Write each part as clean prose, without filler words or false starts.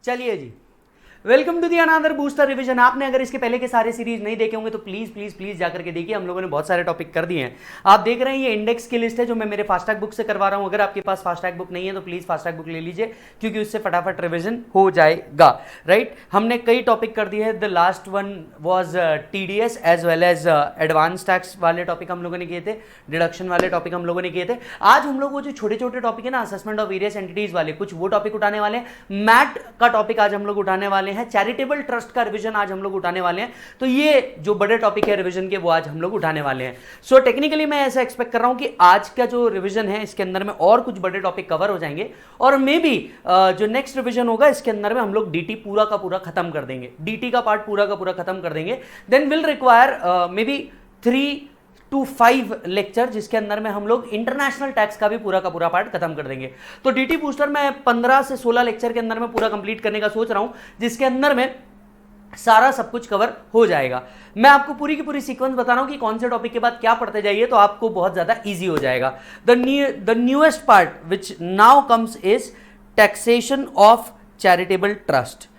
चलिए जी, welcome to the another booster revision. आपने अगर इसके पहले के सारे सीरीज नहीं देखे होंगे तो प्लीज प्लीज प्लीज जाकर के देखिए। हम लोगों ने बहुत सारे टॉपिक कर दिए हैं। आप देख रहे हैं ये इंडेक्स की लिस्ट है जो मैं मेरे फास्टैग बुक से करवा रहा हूं। अगर आपके पास फास्टैग बुक नहीं है तो प्लीज फास्टैग बुक ले लीजिए, क्योंकि उससे फटाफट रिवीजन हो जाएगा। राइट, हमने कई टॉपिक कर दिए हैं। The last one was TDS as well as advance tax वाले टॉपिक हम लोगों ने किए थे, डिडक्शन वाले टॉपिक हम लोगों ने किए थे। आज हम लोग वो जो छोटे छोटे टॉपिक है ना, असेसमेंट ऑफ वेरियस एंटिटीज वाले, कुछ वो टॉपिक उठाने वाले हैं। मैट का टॉपिक आज हम लोग उठाने वाले हैं। चैरिटेबल ट्रस्ट का रिवीजन आज हम लोग उठाने वाले हैं। तो ये जो बड़े टॉपिक है रिवीजन के, वो आज हम लोग उठाने वाले हैं। सो टेक्निकली मैं ऐसा एक्सपेक्ट कर रहा हूं कि आज का जो रिवीजन है इसके अंदर में और कुछ बड़े टॉपिक कवर हो जाएंगे, और मे बी जो नेक्स्ट रिवीजन होगा इसके अंदर में हम लोग डीटी पूरा का पूरा खत्म कर देंगे, डीटी का पार्ट पूरा का पूरा खत्म कर देंगे। Then will require maybe 3 to 5 lecture, जिसके अंदर में हम लोग इंटरनेशनल टैक्स का भी पूरा का पूरा पार्ट खत्म कर देंगे। तो डीटी बूस्टर मैं 15 से 16 लेक्चर के अंदर में पूरा कंप्लीट करने का सोच रहा हूं, जिसके अंदर में सारा सब कुछ कवर हो जाएगा। मैं आपको पूरी की पूरी सीक्वेंस बता रहा हूं कि कौन से टॉपिक के बाद क्या पढ़ते जाइए, तो आपको बहुत ज्यादा इजी हो जाएगा। The newest part which now comes is taxation of charitable trust.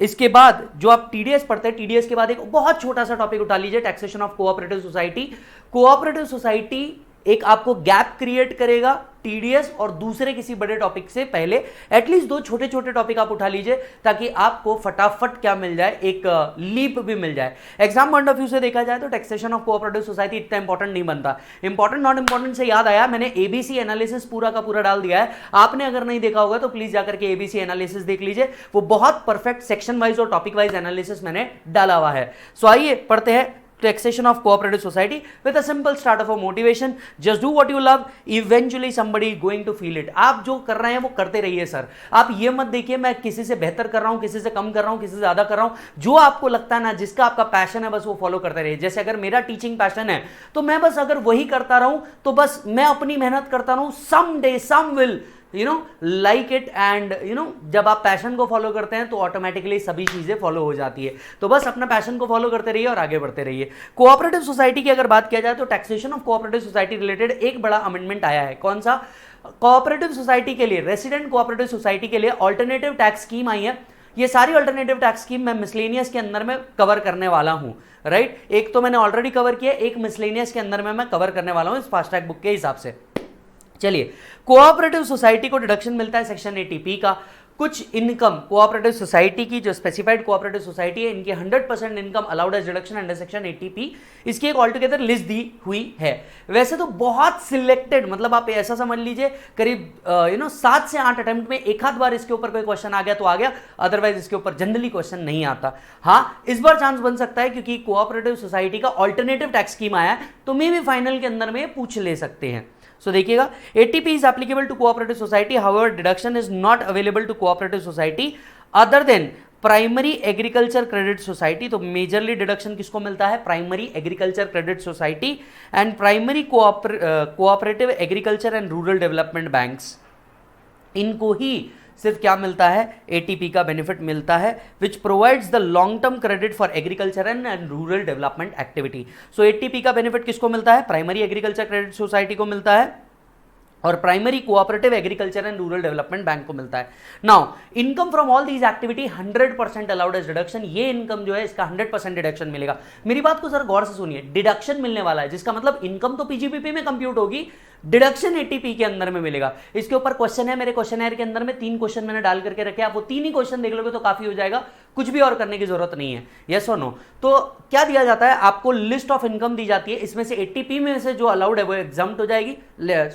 इसके बाद जो आप टीडीएस पढ़ते हैं, टीडीएस के बाद एक बहुत छोटा सा टॉपिक उठा लीजिए, taxation of cooperative society. Cooperative society एक आपको गैप क्रिएट करेगा टीडीएस और दूसरे किसी बड़े टॉपिक से पहले। एटलीस्ट 2 छोटे छोटे टॉपिक आप उठा लीजिए, ताकि आपको फटाफट क्या मिल जाए, एक लीप भी मिल जाए। एग्जाम पॉइंट ऑफ व्यू से देखा जाए तो टैक्सेशन ऑफ कोऑपरेटिव सोसाइटी इतना इंपॉर्टेंट नहीं बनता। इंपॉर्टेंट नॉट इंपॉर्टेंट से याद आया, मैंने एबीसी एनालिसिस पूरा का पूरा डाल दिया है। आपने अगर नहीं देखा होगा तो प्लीज जाकर के एबीसी एनालिसिस देख लीजिए, वो बहुत परफेक्ट सेक्शन वाइज और टॉपिक वाइज एनालिसिस मैंने डाला हुआ है। सो आइए पढ़ते हैं taxation of cooperative society with a simple start of a motivation. Just do what you love, eventually somebody going to feel it. आप जो कर रहे हैं वो करते रहिए सर। आप ये मत देखिए मैं किसी से बेहतर कर रहा हूं, किसी से कम कर रहा हूं, किसी से ज्यादा कर रहा हूं। जो आपको लगता है ना, जिसका आपका पैशन है, बस वो फॉलो करते रहिए। जैसे अगर मेरा टीचिंग पैशन है तो मैं बस अगर वही करता रहूं, तो बस मैं अपनी मेहनत करता रहूं, someday some will like it. And जब आप पैशन को फॉलो करते हैं तो ऑटोमेटिकली सभी चीजें फॉलो हो जाती है। तो बस अपना पैशन को फॉलो करते रहिए और आगे बढ़ते रहिए। कोऑपरेटिव सोसाइटी की अगर बात किया जाए तो taxation of cooperative society related एक बड़ा अमेंडमेंट आया है। कौन सा? कोऑपरेटिव सोसाइटी के लिए, रेसिडेंट कोऑपरेटिव सोसाइटी के लिए ऑल्टरनेटिव टैक्स स्कीम आई है। ये सारी ऑल्टरनेटिव टैक्स स्कीम मैं मिसलेनियस के अंदर में कवर करने वाला हूं। राइट, एक तो मैंने ऑलरेडी कवर किया, एक मिसलेनियस के अंदर में मैं कवर करने वाला हूं इस फास्टैग बुक के हिसाब से। चलिए, कोऑपरेटिव सोसाइटी को डिडक्शन मिलता है सेक्शन 80P का। कुछ इनकम कोऑपरेटिव सोसाइटी की, जो स्पेसिफाइड कोऑपरेटिव सोसाइटी है, इनकी 100% income allowed as deduction under section 80P। इसकी एक ऑल टुगेदर लिस्ट दी हुई है। वैसे तो बहुत सिलेक्टेड, मतलब आप ऐसा समझ लीजिए करीब 7 से 8 अटेम्प्ट में एक आध बार इसके ऊपर कोई क्वेश्चन आ गया तो आ गया, अदरवाइज इसके ऊपर जनरली क्वेश्चन नहीं आता। हाँ, इस बार चांस बन सकता है क्योंकि कोऑपरेटिव सोसाइटी का ऑल्टरनेटिव टैक्स स्कीम आया है, तो मे भी फाइनल के अंदर में पूछ ले सकते हैं। So देखिएगा, 80P is applicable to cooperative society. However, deduction is not available to cooperative society other than primary agriculture credit society. तो मेजरली डिडक्शन किसको मिलता है? Primary agriculture credit society and primary cooperative agriculture and rural development banks. इनको ही सिर्फ क्या मिलता है? 80P का बेनिफिट मिलता है, which provides the long term credit for agriculture and rural development activity. So 80P का बेनिफिट किसको मिलता है? प्राइमरी एग्रीकल्चर क्रेडिट सोसाइटी को मिलता है और primary cooperative agriculture and rural development bank को मिलता है। Now income from all these activity 100% allowed as deduction. ये इनकम जो है इसका 100% डिडक्शन मिलेगा। मेरी बात को सर गौर से सुनिए, डिडक्शन मिलने वाला है, जिसका मतलब इनकम तो पीजीबीपी में कंप्यूट होगी, डिडक्शन 80P के अंदर में मिलेगा। इसके ऊपर क्वेश्चन है, मेरे क्वेश्चनर के अंदर में 3 क्वेश्चन मैंने डाल करके रखे, आप वो 3 ही क्वेश्चन देख लोगे तो काफी हो जाएगा, कुछ भी और करने की जरूरत नहीं है। यस और नो? तो क्या दिया जाता है आपको? लिस्ट ऑफ इनकम दी जाती है, इसमें से 80P में से जो अलाउड है वो एग्जाम्प्ट हो जाएगी,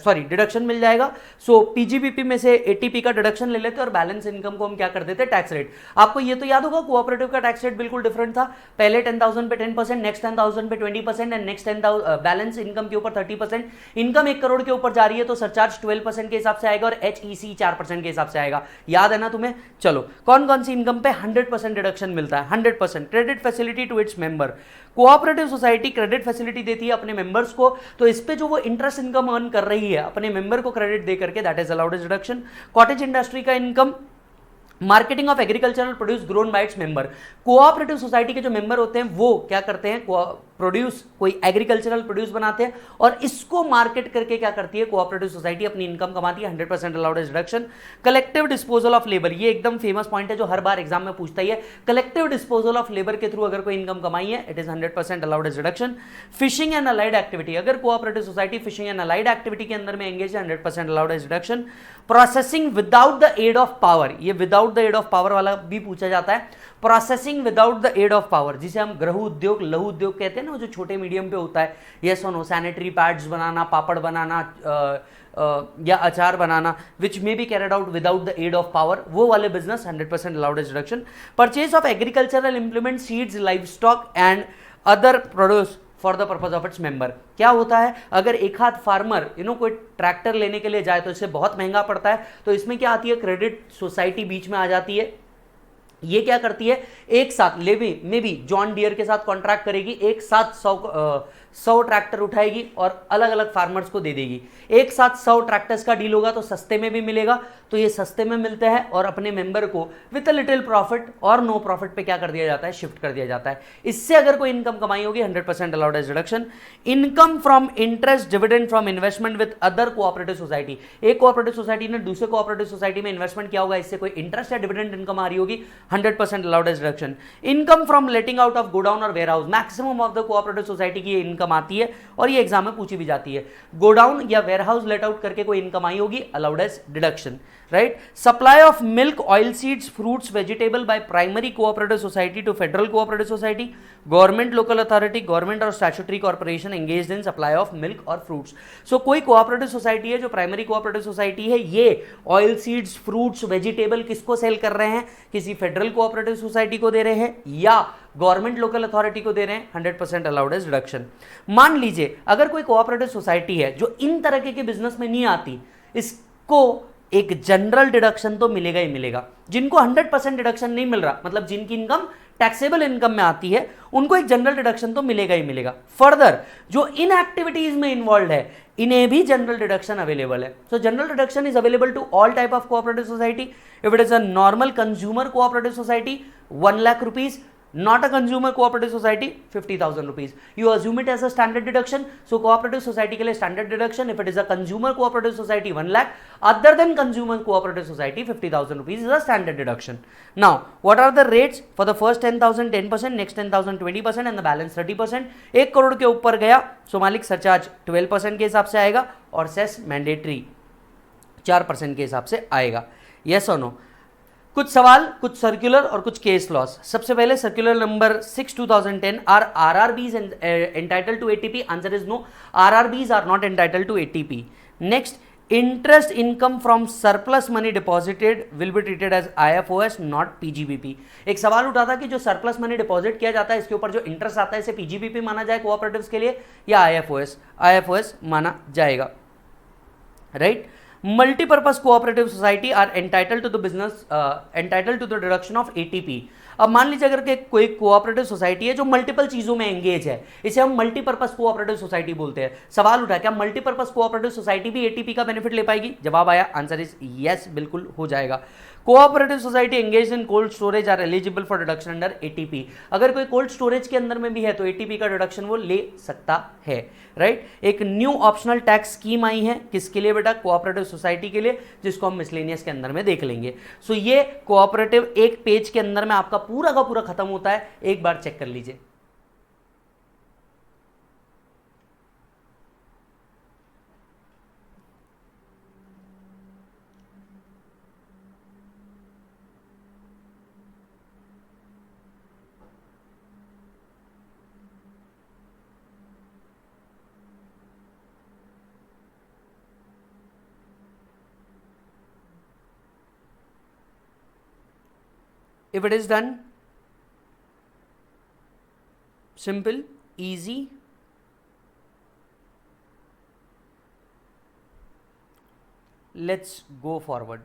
सॉरी डिडक्शन मिल जाएगा। सो पीजीबीपी में से 80P का डिडक्शन ले लेते हैं और बैलेंस इनकम को हम क्या कर देते हैं? Tax rate. आपको ये तो याद होगा कोऑपरेटिव का टैक्स रेट बिल्कुल डिफरेंट था। पहले 10,000 पे 10%, नेक्स्ट 10,000 पे 20% एंड नेक्स्ट 10,000 बैलेंस इनकम के ऊपर 30%। इनकम 1 करोड़ के ऊपर जा रही है तो सरचार्ज 12% के हिसाब से आएगा और HEC 4% के हिसाब से आएगा। याद है ना तुम्हें? चलो, कौन कौन सी इनकम पे 100% डिडक्शन मिलता है? 100% credit facility to its member. Cooperative society credit facility देती है अपने मेंबर्स को, तो इस पे जो वो इंटरेस्ट इनकम अर्न कर रही है अपने मेंबर को क्रेडिट दे करके, that is allowed as deduction. Cottage industry का income marketing of agricultural produce grown by its member. Cooperative society के जो मेंबर होते हैं वो क्या करते हैं, प्रोड्यूस कोई एग्रीकल्चरल प्रोड्यूस बनाते हैं और इसको मार्केट करके क्या करती है कोऑपरेटिव सोसाइटी, अपनी इनकम कमाती है। 100% allowed as deduction. Collective disposal of labour, ये एकदम फेमस पॉइंट है जो हर बार एग्जाम में पूछता ही है। कलेक्टिव डिस्पोजल ऑफ लेबर के थ्रू अगर कोई इनकम कमाई है, it is 100% allowed as deduction. Fishing and allied activity, अगर cooperative society fishing and allied activity के अंदर में एंगेज है, 100% allowed as deduction. Processing without the aid of power, ये without the aid of power वाला भी पूछा जाता है। Processing without the aid of power, जिसे हम गृह उद्योग, लघु उद्योग कहते हैं ना, जो छोटे मीडियम पे होता है, यस और नो, सैनिटरी पैड्स बनाना, पापड़ बनाना या अचार बनाना, which may be carried out without the aid of power, वो वाले business 100% allowed as deduction. Purchase of agricultural implement, seeds, livestock and other produce for the purpose of its member. क्या होता है, अगर एक हाथ फार्मर कोई tractor लेने के लिए जाए तो इससे बहुत महंगा पड़ता है, तो इसमें क्या आती है, क्रेडिट सोसाइटी बीच में आ जाती है। ये क्या करती है, एक साथ लेवी में भी जॉन डियर के साथ कॉन्ट्रैक्ट करेगी, एक साथ 100 ट्रैक्टर उठाएगी और अलग अलग फार्मर्स को दे देगी। एक साथ 100 ट्रैक्टर्स का डील होगा तो सस्ते में भी मिलेगा, तो ये सस्ते में मिलते हैं और अपने मेंबर को विद अ लिटिल प्रॉफिट और नो प्रॉफिट पे क्या कर दिया जाता है, शिफ्ट कर दिया जाता है। इससे अगर कोई इनकम कमाई होगी, 100% allowed as deduction. Income from interest, dividend from investment with other cooperative society, एक कोऑपरेटिव सोसाइटी ने दूसरे कोऑपरेटिव सोसाइटी में इन्वेस्टमेंट किया होगा, इससे कोई इंटरेस्ट या डिविडेंड इनकम आ रही होगी, 100% allowed as deduction. Income from letting out of godown और warehouse, maximum of the cooperative society की इनकम आती है और ये एग्जाम में पूछी भी जाती है। गोडाउन या वेयरहाउस लेट आउट करके कोई इनकम आई होगी, allowed as deduction, right. Supply of milk, oil seeds, fruits, vegetable by primary cooperative society to federal cooperative society, government, local authority, government और statutory corporation engaged in supply of milk और fruits. So कोई cooperative society है जो primary cooperative society है, ये oil seeds, fruits, vegetable किसको cell कर रहे हैं, किसी फेडरल कोऑपरेटिव सोसाइटी को दे रहे हैं या गवर्नमेंट लोकल अथॉरिटी को दे रहे हैं, 100% अलाउड एज डिडक्शन। मान लीजिए अगर कोई कोऑपरेटिव सोसाइटी है जो इन तरह के बिजनेस में नहीं आती, इसको एक जनरल डिडक्शन तो मिलेगा ही मिलेगा। जिनको 100% डिडक्शन नहीं मिल रहा, मतलब जिनकी इनकम टैक्सेबल इनकम में आती है, उनको एक जनरल डिडक्शन तो मिलेगा ही मिलेगा। फर्दर जो इन एक्टिविटीज में इन्वॉल्व है, इन्हें भी जनरल डिडक्शन अवेलेबल है। So general deduction is available to all type of cooperative society. If it is a normal consumer cooperative society, 1 lakh rupees, not a consumer cooperative society, 50,000 rupees. You assume it as a standard deduction. So cooperative society के लिए standard deduction. If it is a consumer cooperative society, 1 lakh. Other than consumer cooperative society, 50,000 rupees is a standard deduction. Now, what are the rates for the first 10,000 10%, next 10,000 20% and the balance 30%. 1 crore के ऊपर गया, so मालिक surcharge 12% के हिसाब से आएगा और cess mandatory 4% के हिसाब से आएगा। Yes or no? कुछ सवाल, कुछ सर्कुलर और कुछ केस लॉस। सबसे पहले circular number 6 2010, are RRBs entitled to ATP? Answer is no, RRBs are not entitled to ATP. Next, interest income from surplus money deposited will be treated as IFOS not PGBP. एक सवाल उठा था कि जो surplus money deposit किया जाता है इसके ऊपर जो इंटरेस्ट आता है इसे पीजीबीपी माना जाए कोऑपरेटिव्स के लिए या आईएफओएस? आईएफओएस माना जाएगा, right. Multipurpose cooperative society are entitled to the business entitled to the deduction of ATP. अब मान लीजिए अगर के कोई कोऑपरेटिव सोसाइटी है जो मल्टीपल चीजों में एंगेज है, इसे हम मल्टीपर्पज कोऑपरेटिव सोसाइटी बोलते हैं। सवाल उठा क्या मल्टीपर्पज कोऑपरेटिव सोसाइटी भी एटीपी का बेनिफिट ले पाएगी? जवाब आया, आंसर इज यस, बिल्कुल हो जाएगा। Cooperative society engage in cold storage are eligible for deduction under ATP. अगर कोई कोल्ड स्टोरेज के अंदर में भी है तो एटीपी का डिडक्शन वो ले सकता है, राइट। एक न्यू ऑप्शनल टैक्स स्कीम आई है, किसके लिए बेटा? कोऑपरेटिव सोसाइटी के लिए, जिसको हम मिसलेनियस के अंदर में देख लेंगे। सो ये कोऑपरेटिव एक पेज के अंदर में आपका पूरा का पूरा खत्म होता है, एक बार चेक कर लीजिए। If it is done, simple, easy, let's go forward.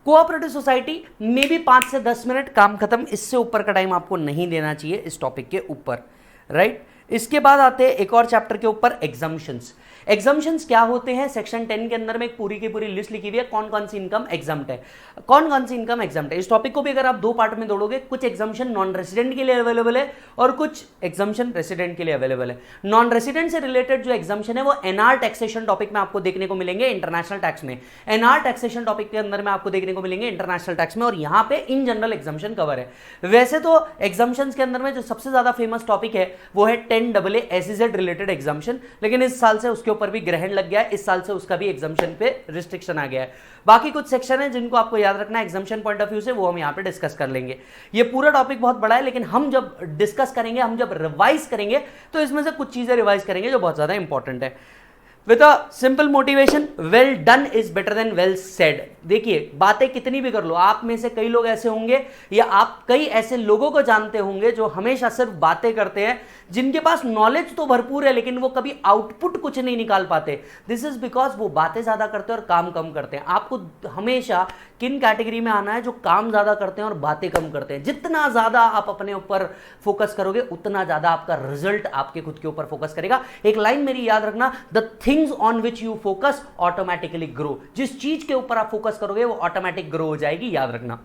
Cooperative society में भी 5 से 10 मिनट, काम खत्म। इससे ऊपर का टाइम आपको नहीं देना चाहिए इस टॉपिक के ऊपर, राइट। इसके बाद आते हैं एक और चैप्टर के ऊपर, एग्जम्पशंस। एग्जम्पशंस क्या होते हैं? सेक्शन 10 के अंदर में एक पूरी की पूरी लिस्ट लिखी हुई है कौन कौन सी इनकम एग्जाम्प्ट है, कौन कौन सी इनकम एग्जाम्प्ट है। इस टॉपिक को भी अगर आप दो पार्ट में दौड़ोगे, कुछ एग्जाम्पशन नॉन रेसिडेंट के लिए अवेलेबल है और कुछ एग्जाम्पशन रेसिडेंट के लिए अवेलेबल है। नॉन रेसिडेंट से रिलेटेड जो एग्जाम्पशन है वो एनआर टैक्सेशन टॉपिक में आपको देखने को मिलेंगे इंटरनेशनल टैक्स में, एनआर टैक्सेशन टॉपिक के अंदर में आपको देखने को मिलेंगे इंटरनेशनल टैक्स में, और यहां पे इन जनरल एग्जाम्पशन कवर है। वैसे तो एग्जाम्पशंस के अंदर में जो सबसे ज्यादा फेमस टॉपिक है वो है 10AA SEZ रिलेटेड एग्जाम्पशन, लेकिन इस साल से उसके ऊपर भी ग्रहण लग गया है, इस साल से उसका भी एग्जाम्पशन पे रिस्ट्रिक्शन आ गया है। बाकी कुछ सेक्शन है जिनको आपको याद रखना है एग्जाम्पशन पॉइंट ऑफ व्यू से, वो हम यहां पे डिस्कस कर लेंगे। ये पूरा टॉपिक बहुत बड़ा है, लेकिन हम जब डिस्कस करेंगे, हम जब रिवाइज करेंगे, तो इसमें से कुछ चीजें रिवाइज करेंगे जो बहुत ज्यादा इंपॉर्टेंट है। With a simple motivation, well done is better than well said. देखिए, बातें कितनी भी कर लो, आप में से कई लोग ऐसे होंगे या आप कई ऐसे लोगों को जानते होंगे जो हमेशा सिर्फ बातें करते हैं, जिनके पास नॉलेज तो भरपूर है लेकिन वो कभी आउटपुट कुछ नहीं निकाल पाते। दिस इज बिकॉज वो बातें ज्यादा करते हैं और काम कम करते हैं। आपको हमेशा किन कैटेगरी में आना है? जो काम ज्यादा करते हैं और बातें कम करते हैं। जितना ज्यादा आप अपने ऊपर फोकस करोगे, उतना ज्यादा आपका रिजल्ट आपके खुद के ऊपर फोकस करेगा। एक लाइन मेरी याद रखना, the things on which you focus automatically grow. जिस चीज के ऊपर आप फोकस करोगे वो ऑटोमेटिक ग्रो हो जाएगी, याद रखना।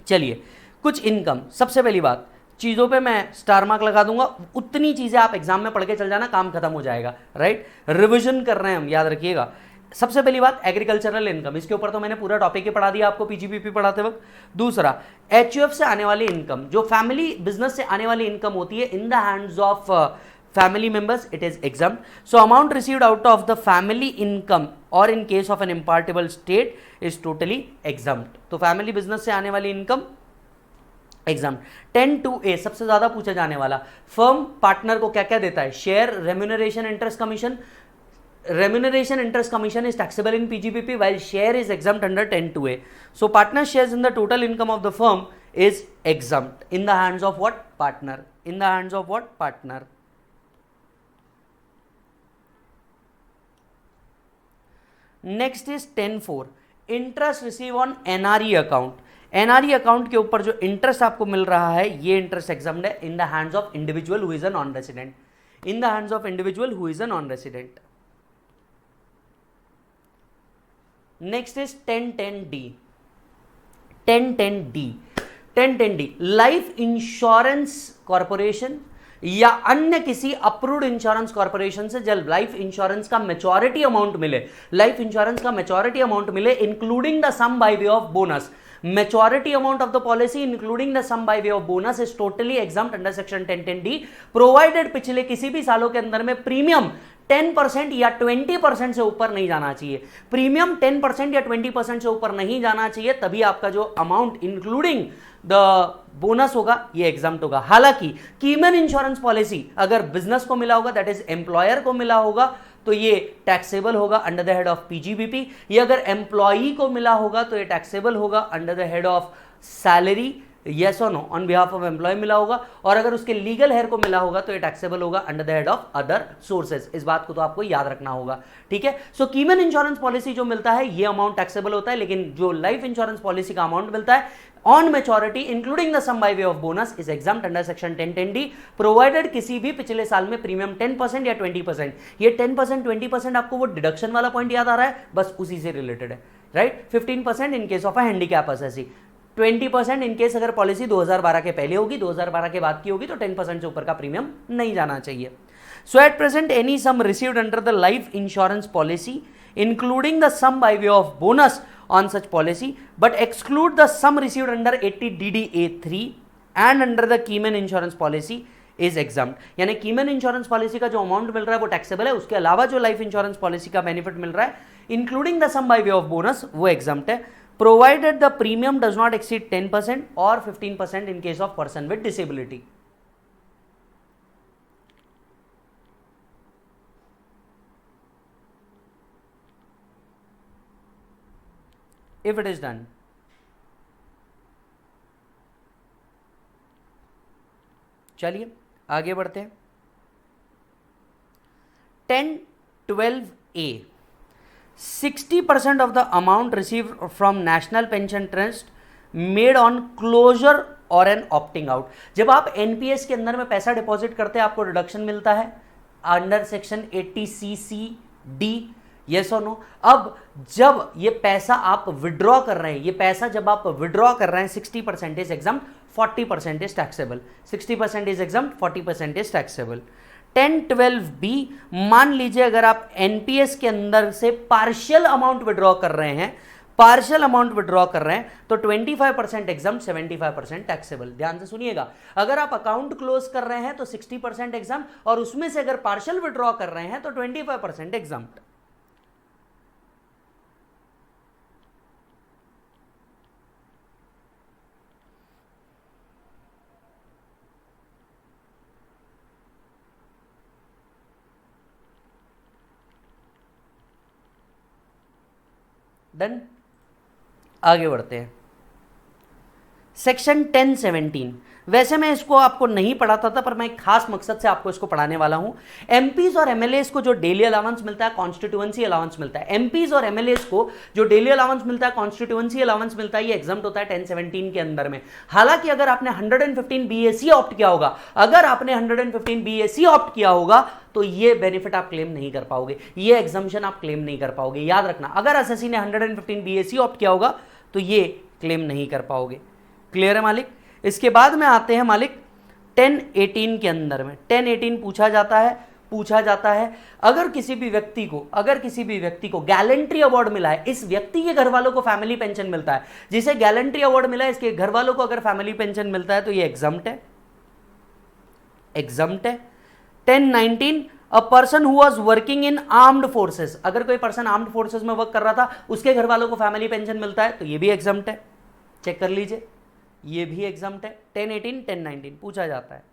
चलिए, कुछ इनकम। सबसे पहली बात, चीजों पे मैं स्टार मार्क लगा दूंगा, उतनी चीजें आप एग्जाम में पढ़ के चल जाना, काम खत्म हो जाएगा। राइट, रिवीजन कर रहे हैं हम, याद रखिएगा। सबसे पहली बात, एग्रीकल्चरल इनकम। इसके ऊपर तो मैंने पूरा टॉपिक ही पढ़ा दिया आपको पीजीबीपी पढ़ाते वक्त। दूसरा, एचयूएफ से आने वाली इनकम, जो फैमिली बिजनेस से आने वाली इनकम होती है in the hands of family members, it is exempt. So amount received out of the family income or in case of an impartible state is totally exempt. तो family business से आने वाली income exempt. 10(2)A सबसे ज्यादा पूछा जाने वाला, firm partner को क्या क्या देता है? Share, remuneration, interest commission. Remuneration interest commission is taxable in PGBP while share is exempt under 10(2)A. So partner shares in the total income of the firm is exempt in the hands of what? Partner. In the hands of what? Partner. Next is 10(4), interest receive on NRE account. NRE account के ऊपर जो interest आपको मिल रहा है, ये interest exempt है in the hands of individual who is a non resident, in the hands of individual who is a non resident. Next is 10(10)D। 10(10)D life insurance corporation या अन्य किसी अप्रूव्ड इंश्योरेंस कॉर्पोरेशन से जब life insurance का maturity amount मिले, life insurance का maturity amount मिले including the sum by way of bonus, maturity amount of the policy including the sum by way of bonus is totally exempt under section 10(10)D provided पिछले किसी भी सालों के अंदर में प्रीमियम 10% या 20% से ऊपर नहीं जाना चाहिए। प्रीमियम 10% या 20% से ऊपर नहीं जाना चाहिए, तभी आपका जो अमाउंट इंक्लूडिंग द बोनस होगा ये एग्जाम्प्ट होगा। हालांकि कीमन इंश्योरेंस पॉलिसी अगर बिजनेस को मिला होगा, दैट इज एम्प्लॉयर को मिला होगा, तो ये टैक्सेबल होगा under the head of PGBP. ये अगर एम्प्लॉई को मिला होगा तो ये टैक्सेबल होगा under the head of salary, yes और no, on behalf of employer मिला होगा। और अगर उसके लीगल हेयर को मिला होगा तो ये टैक्सेबल होगा under the head of other sources. इस बात को तो आपको याद रखना होगा, ठीक है। सो कीमन इंश्योरेंस पॉलिसी जो मिलता है ये अमाउंट टैक्सेबल होता है, लेकिन जो लाइफ इंश्योरेंस पॉलिसी का अमाउंट मिलता है on maturity including the sum by way of bonus is exempt under section 10(10)D provided किसी भी पिछले साल में प्रीमियम 10% या 20%, ये 10% 20% आपको वो डिडक्शन वाला पॉइंट याद आ रहा है, बस उसी से रिलेटेड है, right. 15% in case of a handicap assessee, 20% in case अगर पॉलिसी 2012 के पहले होगी, 2012 के बाद की होगी तो 10% से ऊपर का प्रीमियम नहीं जाना चाहिए। So at present any sum received under the life insurance policy including the sum by way of bonus on such policy but exclude the sum received under 80(DD)(A)(3) and under the Keyman insurance policy is exempt। यानी Koeman insurance policy का जो amount मिल रहा है वो taxable है, उसके अलावा जो लाइफ इंश्योरेंस पॉलिसी का बेनिफिट मिल रहा है including the sum by way of bonus वो एग्जाम्प्ट है, provided the premium does not exceed 10% और 15% in case of person with disability. if it is done। चलिए आगे बढ़ते हैं। 10(12)A 60% of the amount received from national pension trust made on closure और N opting out. जब आप NPS के अंदर में पैसा डिपॉजिट करते हैं आपको डिडक्शन मिलता है अंडर सेक्शन 80CC(D), यस और नो। अब जब ये पैसा आप विड्रॉ कर रहे हैं, ये पैसा जब आप विड्रॉ कर रहे हैं 60% is exempt, 40% is taxable. 60% is exempt, 40% is taxable. 10(12)B, मान लीजिए अगर आप एनपीएस के अंदर से पार्शियल अमाउंट विड्रॉ कर रहे हैं, पार्शियल अमाउंट विड्रॉ कर रहे हैं तो 25% एग्जाम्प्ट, 75% टैक्सेबल। ध्यान से सुनिएगा, अगर आप अकाउंट क्लोज कर रहे हैं तो 60% एग्जाम्प्ट, और उसमें से अगर पार्शियल विड्रॉ कर रहे हैं तो 25% एग्जाम्प्ट। डन, आगे बढ़ते हैं। सेक्शन 10(17), वैसे मैं इसको आपको नहीं पढ़ाता था पर मैं एक खास मकसद से आपको इसको पढ़ाने वाला हूं। एमपीज और एमएलएस को जो डेली अलाउंस मिलता है, कॉन्स्टिट्यूएंसी अलाउंस मिलता है, एमपीज और एमएलएस को जो डेली अलाउंस मिलता है, कॉन्स्टिट्यूएंसी अलाउंस मिलता है, ये एग्जाम्प्ट होता है 10(17) के अंदर में। हालांकि अगर आपने 115 बीएससी ऑप्ट किया होगा, अगर आपने 115 बीएससी ऑप्ट किया होगा तो ये बेनिफिट आप क्लेम नहीं कर पाओगे, ये एग्जम्पशन आप क्लेम नहीं कर पाओगे। याद रखना, अगर एसएससी ने 115 बीएससी ऑप्ट किया होगा तो ये क्लेम नहीं कर पाओगे। क्लियर है मालिक? इसके बाद में आते हैं मालिक 10(18) के अंदर में। 10(18) पूछा जाता है अगर किसी भी व्यक्ति को गैलेंट्री अवार्ड मिला है, इस व्यक्ति के घर वालों को फैमिली पेंशन मिलता है, जिसे गैलेंट्री अवार्ड मिला है इसके घर वालों को अगर फैमिली पेंशन मिलता है तो ये एग्जम्प्ट है। 10(19), a person who was working in armed forces, अगर कोई पर्सन आर्म्ड फोर्सेस में वर्क कर रहा था उसके घर वालों को फैमिली पेंशन मिलता है तो ये भी एग्जम्प्ट है। चेक कर लीजिए, ये भी एग्जम्प्ट है। 10(18), 10(19) पूछा जाता है।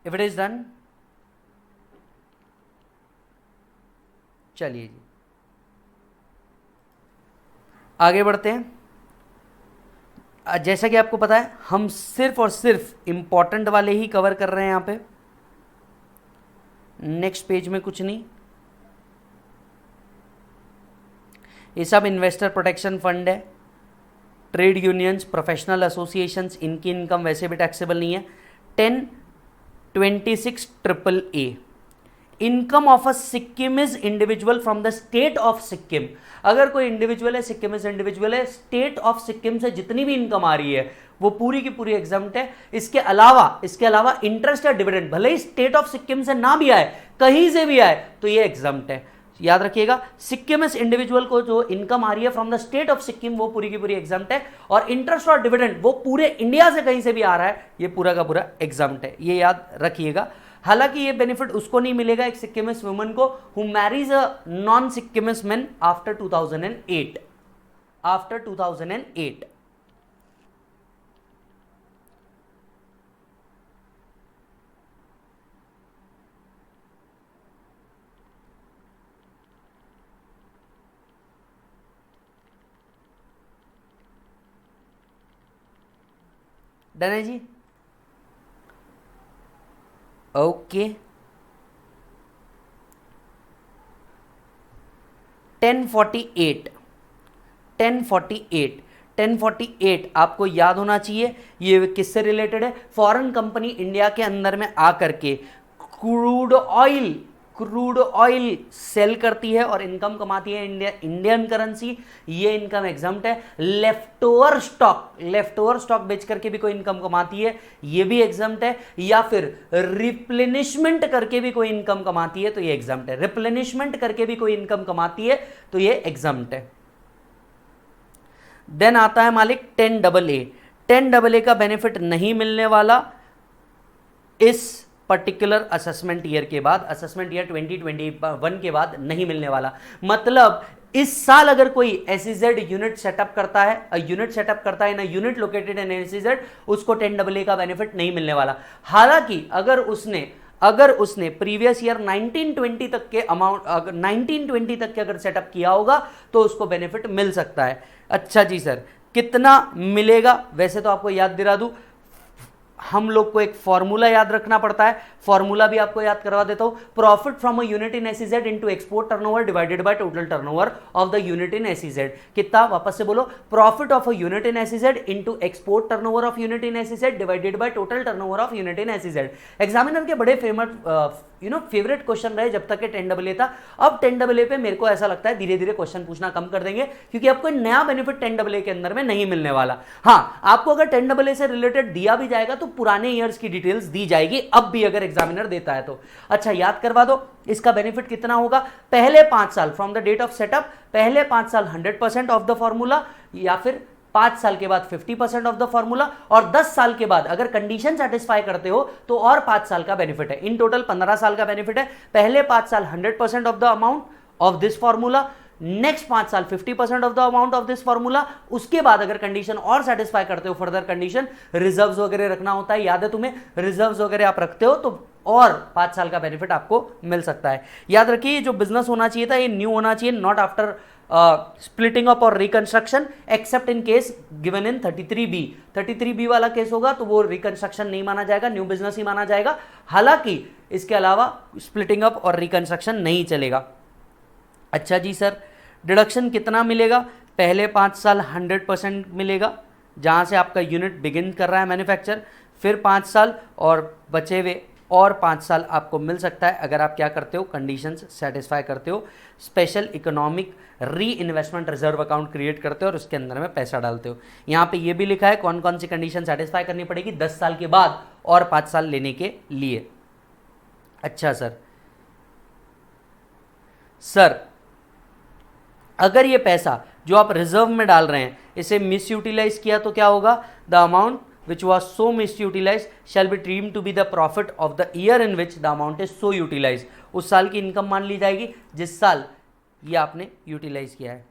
इफ इट इज डन, चलिए जी आगे बढ़ते हैं। जैसा कि आपको पता है हम सिर्फ और सिर्फ इंपॉर्टेंट वाले ही कवर कर रहे हैं यहां पे, नेक्स्ट पेज में कुछ नहीं। ये सब इन्वेस्टर प्रोटेक्शन फंड है, ट्रेड यूनियंस, प्रोफेशनल एसोसिएशंस, इनकी इनकम वैसे भी टैक्सेबल नहीं है। 10(26)AAA, income of a Sikkimese individual from the state of Sikkim. अगर कोई इंडिविजुअल है, सिक्किमिज इंडिविजुअल है, स्टेट ऑफ सिक्किम से जितनी भी इनकम आ रही है वो पूरी की पूरी एग्जाम्प्ट है। इसके अलावा इंटरेस्ट या डिविडेंड भले ही स्टेट ऑफ सिक्किम से ना भी आए, कहीं से भी आए तो ये एग्जाम्प्ट है। याद रखिएगा, सिक्किमिज इंडिविजुअल को जो इनकम आ रही है from the state of Sikkim वो पूरी की पूरी एग्जाम्प्ट है, और इंटरेस्ट और डिविडेंड वो पूरे इंडिया से कहीं से भी आ रहा है, ये पूरा का पूरा एग्जाम्प्ट है। ये याद रखिएगा। हालांकि ये बेनिफिट उसको नहीं मिलेगा, एक सिक्किमिस वुमन को who Mary's a non Sikkimese man after 2008। Done है जी? ओके। 1048 आपको याद होना चाहिए, ये किससे रिलेटेड है? फॉरेन कंपनी इंडिया के अंदर में आकर के क्रूड ऑयल सेल करती है और इनकम कमाती है इंडियन करेंसी, ये इनकम एग्जम्प्ट है। लेफ्ट ओवर स्टॉक बेच करके भी कोई इनकम कमाती है, ये भी एग्जम्प्ट है। या फिर रिप्लेनिशमेंट करके भी कोई इनकम कमाती है तो ये एग्जम्प्ट है। रिप्लेनिशमेंट करके भी कोई इनकम कमाती है तो ये एग्जम्प्ट है। देन आता है मालिक 10AA। 10AA का बेनिफिट नहीं मिलने वाला इस पर्टिकुलर असेसमेंट ईयर के बाद, असेसमेंट ईयर 2021 के बाद नहीं मिलने वाला। मतलब इस साल अगर कोई SEZ यूनिट सेटअप करता है, ना यूनिट लोकेटेड इन SEZ, उसको 10AA का बेनिफिट नहीं मिलने वाला। हालांकि अगर उसने प्रीवियस ईयर 1920 तक के अमाउंट, 1920 तक के अगर सेटअप किया होगा तो उसको बेनिफिट मिल सकता है। अच्छा जी सर, कितना मिलेगा? वैसे तो आपको याद दिला दूं, हम लोग को एक फॉर्मूला याद रखना पड़ता है, फॉर्मूला भी आपको याद करवा देता हूं। Profit from a unit in SEZ into export turnover divided by total turnover of the unit in SEZ. कितना, वापस से बोलो, profit of a unit in SEZ into export turnover of unit in SEZ divided by total turnover of unit in SEZ. Examiner के बड़े famous favourite question रहे जब तक के 10AA था। अब 10AA पे मेरे को ऐसा लगता है धीरे धीरे क्वेश्चन पूछना कम कर देंगे, क्योंकि आपको नया बेनिफिट 10AA के अंदर में नहीं मिलने वाला। हाँ, आपको अगर 10AA से रिलेटेड दिया भी जाएगा तो पुराने ईयर्स की डिटेल्स दी जाएगी, अब भी अगर एग्जामिनर देता है तो। अच्छा, याद करवा दो इसका बेनिफिट कितना होगा। पहले 5 साल from the date of setup, पहले 5 साल 100% ऑफ द फॉर्मूला, या फिर 5 साल के बाद 50% ऑफ द फॉर्मूला, और 10 साल के बाद अगर कंडीशन सेटिस्फाई करते हो तो और 5 साल का बेनिफिट है। इन टोटल 15 साल का बेनिफिट है। पहले 5 साल 100% of the amount of this formula, next 5 साल 50% of the amount of this formula, उसके बाद अगर कंडीशन और सेटिस्फाई करते हो, फर्दर कंडीशन, रिजर्व्स वगैरह रखना होता है, याद है तुम्हें, रिजर्व्स वगैरह आप रखते हो तो और 5 साल का बेनिफिट आपको मिल सकता है। याद रखिए, जो बिजनेस होना चाहिए था ये न्यू होना चाहिए, नॉट आफ्टर स्प्लिटिंग अप और reconstruction, accept in case given in 33B। 33B वाला केस होगा तो वो रिकंस्ट्रक्शन नहीं माना जाएगा, न्यू बिजनेस ही माना जाएगा। हालांकि इसके अलावा स्प्लिटिंग अप और रिकंस्ट्रक्शन नहीं चलेगा। अच्छा जी सर, डिडक्शन कितना मिलेगा। पहले 5 साल 100% मिलेगा, जहां से आपका यूनिट बिगिन कर रहा है मैन्युफैक्चर, फिर 5 साल और बचे हुए और 5 साल आपको मिल सकता है अगर आप क्या करते हो, कंडीशंस सेटिस्फाई करते हो, स्पेशल इकोनॉमिक री इन्वेस्टमेंट रिजर्व अकाउंट क्रिएट करते हो और उसके अंदर में पैसा डालते हो। यहाँ पे ये भी लिखा है कौन कौन सी कंडीशन सेटिस्फाई करनी पड़ेगी 10 साल के बाद और 5 साल लेने के लिए। अच्छा सर अगर ये पैसा जो आप रिजर्व में डाल रहे हैं इसे मिस यूटिलाइज किया तो क्या होगा, the amount which was so misutilized shall be deemed to be the profit of the year in which the amount is so utilized। उस साल की इनकम मान ली जाएगी जिस साल ये आपने यूटिलाइज किया है।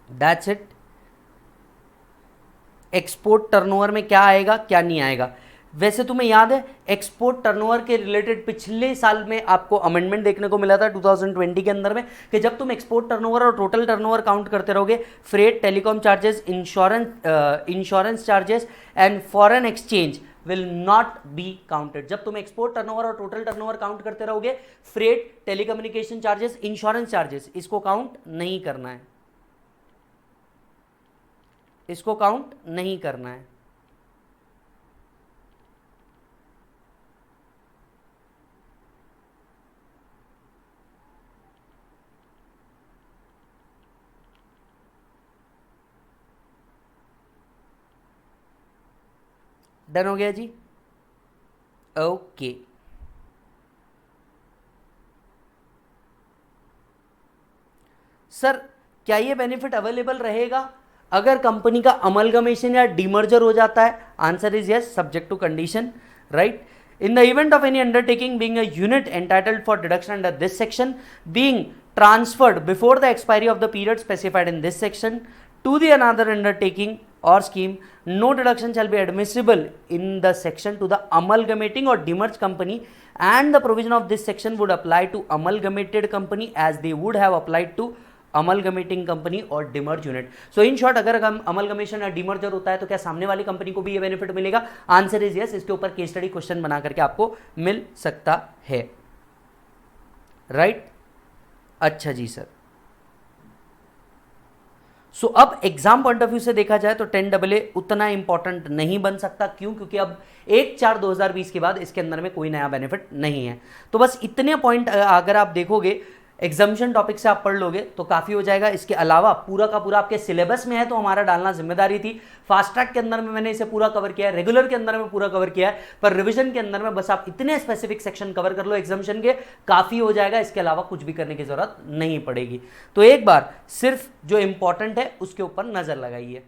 That's it. एक्सपोर्ट टर्नओवर में क्या आएगा क्या नहीं आएगा। वैसे तुम्हें याद है एक्सपोर्ट टर्नओवर के रिलेटेड पिछले साल में आपको अमेंडमेंट देखने को मिला था 2020 के अंदर में, कि जब तुम एक्सपोर्ट टर्नओवर और टोटल टर्नओवर काउंट करते रहोगे, freight, telecom charges, insurance charges and foreign exchange will not be counted. जब तुम एक्सपोर्ट टर्नओवर और टोटल टर्नओवर काउंट करते रहोगे, freight, telecommunication charges, insurance charges, इसको काउंट नहीं करना है, इसको काउंट नहीं करना है। डन हो गया जी, ओके। सर क्या ये बेनिफिट अवेलेबल रहेगा अगर कंपनी का अमलगमेशन या डीमर्जर हो जाता है। Answer is yes, subject to condition, right. In the event of any undertaking being a unit entitled for deduction under this section being transferred before the expiry of the period specified in this section to the another undertaking or scheme, no deduction shall be admissible in the section to the amalgamating or demerged company, and the provision of this section would apply to amalgamated company as they would have applied to amalgamating company और demerged unit. So in short, अगर amalgamation या demerger होता है तो क्या सामने वाली company को भी ये बेनिफिट मिलेगा। Answer is yes. इसके ऊपर केस स्टडी क्वेश्चन बना करके आपको मिल सकता है, राइट। अच्छा जी सर, सो अब एग्जाम पॉइंट ऑफ व्यू से देखा जाए तो 10AA उतना इंपॉर्टेंट नहीं बन सकता। क्यों? क्योंकि अब 1/4/2020 के बाद इसके अंदर में कोई नया बेनिफिट नहीं है। तो बस इतने पॉइंट अगर आप देखोगे एग्जामिशन टॉपिक से आप पढ़ लोगे तो काफ़ी हो जाएगा। इसके अलावा पूरा का पूरा आपके सिलेबस में है तो हमारा डालना जिम्मेदारी थी। फास्ट ट्रैक के अंदर में मैंने इसे पूरा कवर किया है, रेगुलर के अंदर में पूरा कवर किया है, पर रिवीजन के अंदर में बस आप इतने स्पेसिफिक सेक्शन कवर कर लो एग्जामिशन के, काफ़ी हो जाएगा। इसके अलावा कुछ भी करने की जरूरत नहीं पड़ेगी। तो एक बार सिर्फ जो इंपॉर्टेंट है उसके ऊपर नजर लगाइए।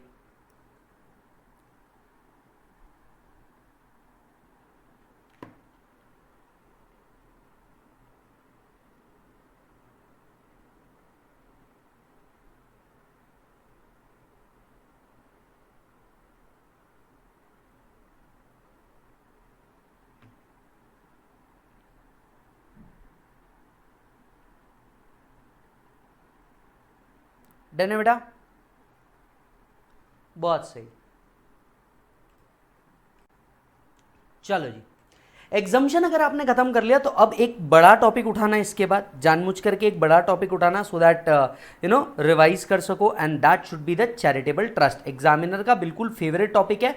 डन है बेटा, बहुत सही। चलो जी, एग्जम्पशन अगर आपने खत्म कर लिया तो अब एक बड़ा टॉपिक उठाना है, इसके बाद जानबूझ करके एक बड़ा टॉपिक उठाना, सो दैट रिवाइज कर सको, and that should be the charitable trust. Examiner का बिल्कुल फेवरेट टॉपिक है,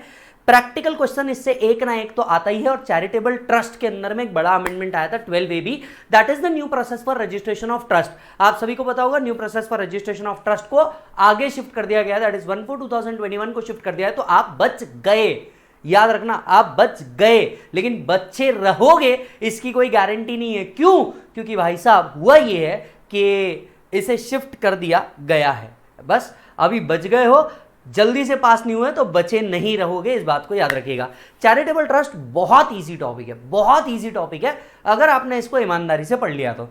प्रैक्टिकल क्वेश्चन इससे एक ना एक तो आता ही है। और चैरिटेबल ट्रस्ट के अंदर में एक बड़ा अमेंडमेंट आया था 12AB, that is the new process for registration of trust. आप सभी को पता होगा new process for registration of trust को आगे शिफ्ट कर दिया गया, दैट इज 1/4/2021 को शिफ्ट कर दिया है। तो आप बच गए, याद रखना आप बच गए, लेकिन बच्चे रहोगे इसकी कोई गारंटी नहीं है। क्यों? क्योंकि भाई साहब हुआ ये है कि इसे शिफ्ट कर दिया गया है, बस अभी बच गए हो, जल्दी से पास नहीं हुए तो बचे नहीं रहोगे, इस बात को याद रखिएगा। चैरिटेबल ट्रस्ट बहुत इजी टॉपिक है, बहुत इजी टॉपिक है अगर आपने इसको ईमानदारी से पढ़ लिया तो।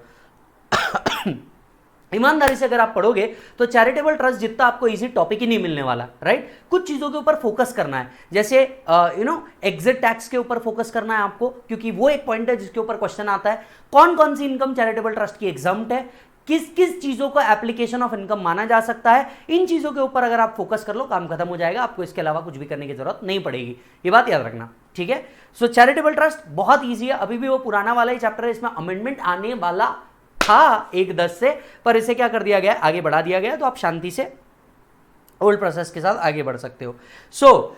ईमानदारी से अगर आप पढ़ोगे तो चैरिटेबल ट्रस्ट जितना आपको इजी टॉपिक ही नहीं मिलने वाला, राइट। कुछ चीजों के ऊपर फोकस करना है, जैसे एग्जिट टैक्स के ऊपर फोकस करना है आपको, क्योंकि वो एक पॉइंट है जिसके ऊपर क्वेश्चन आता है। कौन कौन सी इनकम चैरिटेबल ट्रस्ट की एग्जम्प्ट है, किस किस चीजों को एप्लीकेशन ऑफ इनकम माना जा सकता है, इन चीजों के ऊपर अगर आप फोकस कर लो काम खत्म हो जाएगा, आपको इसके अलावा कुछ भी करने की जरूरत नहीं पड़ेगी, ये बात याद रखना, ठीक है। सो चैरिटेबल ट्रस्ट बहुत ईजी है, अभी भी वो पुराना वाला ही चैप्टर है, इसमें अमेंडमेंट आने वाला था 1/10 से, पर इसे क्या कर दिया गया, आगे बढ़ा दिया गया, तो आप शांति से ओल्ड प्रोसेस के साथ आगे बढ़ सकते हो। So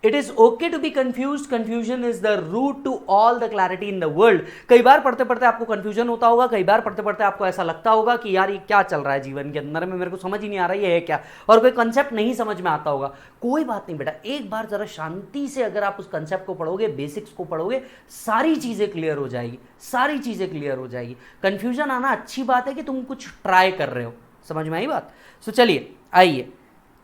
it is okay to be confuse, confusion is the root to all the clarity in the world. कई बार पढ़ते पढ़ते आपको कंफ्यूजन होता होगा, कई बार पढ़ते पढ़ते आपको ऐसा लगता होगा कि यार ये क्या चल रहा है जीवन के अंदर में, मेरे को समझ ही नहीं आ रहा ये है क्या, और कोई कंसेप्ट नहीं समझ में आता होगा। कोई बात नहीं बेटा, एक बार जरा शांति से अगर आप उस कंसेप्ट को पढ़ोगे, बेसिक्स को पढ़ोगे, सारी चीजें क्लियर हो जाएगी, सारी चीजें क्लियर हो जाएगी। कंफ्यूजन आना अच्छी बात है कि तुम कुछ ट्राई कर रहे हो, समझ में आई बात। सो चलिए आइए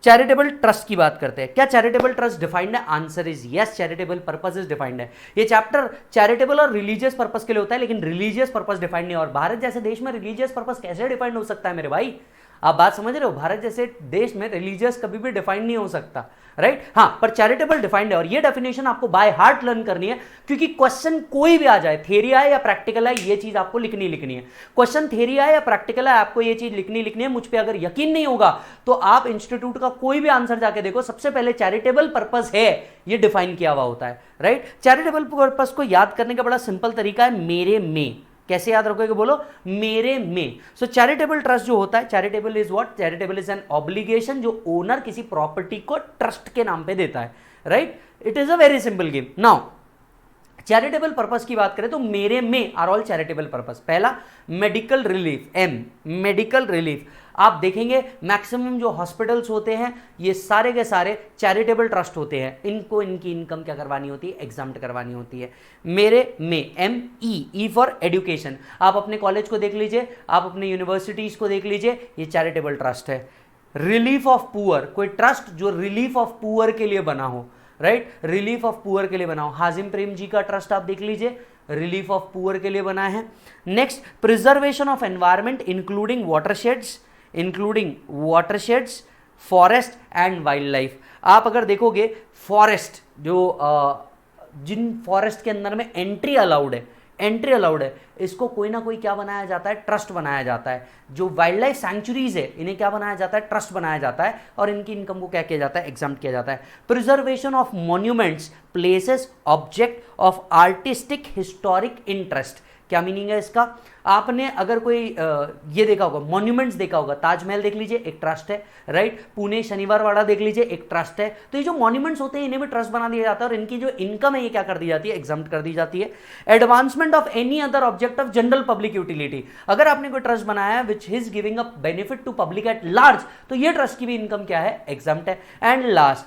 चैरिटेबल ट्रस्ट की बात करते हैं। क्या चैरिटेबल ट्रस्ट डिफाइंड है? Answer is yes, charitable purpose is defined है। ये चैप्टर चैरिटेबल और रिलीजियस पर्पस के लिए होता है, लेकिन रिलीजियस पर्पस डिफाइंड नहीं है। और भारत जैसे देश में रिलीजियस पर्पस कैसे डिफाइंड हो सकता है मेरे भाई, आप बात समझ रहे हो? भारत जैसे देश में रिलीजियस कभी भी डिफाइंड नहीं हो सकता, राइट। हाँ, पर चैरिटेबल डिफाइंड है, और ये डेफिनेशन आपको बाय हार्ट लर्न करनी है, क्योंकि क्वेश्चन कोई भी आ जाए, थ्योरी आए या प्रैक्टिकल आए, ये चीज आपको लिखनी है। क्वेश्चन थ्योरी आए या प्रैक्टिकल आए, आपको ये चीज लिखनी है। मुझ पे अगर यकीन नहीं होगा तो आप इंस्टीट्यूट का कोई भी आंसर जाके देखो, सबसे पहले चैरिटेबल पर्पस है ये डिफाइन किया हुआ होता है, राइट। चैरिटेबल पर्पस को याद करने का बड़ा सिंपल तरीका है, मेरे में। कैसे याद रखोगे? बोलो, मेरे में। सो चैरिटेबल ट्रस्ट जो होता है, charitable is what? Charitable is an obligation जो ओनर किसी प्रॉपर्टी को ट्रस्ट के नाम पे देता है, right. It is a very simple game. Now charitable purpose की बात करें तो मेरे में आर ऑल चैरिटेबल पर्पस। पहला medical relief, M, medical relief. आप देखेंगे मैक्सिमम जो हॉस्पिटल्स होते हैं ये सारे के सारे चैरिटेबल ट्रस्ट होते हैं, इनको इनकी इनकम क्या करवानी होती है? एग्जाम्प्ट करवानी होती है। मेरे में, एम ई फॉर एजुकेशन। आप अपने कॉलेज को देख लीजिए, आप अपने यूनिवर्सिटीज को देख लीजिए, ये चैरिटेबल ट्रस्ट है। रिलीफ ऑफ पुअर, कोई ट्रस्ट जो रिलीफ ऑफ पुअर के लिए बना हो, राइट, रिलीफ ऑफ पुअर के लिए बनाओ। हाजिम प्रेम जी का ट्रस्ट आप देख लीजिए, रिलीफ ऑफ पुअर के लिए बना है। Next, preservation of environment including watersheds, forest and wildlife. आप अगर देखोगे फॉरेस्ट, जो जिन फॉरेस्ट के अंदर में एंट्री अलाउड है, इसको कोई ना कोई क्या बनाया जाता है? ट्रस्ट बनाया जाता है। जो वाइल्ड लाइफ सैंक्चुरीज है, इन्हें क्या बनाया जाता है? ट्रस्ट बनाया जाता है, और इनकी इनकम को क्या किया जाता है? एग्जाम्प्ट किया जाता है। Preservation of monuments, places, object of artistic historic interest. क्या मीनिंग है इसका? आपने अगर कोई ये देखा होगा, मॉन्यूमेंट्स देखा होगा, ताजमहल देख लीजिए, एक ट्रस्ट है, राइट। पुणे शनिवार वाड़ा देख लीजिए, एक ट्रस्ट है। तो ये जो मॉन्यूमेंट्स होते हैं इन्हें भी ट्रस्ट बना दिया जाता है, और इनकी जो इनकम है ये क्या कर दी जाती है? एग्जाम्प्ट कर दी जाती है। Advancement of any other object of general public utility. अगर आपने कोई ट्रस्ट बनाया है which is giving a benefit to public at large, तो ये ट्रस्ट की भी इनकम क्या है? एग्जाम्प्ट है। And last,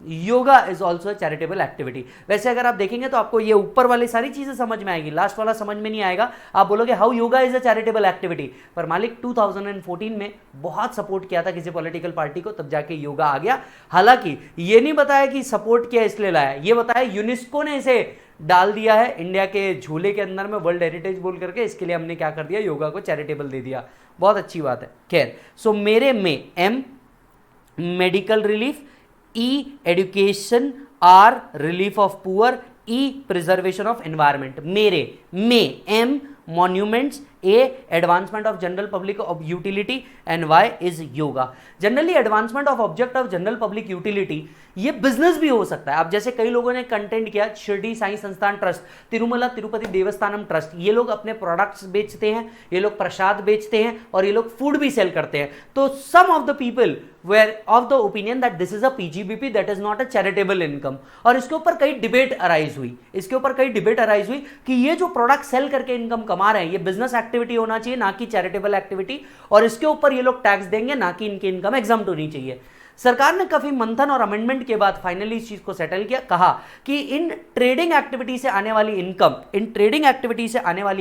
yoga is also charitable activity. वैसे अगर आप देखेंगे तो आपको ये ऊपर वाली सारी चीजें समझ में आएगी, लास्ट वाला समझ में नहीं आएगा। आप बोलोगे how yoga is a charitable activity, पर मालिक 2014 में बहुत सपोर्ट किया था किसी पॉलिटिकल पार्टी को, तब जाके योगा आ गया। हालांकि ये नहीं बताया कि सपोर्ट किया इसलिए लाया, ये बताया यूनेस्को ने इसे डाल दिया है इंडिया के झूले के अंदर में, वर्ल्ड हेरिटेज बोल करके, इसके लिए हमने क्या कर दिया? योगा को चैरिटेबल दे दिया। बहुत अच्छी बात है। खैर, सो मेरे में, M medical relief, E education, R relief of poor, E preservation of environment। मेरे में, M monuments, A, advancement of general public of utility and Y is yoga. Generally advancement of object of general public utility ये business भी हो सकता है। अब जैसे कई लोगों ने कंटेंट किया, शिरडी साई संस्थान ट्रस्ट, तिरुमला तिरुपति देवस्थानम ट्रस्ट, ये लोग अपने प्रोडक्ट्स बेचते हैं, ये लोग प्रसाद बेचते हैं और ये लोग फूड भी सेल करते हैं। तो some of the people were of the opinion that this is a PGBP, that is not a charitable income. और इसके ऊपर कई डिबेट अराइज हुई कि ये जो प्रोडक्ट सेल करके इनकम कमा रहे हैं ये बिजनेस एक्टिविटी होना चाहिए ना कि चैरिटेबल एक्टिविटी, और इसके ऊपर ये लोग टैक्स देंगे ना कि इनकी इनकम एग्जम्प्ट होनी चाहिए। सरकार ने काफी मंथन और अमेंडमेंट के बाद फाइनली इस चीज को सेटल किया, कहा कि इन ट्रेडिंग एक्टिविटी से आने वाली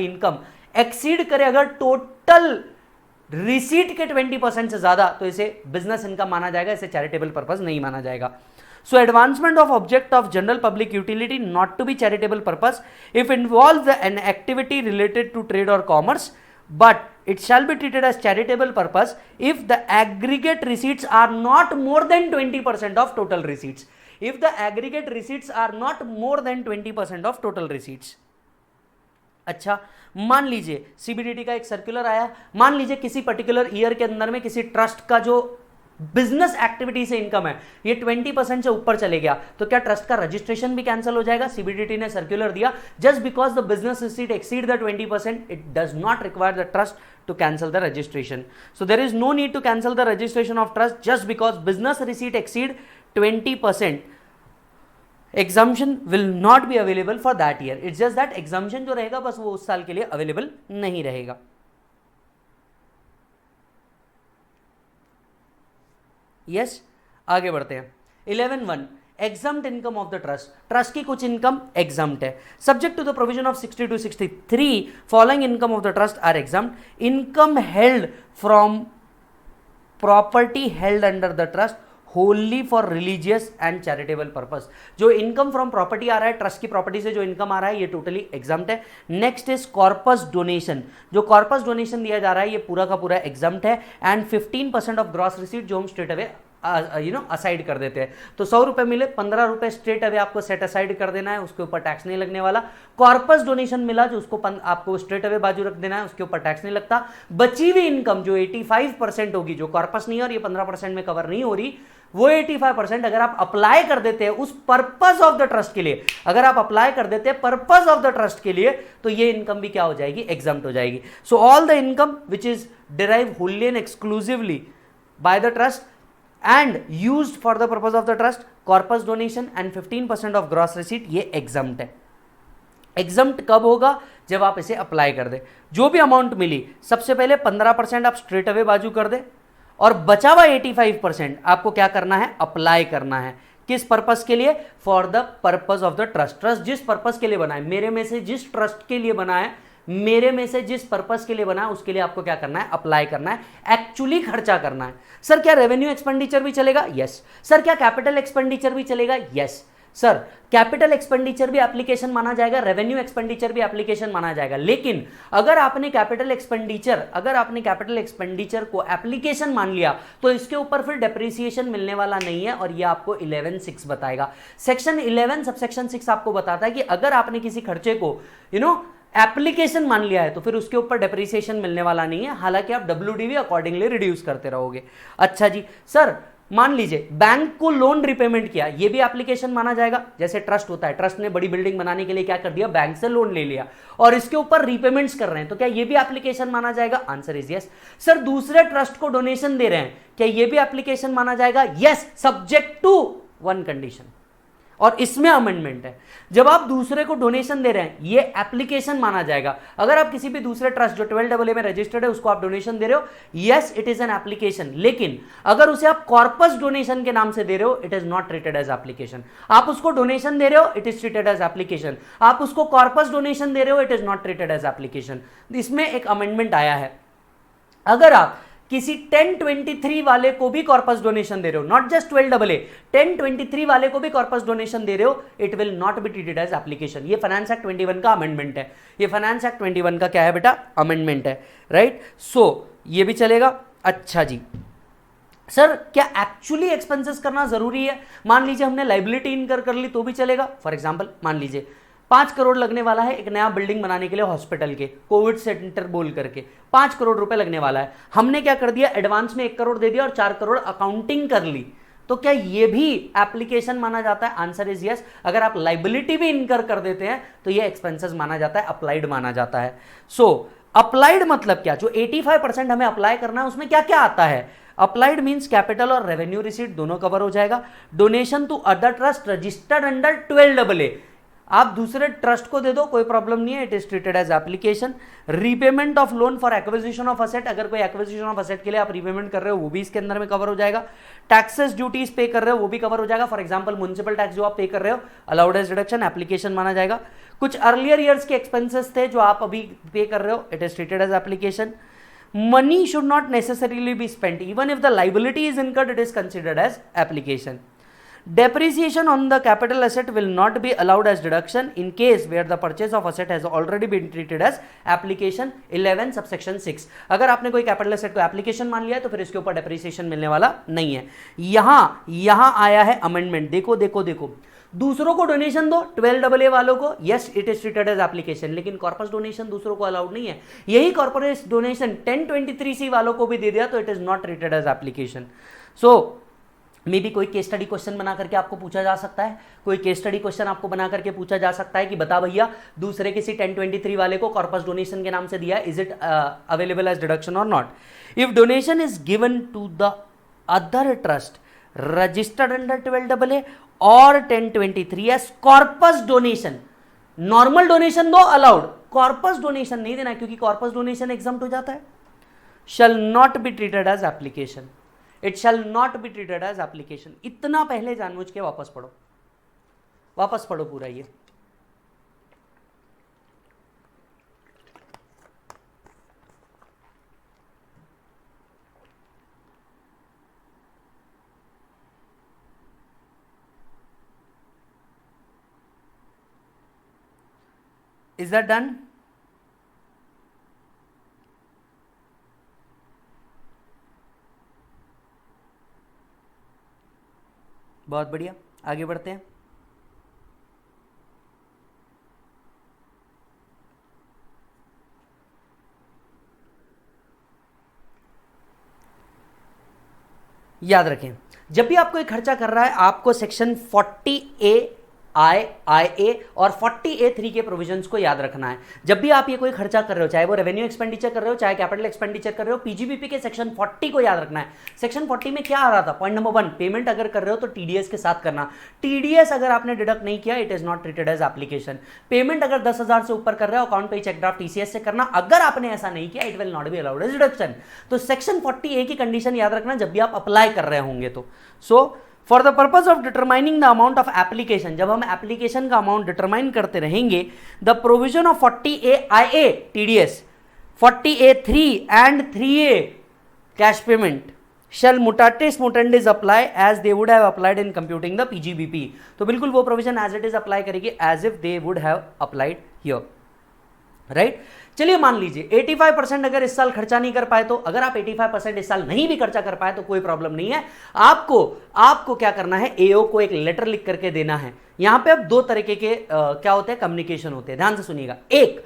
इनकम एक्सीड करे अगर टोटल रिसीट के 20% से ज्यादा तो इसे बिजनेस इनकम माना जाएगा, इसे चैरिटेबल पर्पस नहीं माना जाएगा। So advancement of object of general public utility not to be charitable purpose if involves an activity related to trade or commerce, but it shall be treated as charitable purpose if the aggregate receipts are not more than 20% of total receipts. If the aggregate receipts are not more than 20% of total receipts. अच्छा, मान लीजिए CBDT का एक circular आया, मान लीजिए किसी particular year के अंदर में किसी ट्रस्ट का जो बिजनेस एक्टिविटी से इनकम है ये 20% से ऊपर चले गया, तो क्या ट्रस्ट का रजिस्ट्रेशन भी कैंसिल हो जाएगा? सीबीडीटी ने सर्कुलर दिया, just because the business receipt exceed the 20% it does not require the trust to cancel the registration. So there is no need to cancel the registration of trust just because business receipt exceed 20%. Exemption will not be available for that year. It's just that exemption जो रहेगा बस वो उस साल के लिए available नहीं रहेगा। यस, आगे बढ़ते हैं। 11.1 exempt income of the trust. Trust की कुछ इनकम एग्जम्प्ट है, subject to the provision of 60 to 63 following income of the trust are exempt. Income held from property held under the trust wholly for religious and charitable purpose. जो income from property आ रहा है, trust की property से जो income आ रहा है ये टोटली एग्जम्प्ट है। Next is corpus donation. जो कॉर्पस डोनेशन दिया जा रहा है ये पूरा का पूरा एग्जम्प्ट है। एंड 15% ऑफ ग्रॉस रिसीट जो हम स्ट्रेट अवे असाइड कर देते हैं। तो 100 रुपए मिले, 15 रुपए स्ट्रेट अवे आपको सेट असाइड कर देना है, उसके ऊपर टैक्स नहीं लगने वाला। कॉर्पस डोनेशन मिला जो उसको आपको स्ट्रेट अवे बाजू रख देना है, उसके ऊपर टैक्स नहीं लगता। बची हुई इनकम जो 85% होगी, जो कॉर्पस नहीं है और ये 15% में कवर नहीं हो रही, वो 85% अगर आप अप्लाई कर देते हैं उस पर्पस ऑफ द ट्रस्ट के लिए, अगर आप अप्लाई कर देते हैं पर्पस ऑफ द ट्रस्ट के लिए, तो ये इनकम भी क्या हो जाएगी? एग्जम्प्ट हो जाएगी। So all the income which is derive Holi and exclusively by the trust and used for the purpose of the trust, corpus donation and 15% of gross receipt, ये exempt है। exempt कब होगा? जब आप इसे अप्लाई कर दे। जो भी अमाउंट मिली सबसे पहले 15% आप स्ट्रेट अवे बाजू कर दे और बचा हुआ 85% आपको क्या करना है? अप्लाई करना है। किस पर्पस के लिए? For the purpose of the trust. Trust जिस पर्पस के लिए बना है, मेरे में से जिस ट्रस्ट के लिए बना है, मेरे में से जिस पर्पस के लिए बना है उसके लिए आपको क्या करना है? अप्लाई करना है, एक्चुअली खर्चा करना है। सर क्या रेवेन्यू एक्सपेंडिचर भी चलेगा? यस। सर क्या कैपिटल एक्सपेंडिचर भी चलेगा? यस। सर कैपिटल एक्सपेंडिचर भी एप्लीकेशन माना जाएगा, रेवेन्यू एक्सपेंडिचर भी एप्लीकेशन माना जाएगा। लेकिन अगर आपने कैपिटल एक्सपेंडिचर को एप्लीकेशन मान लिया तो इसके ऊपर फिर डेप्रिसिएशन मिलने वाला नहीं है, और ये आपको 11.6 बताएगा। सेक्शन 11 सबसेक्शन 6 आपको बताता है कि अगर आपने किसी खर्चे को एप्लीकेशन मान लिया है तो फिर उसके ऊपर डेप्रिसिएशन मिलने वाला नहीं है, हालांकि आप WDV अकॉर्डिंगली रिड्यूस करते रहोगे। अच्छा जी, सर मान लीजिए बैंक को लोन रिपेमेंट किया, ये भी एप्लीकेशन माना जाएगा। जैसे ट्रस्ट होता है, ट्रस्ट ने बड़ी बिल्डिंग बनाने के लिए क्या कर दिया? बैंक से लोन ले लिया और इसके ऊपर रीपेमेंट्स कर रहे हैं, तो क्या ये भी एप्लीकेशन माना जाएगा? Answer is yes. सर दूसरे ट्रस्ट को डोनेशन दे रहे हैं, क्या ये भी एप्लीकेशन माना जाएगा? Yes, subject to one condition, और इसमें अमेंडमेंट है। जब आप दूसरे को डोनेशन दे रहे हैं ये एप्लीकेशन माना जाएगा। अगर आप किसी भी दूसरे ट्रस्ट जो 12AA में रजिस्टर्ड है उसको आप डोनेशन दे रहे हो, yes it is an application. लेकिन अगर उसे आप कॉर्पस डोनेशन के नाम से दे रहे हो, it is not treated as application. आप उसको डोनेशन दे रहे हो, it is treated as application. आप उसको कॉर्पस डोनेशन दे रहे हो, it is not treated as application. इसमें एक अमेंडमेंट आया है, अगर आप किसी 1023 वाले को भी कॉर्पस डोनेशन दे रहे हो, नॉट जस्ट 12AA, 1023 वाले को भी कॉर्पस डोनेशन दे रहे हो, it will not be treated as application. ये फाइनेंस एक्ट 21 का अमेंडमेंट है। ये फाइनेंस एक्ट 21 का क्या है बेटा? अमेंडमेंट है, राइट। सो ये भी चलेगा। अच्छा जी, सर क्या एक्चुअली एक्सपेंसेस करना जरूरी है? मान लीजिए हमने लाइबिलिटी इनकर कर ली तो भी चलेगा। फॉर एग्जांपल मान लीजिए 5 करोड़ लगने वाला है एक नया बिल्डिंग बनाने के लिए हॉस्पिटल के, कोविड सेंटर बोल करके 5 करोड़ रुपए लगने वाला है। हमने क्या कर दिया, एडवांस में 1 करोड़ दे दिया और 4 करोड़ अकाउंटिंग कर ली, तो क्या ये भी एप्लीकेशन माना जाता है? Answer is yes. अगर आप लाइबिलिटी भी इनकर कर देते हैं तो ये एक्सपेंसेस माना जाता है, अप्लाइड माना जाता है। सो अप्लाइड मतलब क्या, जो 85% हमें अप्लाई करना है उसमें क्या क्या आता है? अप्लाइड मींस कैपिटल और रेवेन्यू रिसीट दोनों कवर हो जाएगा। Donation to other trust registered under 12AA, आप दूसरे ट्रस्ट को दे दो कोई प्रॉब्लम नहीं है, it is treated as application. Repayment of loan for acquisition of asset, अगर कोई एक्विजिशन ऑफ असेट के लिए आप रीपेमेंट कर रहे हो वो भी इसके अंदर में कवर हो जाएगा। टैक्सेस ड्यूटीज पे कर रहे हो वो भी कवर हो जाएगा। फॉर एग्जांपल म्युनिसिपल टैक्स जो आप पे कर रहे हो अलाउड एज डिडक्शन, एप्लीकेशन माना जाएगा। कुछ अर्लियर ईयर्स के एक्सपेंसेस थे जो आप अभी पे कर रहे हो, it is treated as application. Money should not necessarily be spent even if the liability is incurred, it is considered as application. Depreciation on the capital asset will not be allowed as deduction in case where the purchase of asset has already been treated as application 11 subsection 6। अगर आपने कोई capital asset को application मान लिया है तो फिर इसके ऊपर डेप्रिसिएशन मिलने वाला नहीं है। यहां आया है अमेंडमेंट, देखो देखो देखो, दूसरों को डोनेशन दो 12AA वालों को, yes it is treated as application, लेकिन कॉर्पस डोनेशन दूसरों को अलाउड नहीं है। यही कॉर्पोरेट डोनेशन 1023C वालों को भी दे दिया तो it is not treated as application. So मे भी कोई केस स्टडी क्वेश्चन बना करके आपको पूछा जा सकता है, कोई केस स्टडी क्वेश्चन आपको बना करके पूछा जा सकता है कि बता भैया दूसरे किसी 1023 वाले को कॉर्पस डोनेशन के नाम से दिया, is it available as deduction और not. If donation is given to the other trust registered under 12AA और 1023 as corpus donation, normal donation दो अलाउड, कॉर्पस डोनेशन नहीं देना क्योंकि कॉर्पस डोनेशन एग्जम्प्ट हो जाता है। Shall not be treated as application, it shall not be treated as application. इतना पहले जानबूझ के वापस पढ़ो पूरा ये। Is that done? बहुत बढ़िया, आगे बढ़ते हैं। याद रखें, जब भी आपको एक खर्चा कर रहा है आपको सेक्शन 40A IA और 40A3 के प्रोविजंस को याद रखना है। जब भी आप ये कोई खर्चा कर रहे हो, चाहे वो रेवेन्यू एक्सपेंडिचर कर रहे हो चाहे कैपिटल एक्सपेंडिचर कर रहे हो, पीजीबीपी के सेक्शन 40 को याद रखना है। सेक्शन 40 में क्या आ रहा था? पॉइंट नंबर 1, पेमेंट अगर कर रहे हो तो टीडीएस के साथ करना। टीडीएस अगर आपने डिडक्ट नहीं किया it is not treated as application. Payment अगर 10,000 से ऊपर कर रहे हो अकाउंट पे चेक ड्राफ्ट टीसीएस से करना, अगर आपने ऐसा नहीं किया it will not be allowed as deduction. तो सेक्शन 40A की कंडीशन याद रखना जब भी आप अप्लाई कर रहे होंगे तो। So for the purpose of determining the amount of application, जब हम एप्लीकेशन का अमाउंट डिटरमाइन करते रहेंगे, the provision of 40A IA TDS, 40A3 and 3A cash payment shall mutatis mutandis apply as they would have applied in computing the PGBP। तो बिल्कुल वो provision as it is apply करेगी as if they would have applied here, right. चलिए मान लीजिए 85% अगर इस साल खर्चा नहीं कर पाए तो, अगर आप 85% इस साल नहीं भी खर्चा कर पाए तो कोई प्रॉब्लम नहीं है। आपको क्या करना है, एओ को एक लेटर लिख करके देना है। यहां पे अब दो तरीके के क्या होते हैं, कम्युनिकेशन होते हैं, ध्यान से सुनिएगा। एक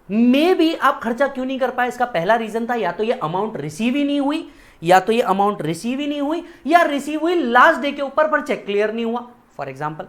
में भी आप खर्चा क्यों नहीं कर पाए, इसका पहला रीजन था या तो ये अमाउंट रिसीव ही नहीं हुई, या या रिसीव हुई लास्ट डे के ऊपर पर चेक क्लियर नहीं हुआ। फॉर एग्जाम्पल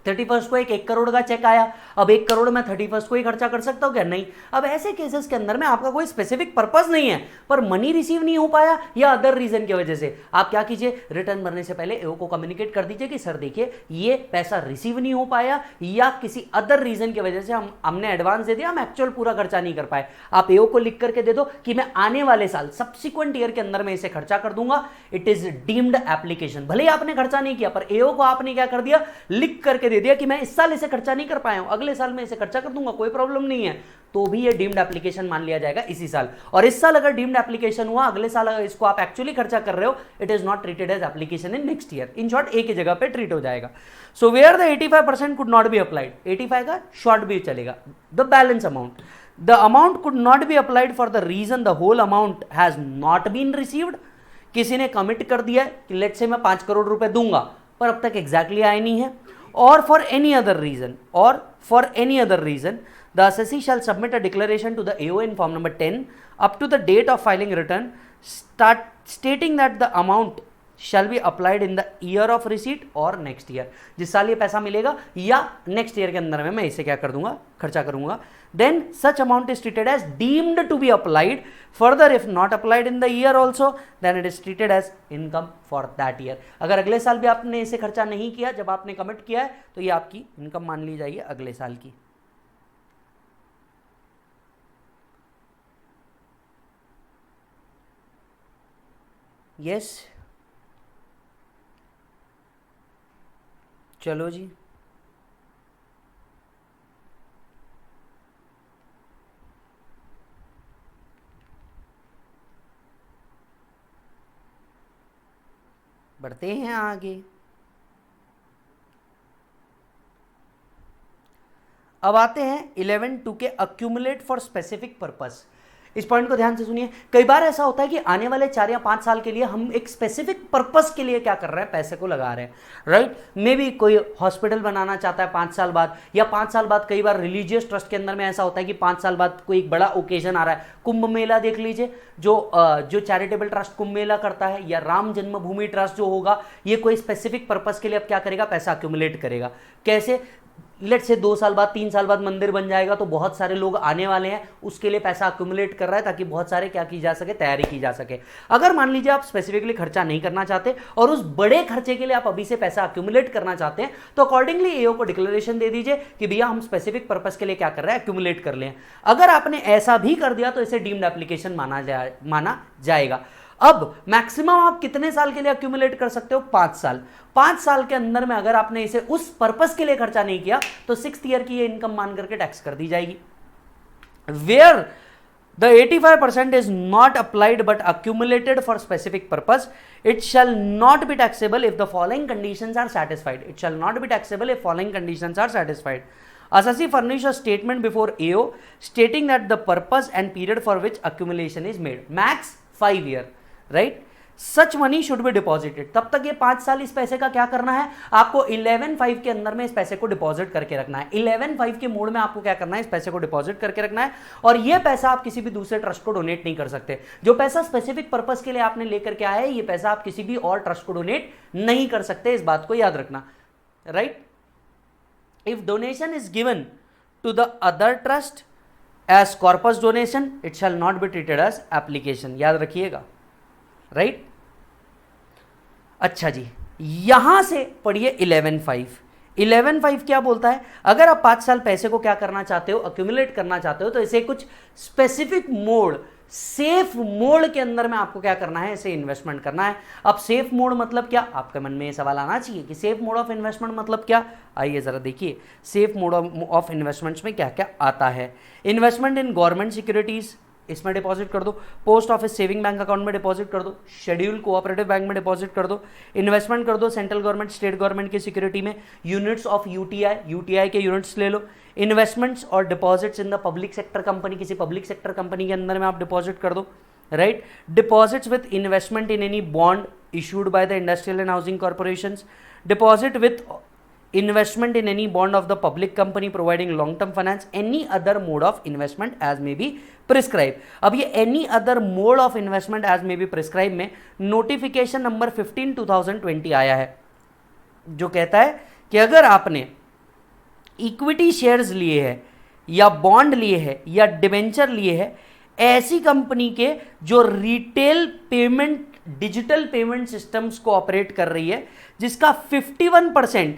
31 को एक 1 करोड़ का चेक आया, अब 1 करोड़ मैं 31 को ही खर्चा कर सकता हूं क्या? नहीं। अब ऐसे केसेस के अंदर में आपका कोई स्पेसिफिक पर्पस नहीं है पर मनी रिसीव नहीं हो पाया या अदर रीजन की वजह से, आप क्या कीजिए, रिटर्न भरने से पहले एओ को कम्युनिकेट कर दीजिए कि सर देखिए ये पैसा रिसीव नहीं हो पाया या किसी अदर रीजन की वजह से हमने एडवांस दे दिया, हम एक्चुअल पूरा खर्चा नहीं कर पाए। आप एओ को लिख करके दे दो कि मैं आने वाले साल सब्सिक्वेंट ईयर के अंदर में इसे खर्चा कर दूंगा, इट इज डीम्ड एप्लीकेशन। भले ही आपने खर्चा नहीं किया पर एओ को आपने क्या कर दिया, लिख करके दे दिया कि मैं इस साल इसे खर्चा नहीं कर पाया हूं, अगले साल मैं इसे खर्चा कर दूंगा, कोई प्रॉब्लम नहीं है, तो भी ये डीम्ड एप्लीकेशन मान लिया जाएगा इसी साल। और इस साल अगर डीम्ड एप्लीकेशन हुआ, अगले साल अगर इसको आप एक्चुअली खर्चा कर रहे हो, it is not treated as application in next year. In short एक ही जगह पे ट्रीट हो जाएगा। So where the 85% could not be applied, 85 का शॉर्ट भी चलेगा, the balance amount, the amount could not be applied for the reason the whole amount has not been received. किसी ने कमिट कर दिया कि लेट्स से मैं 5 करोड़ रुपए दूंगा पर अब तक एग्जैक्टली आए नहीं है, or for any other reason, the assessee shall submit a declaration to the AO in form number 10 up to the date of filing return, stating that the amount shall be applied in the year of receipt or next year. जिस साल ये पैसा मिलेगा या next year के अंदर में मैं इसे क्या कर दूंगा, खर्चा करूंगा. Then such amount is treated as deemed to be applied. Further, if not applied in the year also, then it is treated as income for that year. अगर अगले साल भी आपने इसे खर्चा नहीं किया, जब आपने कमिट किया है, तो ये आपकी इनकम मान ली जाएगी अगले साल की. यस, चलो जी. बढ़ते हैं आगे. अब आते हैं 11(2) के अक्यूमुलेट फॉर स्पेसिफिक पर्पस. इस पॉइंट को ध्यान से सुनिए. कई बार ऐसा होता है कि आने वाले 4 या 5 साल के लिए हम एक स्पेसिफिक पर्पस के लिए क्या कर रहे हैं, पैसे को लगा रहे हैं, राइट. मे बी कोई हॉस्पिटल बनाना चाहता है 5 साल बाद, या 5 साल बाद कई बार रिलीजियस ट्रस्ट के अंदर में ऐसा होता है कि 5 साल बाद कोई एक बड़ा ओकेजन आ रहा है. कुंभ मेला देख लीजिए, जो चैरिटेबल ट्रस्ट कुंभ मेला करता है, या राम जन्मभूमि ट्रस्ट जो होगा, ये कोई स्पेसिफिक पर्पस के लिए अब क्या करेगा, पैसा अक्यूमुलेट करेगा. कैसे? लेट से 2 साल बाद 3 साल बाद मंदिर बन जाएगा तो बहुत सारे लोग आने वाले हैं, उसके लिए पैसा अक्यूमुलेट कर रहा है ताकि बहुत सारे क्या की जा सके, तैयारी की जा सके. अगर मान लीजिए आप स्पेसिफिकली खर्चा नहीं करना चाहते और उस बड़े खर्चे के लिए आप अभी से पैसा अक्यूमुलेट करना चाहते हैं, तो अकॉर्डिंगली एओ को डिक्लेरेशन दे दीजिए कि भैया हम स्पेसिफिक पर्पस के लिए क्या कर रहे हैं, अक्यूमुलेट कर लें. अगर आपने ऐसा भी कर दिया तो इसे डीम्ड एप्लीकेशन माना जाएगा. अब मैक्सिमम आप कितने साल के लिए अक्यूमुलेट कर सकते हो? 5 साल. 5 साल के अंदर में अगर आपने इसे उस पर्पस के लिए खर्चा नहीं किया तो 6th ईयर की ये इनकम मान करके टैक्स कर दी जाएगी. Where the 85% is not applied but accumulated for specific purpose, it shall not be taxable if the following conditions are satisfied. It shall not be taxable if following conditions are satisfied. Assessee furnish a statement before AO stating that the purpose and period for which accumulation is made. Max 5 year. Right. Such money should be deposited. तब तक ये 5 साल इस पैसे का क्या करना है, आपको 11(5) के अंदर में इस पैसे को डिपॉजिट करके रखना है. 11(5) के मोड में आपको क्या करना है, इस पैसे को डिपॉजिट करके रखना है. और ये पैसा आप किसी भी दूसरे ट्रस्ट को डोनेट नहीं कर सकते. जो पैसा स्पेसिफिक पर्पस के लिए आपने लेकर के आया है, ये पैसा आप किसी भी और ट्रस्ट को डोनेट नहीं कर सकते. इस बात को याद रखना, right. If donation is given to the other trust as corpus donation, it shall not be treated as application. याद रखिएगा, राइट. अच्छा जी, यहां से पढ़िए 11(5). 11(5) क्या बोलता है? अगर आप 5 साल पैसे को क्या करना चाहते हो, अक्यूमुलेट करना चाहते हो, तो इसे कुछ स्पेसिफिक मोड, सेफ मोड के अंदर में आपको क्या करना है, इसे इन्वेस्टमेंट करना है. अब सेफ मोड मतलब क्या, आपके मन में ये सवाल आना चाहिए कि सेफ मोड ऑफ इन्वेस्टमेंट मतलब क्या. आइए जरा देखिए सेफ मोड ऑफ इन्वेस्टमेंट्स में क्या क्या आता है. इन्वेस्टमेंट इन गवर्नमेंट सिक्योरिटीज, इसमें डिपॉजिट कर दो. Post office saving bank account में डिपॉजिट कर दो. शेड्यूल कोऑपरेटिव बैंक में डिपॉजिट कर दो. इन्वेस्टमेंट कर दो सेंट्रल गवर्नमेंट, स्टेट गवर्नमेंट की सिक्योरिटी में. यूनिट्स ऑफ यूटीआई के यूनिट्स ले लो. इन्वेस्टमेंट्स और deposits in the public sector company, किसी पब्लिक सेक्टर कंपनी के अंदर में आप डिपॉजिट कर दो, right. Deposits with investment in any bond issued by the industrial and housing corporations. Deposit with investment in any bond of the public company providing long term finance, any other mode of investment as may be prescribed. अब ये any other mode of investment as may be prescribed में notification number 15 2020 आया है, जो कहता है कि अगर आपने इक्विटी शेयर्स लिए हैं या बॉन्ड लिए हैं या डिबेंचर लिए हैं ऐसी कंपनी के जो retail payment, digital payment systems को ऑपरेट कर रही है, जिसका 51%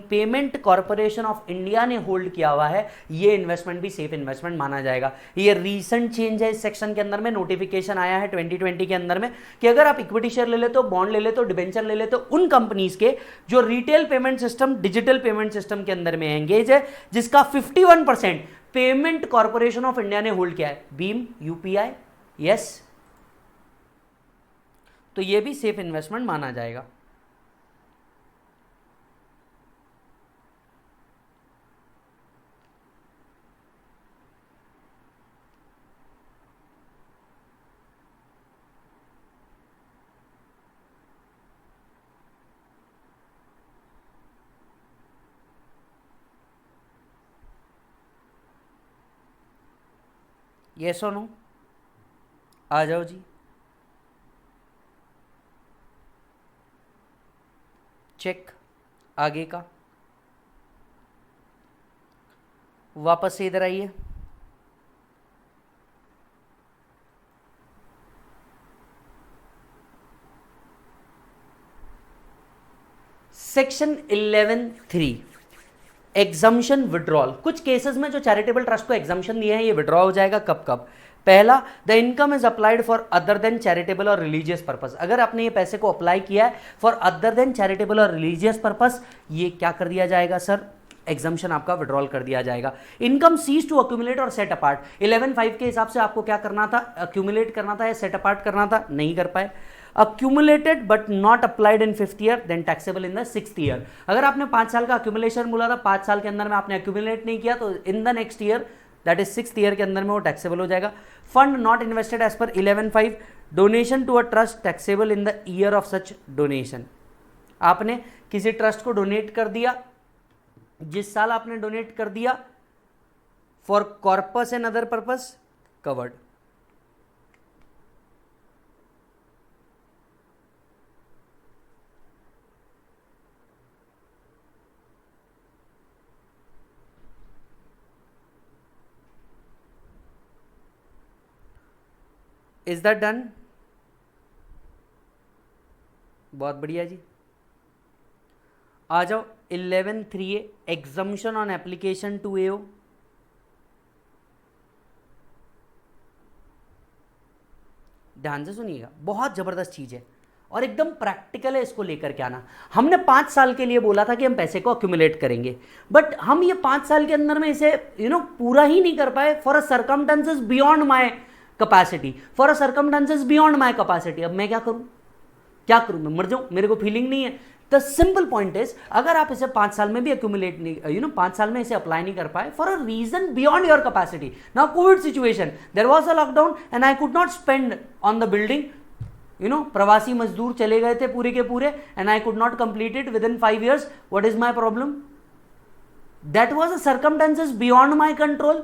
पेमेंट कॉर्पोरेशन ऑफ इंडिया ने होल्ड किया हुआ है, ये इन्वेस्टमेंट भी सेफ इन्वेस्टमेंट माना जाएगा. ये रीसेंट चेंज है इस सेक्शन के अंदर में. नोटिफिकेशन आया है 2020 के अंदर में कि अगर आप इक्विटी शेयर ले लेते हो, बॉन्ड ले लेते हो, डिबेंचर ले लेते हो, उन कंपनीज के जो retail payment system, digital payment system के अंदर में एंगेज है, जिसका 51% पेमेंट कॉर्पोरेशन ऑफ इंडिया ने होल्ड किया है, बीम, यूपीआई, यस, तो ये भी सेफ इन्वेस्टमेंट माना जाएगा. येस और नो, आ जाओ जी। चेक। आगे का, वापस से इधर आइए। Section 11(3) exemption withdrawal. कुछ केसेस में जो चैरिटेबल ट्रस्ट को एग्जम्पशन दिया है ये विड्रॉ हो जाएगा। कब कब? पहला, the income is applied for other than charitable और रिलीजियस पर्पस। अगर आपने ये पैसे को अप्लाई किया है फॉर अदर देन चैरिटेबल और रिलीजियस पर्पस, ये क्या कर दिया जाएगा सर? एग्जम्पशन आपका विड्रॉल कर दिया जाएगा। इनकम सीज टू अक्यूमुलेट और सेट अपार्ट। 11(5) के हिसाब से आपको क्या करना था? अक्यूमुलेट करना था या सेट अपार्ट करना था? नहीं कर पाए। accumulated but not applied in 5th year then taxable in the 6th year। अगर आपने 5 साल का accumulation बोला था, 5 साल के अंदर में आपने accumulate नहीं किया, तो in the next year that is 6th year के अंदर में वो taxable हो जाएगा। fund not invested as per 11(5) donation to a trust taxable in the year of such donation। आपने किसी ट्रस्ट को डोनेट कर दिया, जिस साल आपने डोनेट कर दिया, for corpus and other purpose, covered. Is that done? बहुत बढ़िया जी। आ जाओ 11(3) एग्जम्पशन ऑन एप्लीकेशन टू एओ। ध्यान से सुनिएगा, बहुत जबरदस्त चीज है और एकदम प्रैक्टिकल है, इसको लेकर के आना। हमने 5 साल के लिए बोला था कि हम पैसे को अक्यूमुलेट करेंगे, बट हम ये 5 साल के अंदर में इसे पूरा ही नहीं कर पाए for a circumstances beyond my capacity, for a circumstances beyond my capacity. अब मैं क्या करूं? क्या करूं? मैं मर जाऊं? मेरे को फीलिंग नहीं है। द सिंपल पॉइंट इज, अगर आप इसे 5 साल में भी अक्यूमुलेट नहीं 5 साल में इसे अप्लाई नहीं कर पाए for a reason beyond your capacity. Now covid situation, there was a lockdown and I could not spend on the building, प्रवासी मजदूर चले गए थे पूरे के पूरे, and I could not complete it within 5 years। What is my problem? That was a circumstances beyond my control,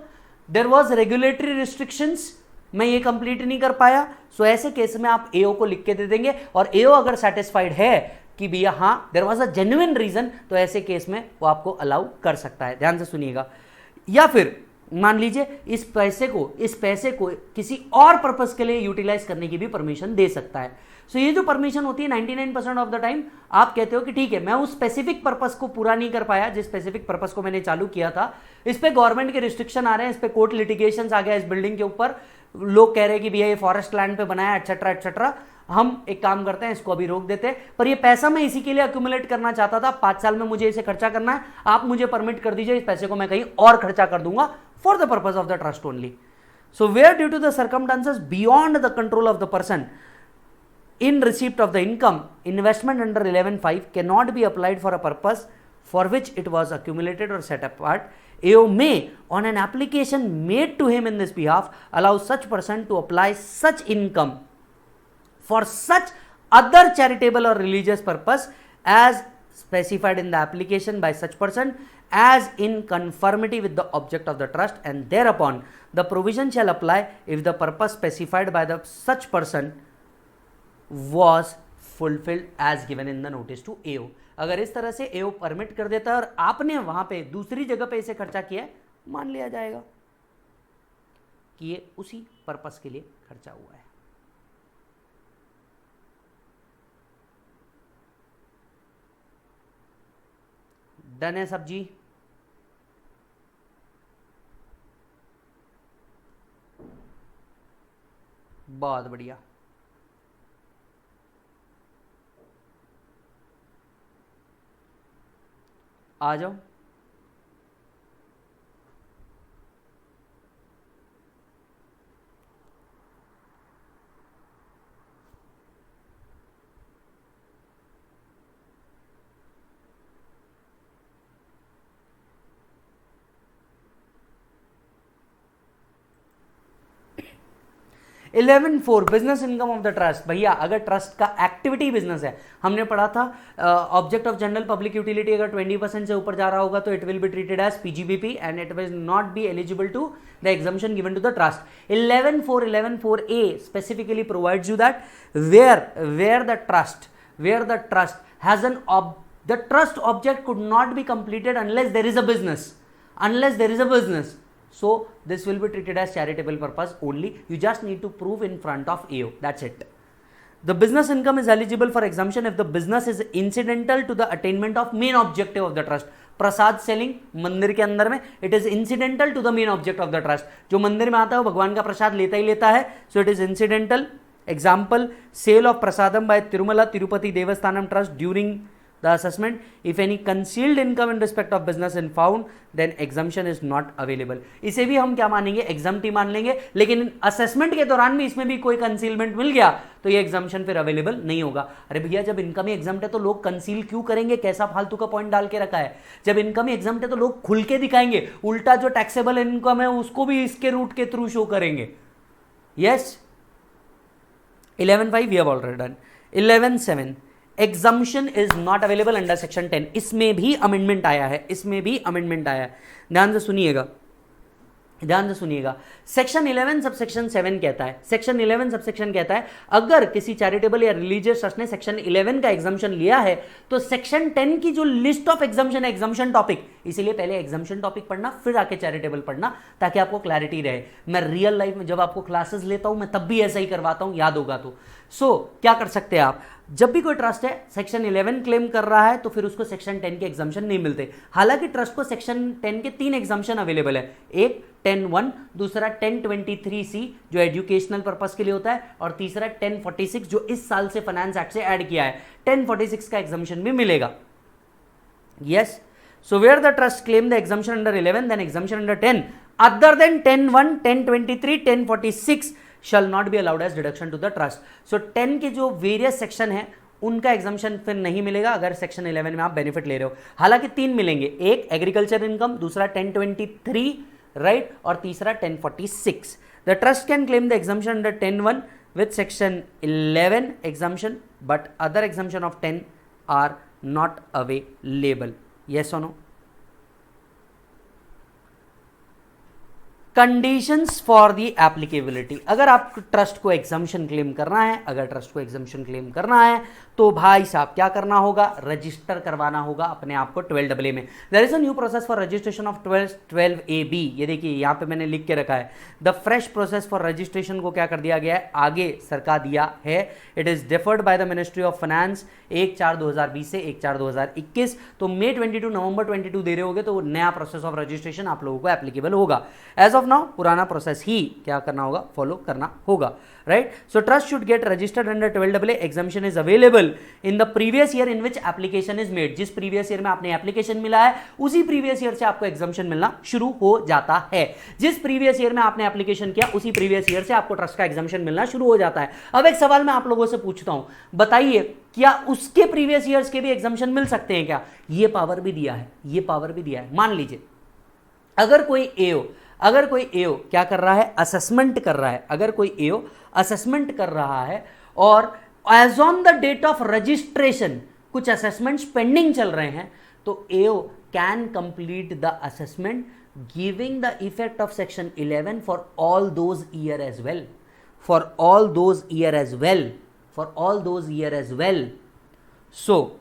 there was regulatory restrictions, मैं ये कंप्लीट नहीं कर पाया। सो ऐसे केस में आप एओ को लिख के दे देंगे, और एओ अगर सेटिस्फाइड है कि भैया हाँ there was a genuine reason, तो ऐसे केस में वो आपको अलाउ कर सकता है। ध्यान से सुनिएगा। या फिर मान लीजिए इस पैसे को किसी और पर्पस के लिए यूटिलाइज करने की भी परमिशन दे सकता है। सो ये जो परमिशन होती है 99% ऑफ द टाइम आप कहते हो कि ठीक है, मैं उस स्पेसिफिक पर्पस को पूरा नहीं कर पाया, जिस स्पेसिफिक पर्पस को मैंने चालू किया था, इस पे गवर्नमेंट के रिस्ट्रिक्शन आ रहे हैं, इस पे कोर्ट लिटिगेशन आ गया, इस बिल्डिंग के ऊपर लोग कह रहे हैं कि भैया ये फॉरेस्ट लैंड पे बनाया, एटसेट्रा एटसेट्रा, हम एक काम करते हैं, इसको अभी रोक देते हैं, पर ये पैसा मैं इसी के लिए अक्यूमुलेट करना चाहता था, 5 साल में मुझे इसे खर्चा करना है, आप मुझे परमिट कर दीजिए, इस पैसे को मैं कहीं और खर्चा कर दूंगा for the purpose of the trust only. So where due to the circumstances beyond the control of the person in receipt of the income, investment under 11(5) cannot be applied for a purpose for which it was accumulated or set apart. AO may, on an application made to him in this behalf, allow such person to apply such income for such other charitable or religious purpose as specified in the application by such person, as in conformity with the object of the trust, and thereupon the provision shall apply if the purpose specified by the such person was fulfilled as given in the notice to AO। अगर इस तरह से AO permit कर देता है और आपने वहां पे दूसरी जगह पे इसे खर्चा किया है, मान लिया जाएगा कि ये उसी पर्पस के लिए खर्चा हुआ है। डन है सब जी? बहुत बढ़िया। आ जाओ। 11.4 business income of the trust. भैया अगर ट्रस्ट का एक्टिविटी बिजनेस है, हमने पढ़ा था object of general public utility अगर 20% से ऊपर जा रहा होगा तो it will be treated as PGBP and it will not be eligible to the exemption given to the trust. 11.4 A specifically provides you that where the trust has an the trust object could not be completed unless there is a business, so this will be treated as charitable purpose only. You just need to prove in front of AO, that's it. The business income is eligible for exemption if the business is incidental to the attainment of main objective of the trust. Prasad selling मंदिर के अंदर में, it is इncidental to the main object of the trust. जो मंदिर में आता है वो भगवान का प्रसाद लेता ही लेता है, so it is incidental. Example, sale of prasadam by Tirumala Tirupati Devasthanam Trust during the assessment. If any concealed income in respect of business is found, then exemption is not available. इसे भी हम क्या मानेंगे, exempt ही मान लेंगे, लेकिन assessment के दौरान भी इसमें भी कोई कंसीलमेंट मिल गया तो ये एग्जाम्शन फिर अवेलेबल नहीं होगा। अरे भैया जब इनकम ही एग्जाम्ट है तो लोग कंसील क्यों करेंगे, कैसा फालतू का पॉइंट डाल के रखा है। जब इनकम ही एग्जाम्ट है तो लोग खुल के दिखाएंगे, उल्टा जो टैक्सेबल इनकम है उसको भी इसके रूट के थ्रू शो करेंगे। Yes, 11.5 we have already done. 11.7 exemption is not available under section 10। इसमें भी अमेंडमेंट आया है, ध्यान से सुनिएगा, सेक्शन 11 सबसेक्शन 7 कहता है, सेक्शन 11 सबसेक्शन कहता है अगर किसी चैरिटेबल या रिलीजियस ट्रस्ट ने सेक्शन 11 का एग्जम्पशन लिया है तो सेक्शन 10 की जो लिस्ट ऑफ एग्जम्पशन है, एग्जम्पशन टॉपिक, इसीलिए पहले एग्जम्पशन टॉपिक पढ़ना फिर आके चैरिटेबल पढ़ना ताकि आपको क्लैरिटी रहे। मैं रियल लाइफ में जब आपको क्लासेस लेता हूं मैं तब भी ऐसा ही करवाता हूं, याद होगा तो। क्या कर सकते हैं आप, जब भी कोई ट्रस्ट है सेक्शन 11 क्लेम कर रहा है तो फिर उसको सेक्शन 10 के एग्जम्पशन नहीं मिलते। हालांकि ट्रस्ट को सेक्शन 10 के 3 एग्जम्पशन अवेलेबल है, एक 10(1), दूसरा 10(23)(c) जो एजुकेशनल पर्पस के लिए होता है, और तीसरा 10(46) जो इस साल से फाइनेंस एक्ट से ऐड किया है। 10(46) का एग्जम्पशन भी मिलेगा। Yes, so where the trust claim the exemption under 11 then exemption under 10 other than 10(1), 10(23), 10(46) shall not be allowed as deduction to the trust. So 10 के जो वेरियस सेक्शन है उनका एग्जम्पशन फिर नहीं मिलेगा अगर सेक्शन 11 में आप बेनिफिट ले रहे हो। हालांकि 3 मिलेंगे, एक एग्रीकल्चर इनकम, दूसरा 10(23), राइट, और तीसरा 10(46). The trust can claim the exemption under 10(1) with section 11 exemption but other exemption of 10 are not available. Yes और no? Conditions for the applicability, अगर आप ट्रस्ट को एग्जम्पशन क्लेम करना है, तो भाई साहब क्या करना होगा, रजिस्टर करवाना होगा अपने आप को 12AA में। There is a new process for registration of 12AB। ये देखिए यहाँ पे मैंने लिख के रखा है, the fresh process for registration को क्या कर दिया गया है, आगे सरका दिया है। It is deferred by the ministry of finance 1/4/2020 से 1/4/2021। तो मई 22 नवंबर 22 दे रहे होगे तो नया प्रोसेस ऑफ रजिस्ट्रेशन आप लोगों को एप्लीकेबल होगा। एज ऑफ नाउ पुराना प्रोसेस ही क्या करना होगा, फॉलो करना होगा, right. So trust should get registered under 12AA। Exemption is available in the previous year in which application is made. जिस प्रीवियस ईयर में आपने एप्लीकेशन मिला है उसी प्रीवियस ईयर से आपको एग्जम्पशन मिलना शुरू हो जाता है। जिस प्रीवियस ईयर में आपने एप्लीकेशन किया उसी प्रीवियस ईयर से आपको ट्रस्ट का एग्जम्पशन मिलना शुरू हो जाता है। अब एक सवाल मैं आप लोगों से पूछता हूं, बताइए क्या उसके प्रीवियस ईयर्स के भी एग्जम्पशन मिल सकते हैं क्या? ये पावर भी दिया है, मान लीजिए अगर कोई एओ क्या कर रहा है, असेसमेंट कर रहा है, अगर कोई एओ असेसमेंट कर रहा है और as on the date of registration कुछ असेसमेंट्स पेंडिंग चल रहे हैं, तो AO can complete the assessment giving the effect of section 11 for all those year as well, so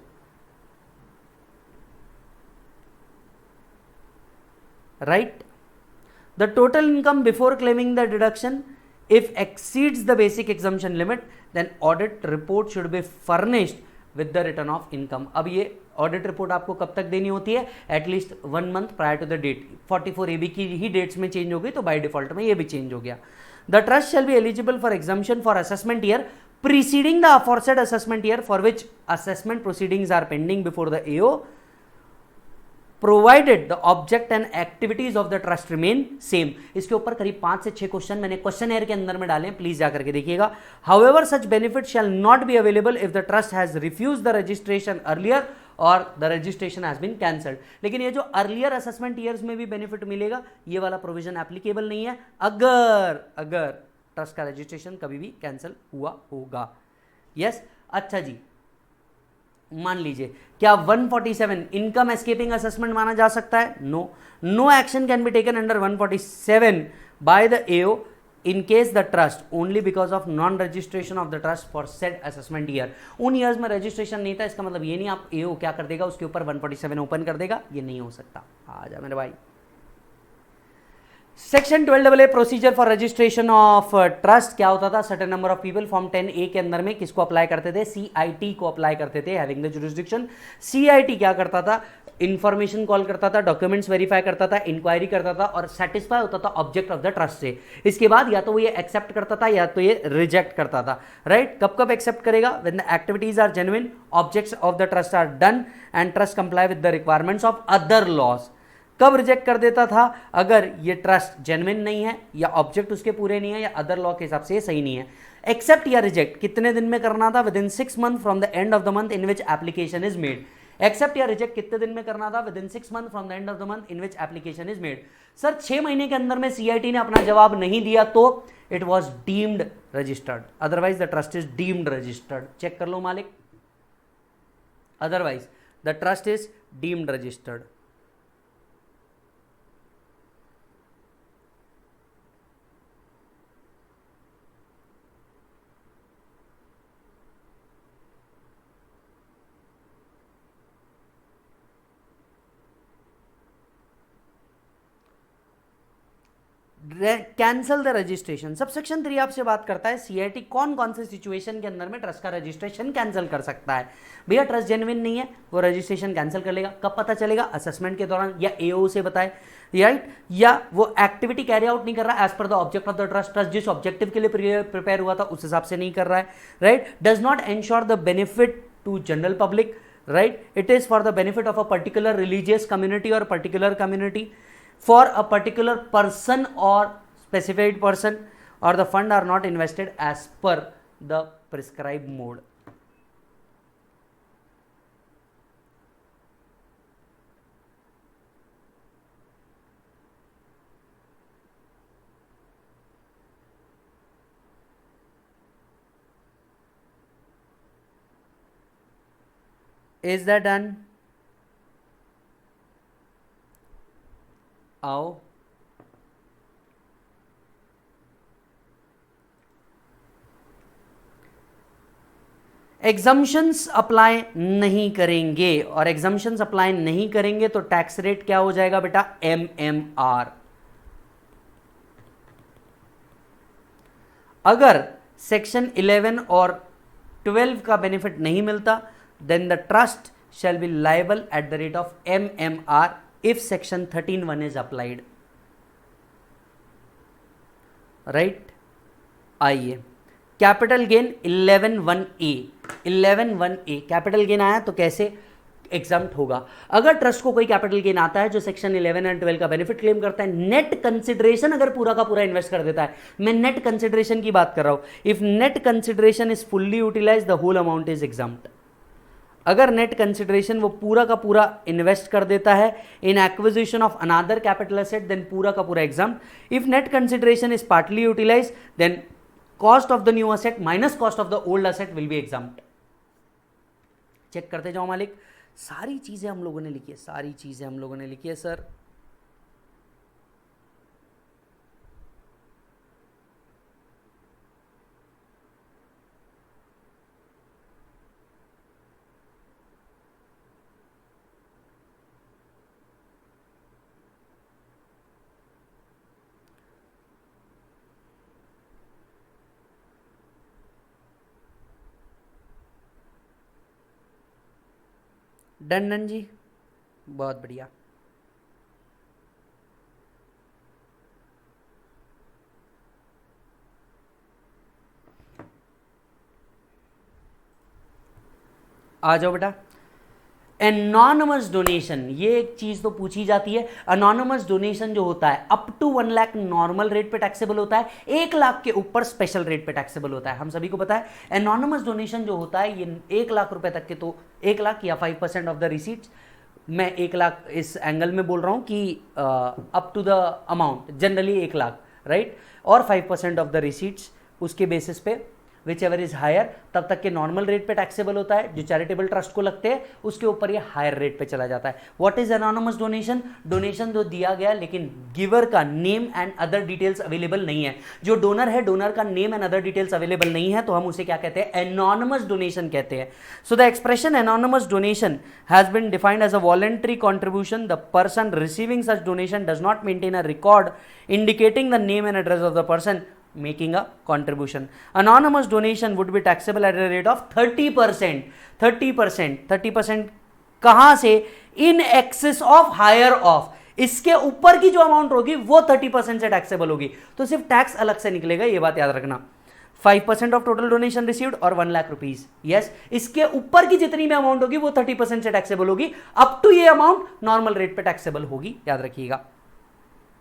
right, the total income before claiming the deduction if exceeds the basic exemption limit then audit report should be furnished with the return of income। अब ये audit report आपको कब तक देनी होती है, at least 1 month prior to the date. 44AB की ही dates में चेंज हो गई तो बाय डिफॉल्ट में ये भी चेंज हो गया। The trust shall be eligible for exemption for assessment year preceding the aforesaid assessment year for which assessment proceedings are pending before the AO, provided the object and activities of the trust remain same। इसके ऊपर करीब 5 से 6 question मैंने question air के अंदर में डाले, please जाकर के देखिएगा। However, such benefit shall not be available if the trust has refused the registration earlier or the registration has been cancelled। लेकिन ये जो अर्लियर असेसमेंट ईयर्स में भी बेनिफिट मिलेगा, ये वाला प्रोविजन एप्लीकेबल नहीं है अगर ट्रस्ट का रजिस्ट्रेशन कभी भी कैंसिल हुआ होगा। यस अच्छा जी, मान लीजिए क्या 147 इनकम एस्केपिंग असेसमेंट माना जा सकता है? No, no action can be taken under 147 by the AO in case the trust only because of non registration of the trust for said assessment year। उन ईयर्स में रजिस्ट्रेशन नहीं था, इसका मतलब ये नहीं आप एओ क्या कर देगा उसके ऊपर 147 ओपन कर देगा, ये नहीं हो सकता। आ जा मेरे भाई। Section 12AA procedure for registration of trust क्या होता था? Certain number of people form 10A के अंदर में किसको अप्लाई करते थे? सीआईटी को अप्लाई करते थे, हैविंग द जुरिस्डिक्शन। सीआईटी क्या करता था? इंफॉर्मेशन कॉल करता था, डॉक्यूमेंट्स वेरीफाई करता था, इंक्वायरी करता था और सेटिस्फाई होता था ऑब्जेक्ट ऑफ द ट्रस्ट से। इसके बाद या तो वो ये एक्सेप्ट करता था या तो ये रिजेक्ट करता था। राइट कब कब एक्सेप्ट करेगा? When the activities are genuine, objects of the trust are done and trust comply with the requirements of other laws. कब रिजेक्ट कर देता था? अगर ये ट्रस्ट जेन्युइन नहीं है या ऑब्जेक्ट उसके पूरे नहीं है या अदर लॉ के हिसाब से सही नहीं है। एक्सेप्ट या रिजेक्ट कितने दिन में करना था? Within 6 month from the end of the month in which application is made. Accept या रिजेक्ट कितने दिन में करना था? Within 6 month from the end of the month in which application is made. Sir 6 महीने के अंदर में सीआईटी ने अपना जवाब नहीं दिया तो it was deemed registered, otherwise the trust is deemed registered. Check कर लो मालिक, otherwise the trust is deemed registered. Cancel the registration. Subsection 3 आपसे बात करता है सीआईटी कौन कौन से सिचुएशन के अंदर में ट्रस्ट का रजिस्ट्रेशन कैंसिल कर सकता है। भैया ट्रस्ट जेन्युइन नहीं है, वो रजिस्ट्रेशन कैंसिल कर लेगा। कब पता चलेगा? असेसमेंट के दौरान या एओ से बताए, राइट, या वो एक्टिविटी कैरी आउट नहीं कर रहा as per the object of the trust, trust जिस ऑब्जेक्टिव के लिए प्रिपेयर हुआ था उस हिसाब से नहीं कर रहा है। Right does not ensure the benefit to general public, right, it is for the benefit of a particular religious community और particular community, for a particular person or specified person, or the fund are not invested as per the prescribed mode। Is that done? आओ exemptions apply नहीं करेंगे, और exemptions apply नहीं करेंगे तो tax rate क्या हो जाएगा बेटा? एमएमआर। अगर सेक्शन 11 और 12 का बेनिफिट नहीं मिलता then the trust shall be liable at the rate of MMR if section 13(1) is applied। Right आइए capital gain 11(1)(a), 11(1)(a) capital gain आया तो कैसे एग्जम्प्ट होगा? अगर ट्रस्ट को कोई कैपिटल गेन आता है जो सेक्शन 11 एंड 12 का बेनिफिट क्लेम करता है, नेट कंसिडरेशन अगर पूरा का पूरा इन्वेस्ट कर देता है, मैं नेट कंसिडरेशन की बात कर रहा हूं। If net consideration is fully utilise the whole amount is exempt. अगर नेट कंसिडरेशन वो पूरा का पूरा इन्वेस्ट कर देता है in acquisition of another capital asset then पूरा का पूरा exempt. If net consideration is partly utilise then cost of the new asset minus cost of the old asset will be exempt. Check करते जाओ मालिक, सारी चीजें हम लोगों ने लिखी है, सारी चीजें हम लोगों ने लिखी है सर। डन डन जी, बहुत बढ़िया। आ जाओ बेटा। एनोनिमस डोनेशन, ये एक चीज तो पूछी जाती है। एनोनिमस डोनेशन जो होता है up to 1 lakh normal rate पे टैक्सेबल होता है, 1 लाख के ऊपर स्पेशल रेट पे टैक्सेबल होता है। हम सभी को पता है एनोनिमस डोनेशन जो होता है ये 1 लाख रुपए तक के, तो 1 लाख या 5% ऑफ द रिसीट्स, मैं 1 लाख इस एंगल में बोल रहा हूं कि up to the amount generally 1 lakh, right, और 5% ऑफ द रिसीट्स, उसके बेसिस पे विच एवर इज हायर, तब तक के नॉर्मल रेट पे टैक्सेबल होता है, जो चैरिटेबल ट्रस्ट को लगते हैं उसके ऊपर ये हायर रेट पे चला जाता है। What is anonymous donation? Donation जो दिया गया लेकिन गिवर का name and other details available नहीं है। जो डोनर है, डोनर का name and other details available नहीं है, तो हम उसे क्या कहते हैं? एनोनिमस डोनेशन कहते हैं। So the expression anonymous donation has been defined as a voluntary contribution. The person receiving such donation does not maintain a record indicating the name and address of the person making a contribution. Anonymous donation would be taxable at a rate of 30%. 30% कहां से? In excess of higher of, इसके ऊपर की जो amount होगी वो 30% से taxable होगी, तो सिर्फ टैक्स अलग से निकलेगा, ये बात याद रखना। 5% ऑफ टोटल डोनेशन रिसीव्ड और 1 लाख रुपीज, यस, इसके ऊपर की जितनी भी अमाउंट होगी वो 30% से टैक्सेबल होगी, अप टू ये अमाउंट नॉर्मल रेट पे टैक्सेबल होगी, याद रखिएगा।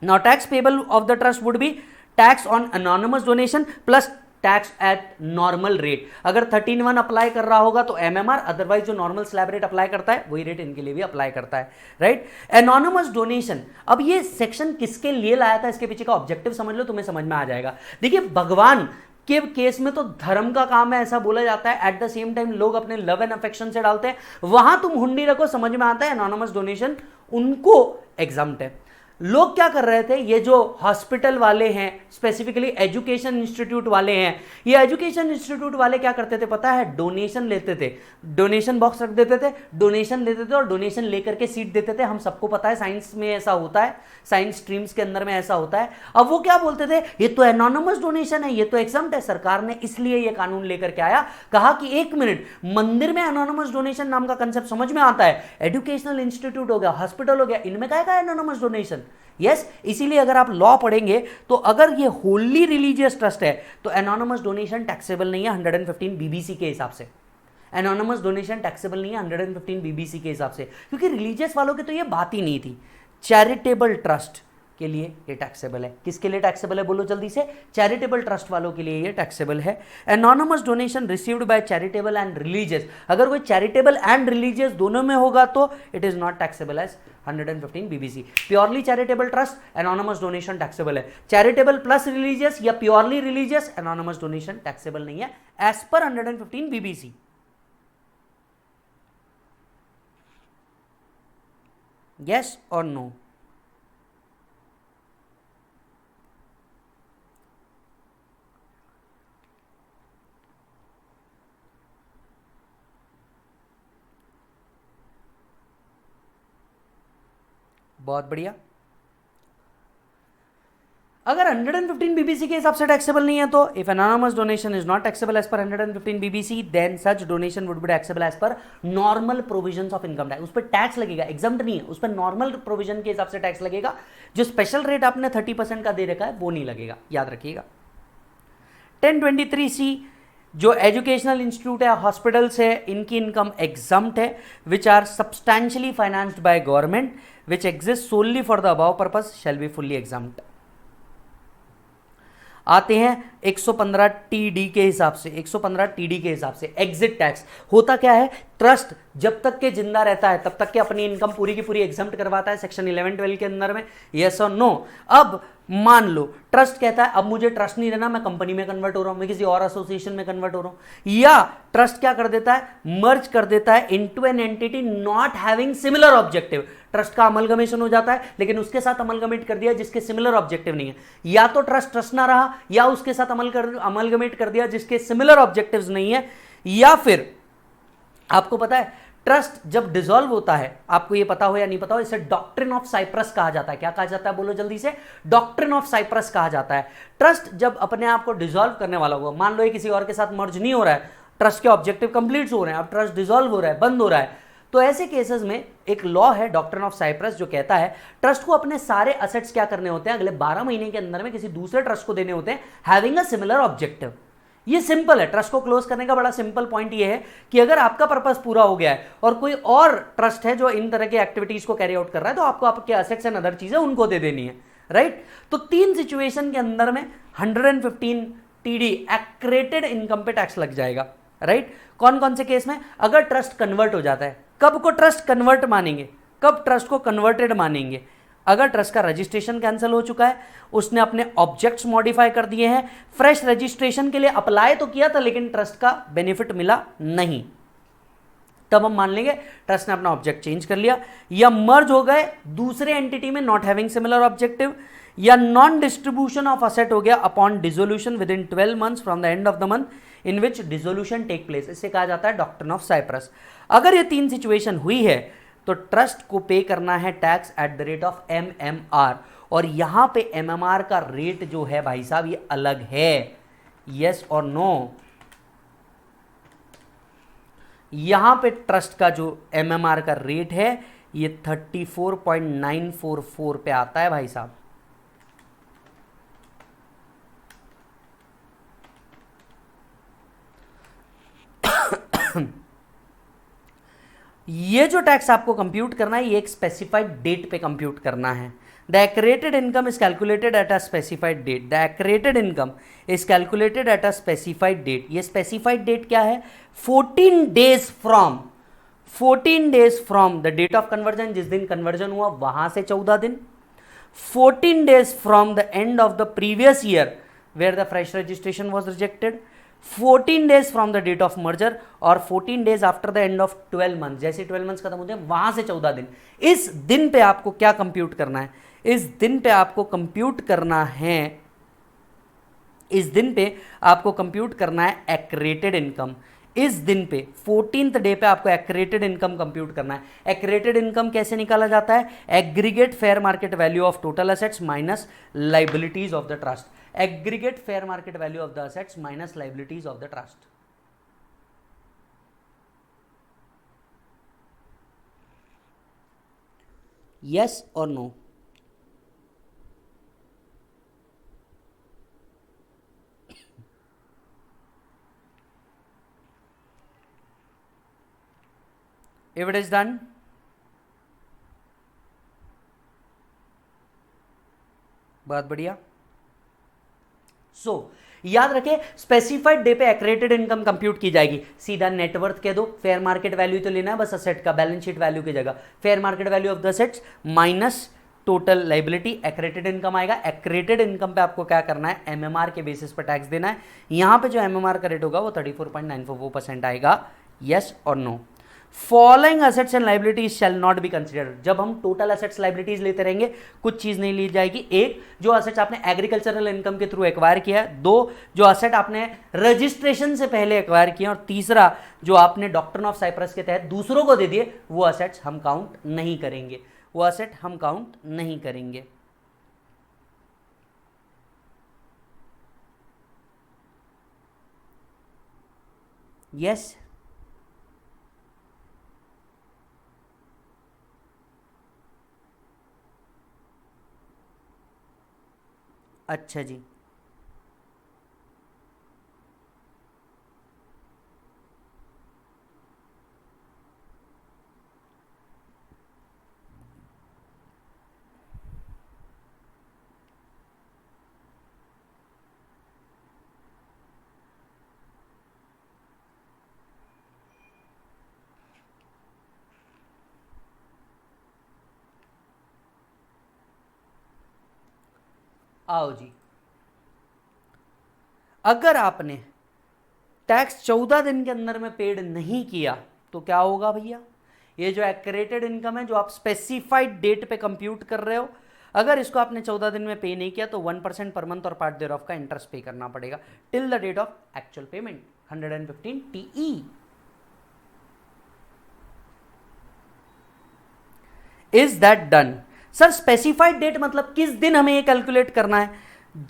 Now tax payable of the trust would be tax on anonymous donation plus tax at normal rate. अगर 13(1) अप्लाई कर रहा होगा तो एमएमआर, अदरवाइज जो नॉर्मल स्लैब रेट अप्लाई करता है वही रेट इनके लिए भी अप्लाई करता है, राइट। एनोनिमस डोनेशन, अब ये सेक्शन किसके लिए लाया था, इसके पीछे का ऑब्जेक्टिव समझ लो, तुम्हें समझ में आ जाएगा। देखिए, भगवान के केस में तो धर्म का काम है, ऐसा बोला जाता है, एट द सेम टाइम लोग अपने लव एंड अफेक्शन से डालते हैं, वहां तुम हुंडी रखो, समझ में आता है एनोनिमस डोनेशन उनको एग्जाम्प्ट है। लोग क्या कर रहे थे, ये जो हॉस्पिटल वाले हैं, स्पेसिफिकली एजुकेशन इंस्टीट्यूट वाले हैं, ये एजुकेशन इंस्टीट्यूट वाले क्या करते थे पता है? डोनेशन लेते थे, डोनेशन बॉक्स रख देते थे, डोनेशन लेते थे और डोनेशन लेकर के सीट देते थे। हम सबको पता है साइंस में ऐसा होता है, साइंस स्ट्रीम्स के अंदर में ऐसा होता है। अब वो क्या बोलते थे, ये तो एनोनिमस डोनेशन है, ये तो एग्जम्प्ट है, सरकार ने इसलिए ये कानून लेकर के आया, कहा कि एक मिनट, मंदिर में एनोनिमस डोनेशन नाम का कंसेप्ट समझ में आता है, एजुकेशनल इंस्टीट्यूट हो गया, हॉस्पिटल हो गया, इनमें क्या है एनोनिमस डोनेशन? यस, इसीलिए अगर आप लॉ पढ़ेंगे तो अगर ये होली रिलीजियस ट्रस्ट है तो एनोनिमस डोनेशन टैक्सेबल नहीं है 115 बीबीसी के हिसाब से। एनोनिमस डोनेशन टैक्सेबल नहीं है 115 बीबीसी के हिसाब से, क्योंकि रिलीजियस वालों की तो ये बात ही नहीं थी। चैरिटेबल ट्रस्ट के लिए ये टैक्सेबल है। किसके लिए टैक्सेबल है बोलो जल्दी से? चैरिटेबल ट्रस्ट वालों के लिए ये टैक्सेबल है। Anonymous donation received by charitable and religious, अगर कोई चैरिटेबल एंड रिलीजियस दोनों में होगा तो it is not taxable as 115 BBC. Purely charitable trust anonymous donation taxable है, चैरिटेबल प्लस रिलीजियस या purely religious anonymous donation taxable नहीं है एज पर 115 बीबीसी। यस और नो? बहुत बढ़िया। अगर 115 बीबीसी के हिसाब से टैक्सेबल नहीं है तो if anonymous donation is not taxable as per 115 BBC then such donation would be taxable as per normal provisions of income tax. उस पर टैक्स लगेगा, एग्जम्प्ट नहीं है, उस पर नॉर्मल प्रोविजन के हिसाब से टैक्स लगेगा। जो स्पेशल रेट आपने 30% का दे रखा है वो नहीं लगेगा, याद रखिएगा। 1023C जो एजुकेशनल इंस्टीट्यूट है, हॉस्पिटल्स है, इनकी इनकम एग्जम्प्ट है, which are substantially financed by government which exists solely for the above purpose shall be fully exempt। आते हैं 115 TD के हिसाब से। 115 TD के हिसाब से एग्जिट टैक्स होता क्या है? ट्रस्ट जब तक के जिंदा रहता है तब तक के अपनी इनकम पूरी की पूरी एग्जम्प्ट करवाता है सेक्शन 11-12 के अंदर में, यस और नो। अब मान लो ट्रस्ट कहता है अब मुझे ट्रस्ट नहीं रहना, मैं कंपनी में कन्वर्ट हो रहा हूं, मैं किसी और एसोसिएशन में कन्वर्ट हो रहा हूं, या ट्रस्ट क्या कर देता है? मर्ज कर देता है into an entity not having similar objective. Trust का अमलगमेशन हो जाता है लेकिन उसके साथ अमलगमेट कर दिया जिसके सिमिलर ऑब्जेक्टिव नहीं है, या तो ट्रस्ट ना रहा या उसके साथ अमलगमेट कर दिया जिसके सिमिलर ऑब्जेक्टिव्स नहीं है, या फिर आपको पता है ट्रस्ट जब डिसॉल्व होता है, आपको ये पता हो या नहीं पता हो, इसे डॉक्ट्रिन ऑफ साइप्रस कहा जाता है। क्या कहा जाता है बोलो जल्दी से? डॉक्ट्रिन ऑफ साइप्रस कहा जाता है। ट्रस्ट जब अपने आप को डिसॉल्व करने वाला होगा, मान लो ये किसी और के साथ मर्ज नहीं हो रहा है, ट्रस्ट के ऑब्जेक्टिव कंप्लीट हो रहे हैं, अब ट्रस्ट डिसॉल्व हो रहा है, बंद हो रहा है, तो ऐसे केसेस में एक लॉ है डॉक्ट्रिन ऑफ साइप्रस जो कहता है ट्रस्ट को अपने सारे असेट्स क्या करने होते हैं, अगले 12 महीने के अंदर में किसी दूसरे ट्रस्ट को देने होते हैं, हैविंग अ सिमिलर ऑब्जेक्टिव। ये सिंपल है, ट्रस्ट को क्लोज करने का बड़ा सिंपल पॉइंट ये है कि अगर आपका पर्पस पूरा हो गया है और कोई और ट्रस्ट है जो इन तरह के एक्टिविटीज को कैरी आउट कर रहा है, तो आपको आपके असेट्स एंड अदर चीजें उनको दे देनी है, राइट। तो 3 सिचुएशन के अंदर में 115 TD एक्रेटेड इनकम पे टैक्स लग जाएगा, राइट। कौन कौन से केस में? अगर ट्रस्ट कन्वर्ट हो जाता है, कब को ट्रस्ट कन्वर्ट मानेंगे, कब ट्रस्ट को कन्वर्टेड मानेंगे? अगर ट्रस्ट का रजिस्ट्रेशन कैंसिल हो चुका है, उसने अपने ऑब्जेक्ट्स मॉडिफाई कर दिए हैं, फ्रेश रजिस्ट्रेशन के लिए अप्लाई तो किया था लेकिन ट्रस्ट का बेनिफिट मिला नहीं, तब हम मान लेंगे ट्रस्ट ने अपना ऑब्जेक्ट चेंज कर लिया, या मर्ज हो गए दूसरे एंटिटी में नॉट हैविंग सिमिलर ऑब्जेक्टिव, या नॉन डिस्ट्रीब्यूशन ऑफ असेट हो गया upon dissolution within 12 months from the end of the month in which dissolution take place. इससे कहा जाता है डॉक्ट्रिन ऑफ साइप्रस। अगर ये तीन सिचुएशन हुई है तो ट्रस्ट को पे करना है tax at the rate of MMR, और यहां पे MMR का रेट जो है भाई साहब ये अलग है, यस और नो। यहां पे ट्रस्ट का जो MMR का रेट है ये 34.944 पे आता है भाई साहब। ये जो टैक्स आपको कंप्यूट करना है ये एक स्पेसिफाइड डेट पे कंप्यूट करना है। The accreted income is calculated at a specified date. The accreted income is calculated at a specified date. ये स्पेसिफाइड डेट क्या है? 14 days from the date of conversion, जिस दिन कन्वर्जन हुआ वहां से 14 दिन, 14 days from the end of the previous year where the fresh registration was rejected, 14 days from the date of merger, और 14 days after the end of 12 month. जैसे 12 months खत्म होते हैं वहां से 14 दिन। इस दिन पे आपको क्या कंप्यूट करना है? इस दिन पे आपको कंप्यूट करना है, इस दिन पे आपको कंप्यूट करना है एक्रेटेड इनकम। इस दिन पे 14th डे पे आपको एक्रेटेड इनकम कंप्यूट करना है। एक्रेटेड इनकम कैसे निकाला जाता है? Aggregate fair market value of total assets minus liabilities of the trust. Aggregate fair market value of the assets minus liabilities of the trust. Yes और no? If it is done, बहुत बढ़िया। याद रखें specified day पे एक्रेटेड income compute की जाएगी। सीधा net worth कह दो, फेयर मार्केट वैल्यू तो लेना है बस असेट का, बैलेंस शीट वैल्यू की जगह fair market value of the assets minus total liability, accreted income आएगा। एक्रेटेड इनकम पे आपको क्या करना है? MMR के बेसिस पर टैक्स देना है। यहां पे जो MMR का रेट होगा वो 34.944% आएगा। यस और no? Following assets and liabilities shall not be considered. जब हम टोटल असेट्स लाइबिलिटीज लेते रहेंगे कुछ चीज नहीं ली जाएगी। एक, जो असेट्स आपने एग्रीकल्चरल इनकम के थ्रू एक्वायर किया है। दो, जो असेट आपने रजिस्ट्रेशन से पहले एक्वायर किया। और तीसरा, जो आपने डॉक्ट्रिन ऑफ साइप्रस के तहत दूसरों को दे दिए, वो असेट्स हम काउंट नहीं करेंगे, वो असेट हम काउंट नहीं करेंगे। यस अच्छा जी, आओ जी। अगर आपने टैक्स 14 दिन के अंदर में पेड नहीं किया तो क्या होगा भैया? ये जो एक्रेटेड इनकम है जो आप स्पेसिफाइड डेट पे कंप्यूट कर रहे हो, अगर इसको आपने 14 दिन में पे नहीं किया तो 1% पर मंथ और पार्ट देयर ऑफ का इंटरेस्ट पे करना पड़ेगा till the date of actual payment 115 TE। Is that done? Sir specified date मतलब किस दिन हमें ये कैलकुलेट करना है?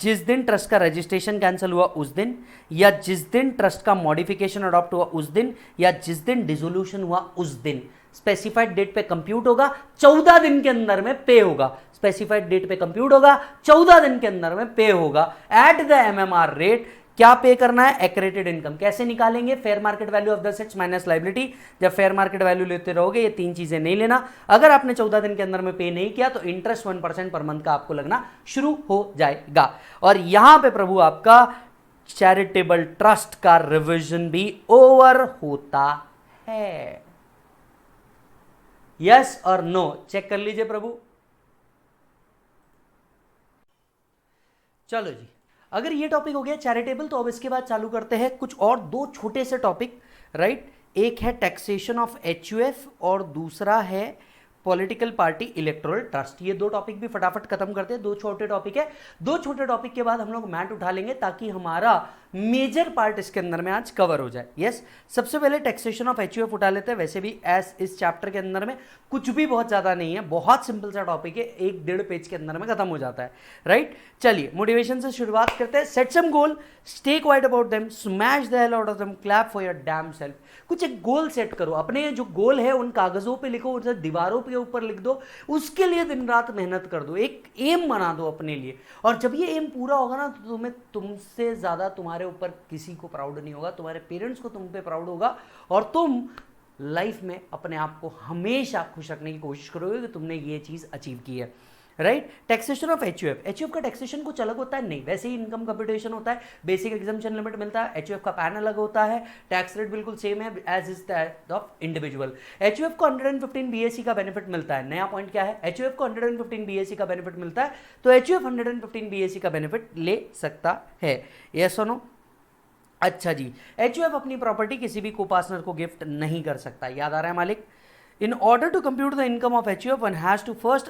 जिस दिन ट्रस्ट का रजिस्ट्रेशन कैंसिल हुआ उस दिन, या जिस दिन ट्रस्ट का मॉडिफिकेशन अडॉप्ट हुआ उस दिन, या जिस दिन डिसोल्यूशन हुआ उस दिन। स्पेसिफाइड डेट पे कंप्यूट होगा, 14 दिन के अंदर में पे होगा। स्पेसिफाइड डेट पे कंप्यूट होगा, 14 दिन के अंदर में पे होगा एट द MMR रेट। क्या पे करना है? एक्रेटेड इनकम। कैसे निकालेंगे? Fair market value of the assets minus liability. जब फेयर मार्केट वैल्यू लेते रहोगे ये तीन चीजें नहीं लेना। अगर आपने 14 दिन के अंदर में पे नहीं किया तो इंटरेस्ट 1% पर मंथ का आपको लगना शुरू हो जाएगा। और यहां पे प्रभु आपका चैरिटेबल ट्रस्ट का रिविजन भी ओवर होता है। यस और नो? चेक कर लीजिए प्रभु। चलो जी, अगर ये टॉपिक हो गया चैरिटेबल, तो अब इसके बाद चालू करते हैं कुछ और दो छोटे से टॉपिक, राइट। एक है टैक्सेशन ऑफ एचयूएफ और दूसरा है पॉलिटिकल पार्टी इलेक्टोरल ट्रस्ट। ये दो टॉपिक भी फटाफट खत्म करते हैं, दो छोटे टॉपिक है। दो छोटे टॉपिक के बाद हम लोग मैट उठा लेंगे ताकि हमारा मेजर पार्ट इसके अंदर में आज कवर हो जाए। यस, सबसे पहले टैक्सेशन ऑफ एचयूएफ उठा लेते हैं। वैसे भी एस इस चैप्टर के अंदर में कुछ भी बहुत ज्यादा नहीं है, बहुत सिंपल सा टॉपिक है, 1-1.5 पेज के अंदर में खत्म हो जाता है, राइट। चलिए मोटिवेशन से शुरुआत करते हैं। Set some goal, stay quiet about them, smash the hell out of them, clap for your damn self. कुछ एक गोल सेट करो, अपने जो गोल है उन कागजों पे लिखो, उसे दीवारों पे ऊपर लिख दो, उसके लिए दिन रात मेहनत कर दो, एक एम बना दो अपने लिए। और जब ये एम पूरा होगा ना, तो तुम्हें तुमसे ज्यादा तुम्हारे ऊपर किसी को प्राउड नहीं होगा, तुम्हारे पेरेंट्स को तुम पे प्राउड होगा, और तुम लाइफ में अपने आप को हमेशा खुश रखने की कोशिश करोगे कि तुमने ये चीज अचीव की है, right. Taxation of HUF, HUF का टैक्सेशन कुछ अलग होता है नहीं, वैसे ही इनकम कंप्यूटेशन होता है, बेसिक एग्जाम्पशन लिमिट मिलता है, एचयूएफ का पैन अलग होता है, टैक्स रेट बिल्कुल सेम है as is that of individual. HUF को 115 बीएससी का बेनिफिट मिलता है। नया पॉइंट क्या है, एचयूएफ को 115 बीएससी का बेनिफिट मिलता है, तो एचयूएफ 115 बीएससी का बेनिफिट ले सकता है। यस और नो? अच्छा जी, एचयूएफ अपनी प्रॉपर्टी किसी भी को-पार्टनर को गिफ्ट नहीं कर सकता, याद आ रहा है मालिक। In order to compute the income of HUF, one has to first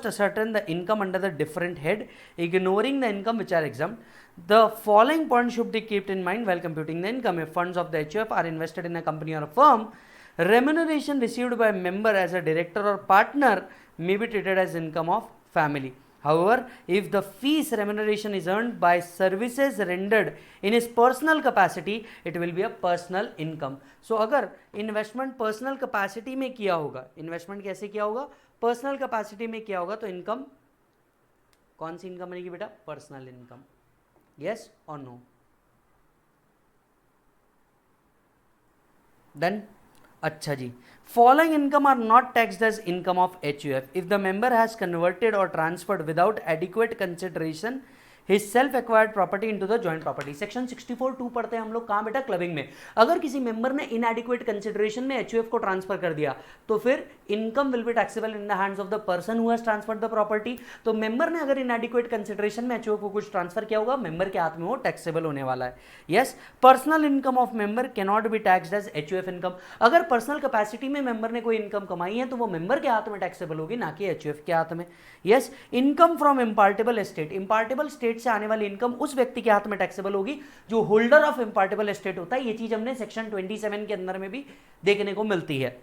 ascertain the income under the different head, ignoring the income which are exempt. The following points should be kept in mind while computing the income. If funds of the HUF are invested in a company or a firm, remuneration received by a member as a director or partner may be treated as income of family. However, if the fees remuneration is earned by services rendered in his personal capacity, it will be a personal income. So अगर investment personal capacity में किया होगा, investment कैसे किया होगा, personal capacity में किया होगा, तो इनकम कौन सी इनकम बनेगी बेटा, पर्सनल इनकम। यस और नो? देन अच्छा जी, following income are not taxed as income of HUF if the member has converted or transferred without adequate consideration his self acquired property into the joint property. Section 64(2) पढ़ते हैं हम लोग, कहाँ बेटा, clubbing में। अगर किसी मेंबर ने इनएडिक्वेट कंसिडरेशन में एचयूएफ को ट्रांसफर कर दिया, तो फिर income will be taxable in the hands of the person who has transferred the property. तो मेंबर ने अगर इनएडिक्वेट कंसिडरेशन में एचयूएफ को कुछ ट्रांसफर किया होगा, मेंबर के हाथ में वो टैक्सेबल होने वाला है। Yes, personal income of member can not be taxed as HUF income. अगर पर्सनल कैपेसिटी में मेंबर ने कोई इनकम कमाई है, तो वो मेंबर के हाथ में टैक्सेबल होगी, ना कि एचयूएफ के हाथ में। Yes, income from impartible estate, impartible state से आने वाली इनकम उस व्यक्ति के हाथ में टैक्सेबल होगी जो होल्डर ऑफ इम्पार्टेबल एस्टेट होता है। ये चीज हमने सेक्शन 27 के अंदर में भी देखने को मिलती है।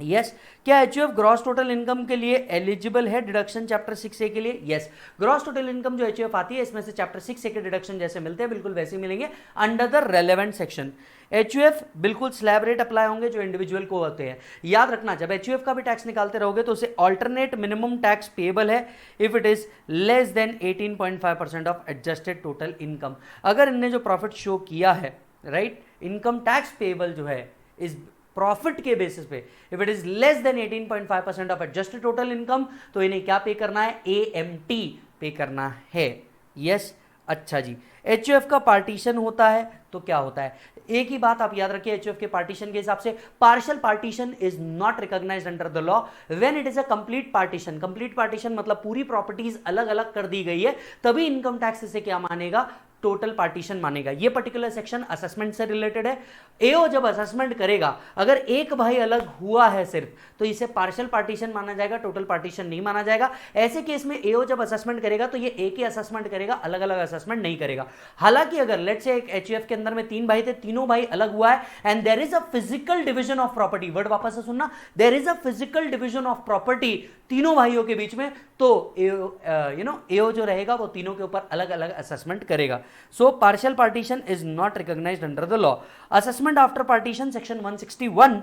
यस, क्या एचयूएफ ग्रॉस टोटल इनकम के लिए एलिजिबल है डिडक्शन चैप्टर 6A के लिए? यस, ग्रॉस टोटल इनकम जो एचयूएफ आती है, इसमें से चैप्टर 6A के डिडक्शन जैसे मिलते हैं, बिल्कुल वैसे मिलेंगे under the relevant section. HUF बिल्कुल स्लैब रेट अप्लाई होंगे जो इंडिविजुअल को होते हैं। याद रखना, जब एचयूएफ का भी टैक्स निकालते रहोगे तो उसे ऑल्टरनेट मिनिमम टैक्स पेबल है if it is less then 18.5% of adjusted total income. अगर इनने जो प्रॉफिट शो किया है, राइट, इनकम टैक्स पेबल जो है इस प्रॉफिट के बेसिस पे, if it is less then 18.5% of adjusted total income, तो इन्हें क्या पे करना है, AMT पे करना है। यस, अच्छा जी, एचयूएफ का पार्टीशन होता है तो क्या होता है, एक ही बात आप याद रखिए, एचयूएफ के पार्टीशन के हिसाब से partial partition is not recognized under the law when it is a complete partition. Complete partition मतलब पूरी प्रॉपर्टीज अलग अलग कर दी गई है, तभी इनकम टैक्स इसे क्या मानेगा, टोटल पार्टीशन मानेगा। ये पर्टिकुलर सेक्शन असेसमेंट से रिलेटेड है। एओ जब असेसमेंट करेगा, अगर एक भाई अलग हुआ है सिर्फ, तो इसे पार्शियल पार्टीशन माना जाएगा, टोटल पार्टीशन नहीं माना जाएगा। ऐसे केस में एओ जब असेसमेंट करेगा तो ये एक ही असेसमेंट करेगा, अलग अलग असेसमेंट नहीं करेगा। हालांकि अगर लेट से एक एचयूएफ के अंदर में 3 भाई थे, तीनों भाई अलग हुआ है and there is a physical division of property, word वापस से सुनना, there is a physical division of property तीनों भाइयों के बीच में, तो एओ जो रहेगा वो तीनों के ऊपर अलग अलग असेसमेंट करेगा। So partial partition is not recognized under the law. Assessment after partition, section 161,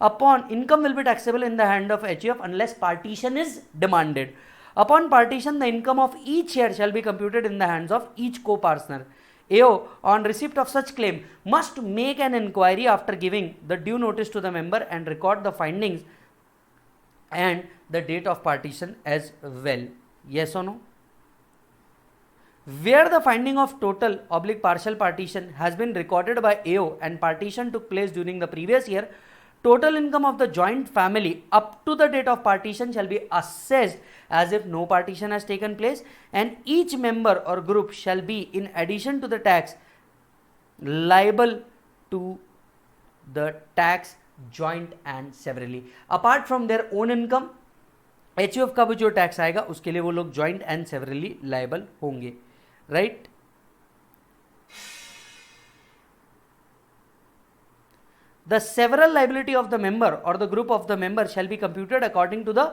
upon income will be taxable in the hand of HUF unless partition is demanded. Upon partition, the income of each share shall be computed in the hands of each co-partner. AO, on receipt of such claim, must make an inquiry after giving the due notice to the member and record the findings and the date of partition as well. Yes or no? Where the finding of total / partial partition has been recorded by AO and partition took place during the previous year, Total income of the joint family up to the date of partition shall be assessed as if no partition has taken place, and each member or group shall be, in addition to the tax, liable to the tax joint and severally. Apart from their own income, HUF का भी जो tax आएगा उसके लिए वो लोग joint and severally liable होंगे, right. The several liability of the member or the group of the member shall be computed according to the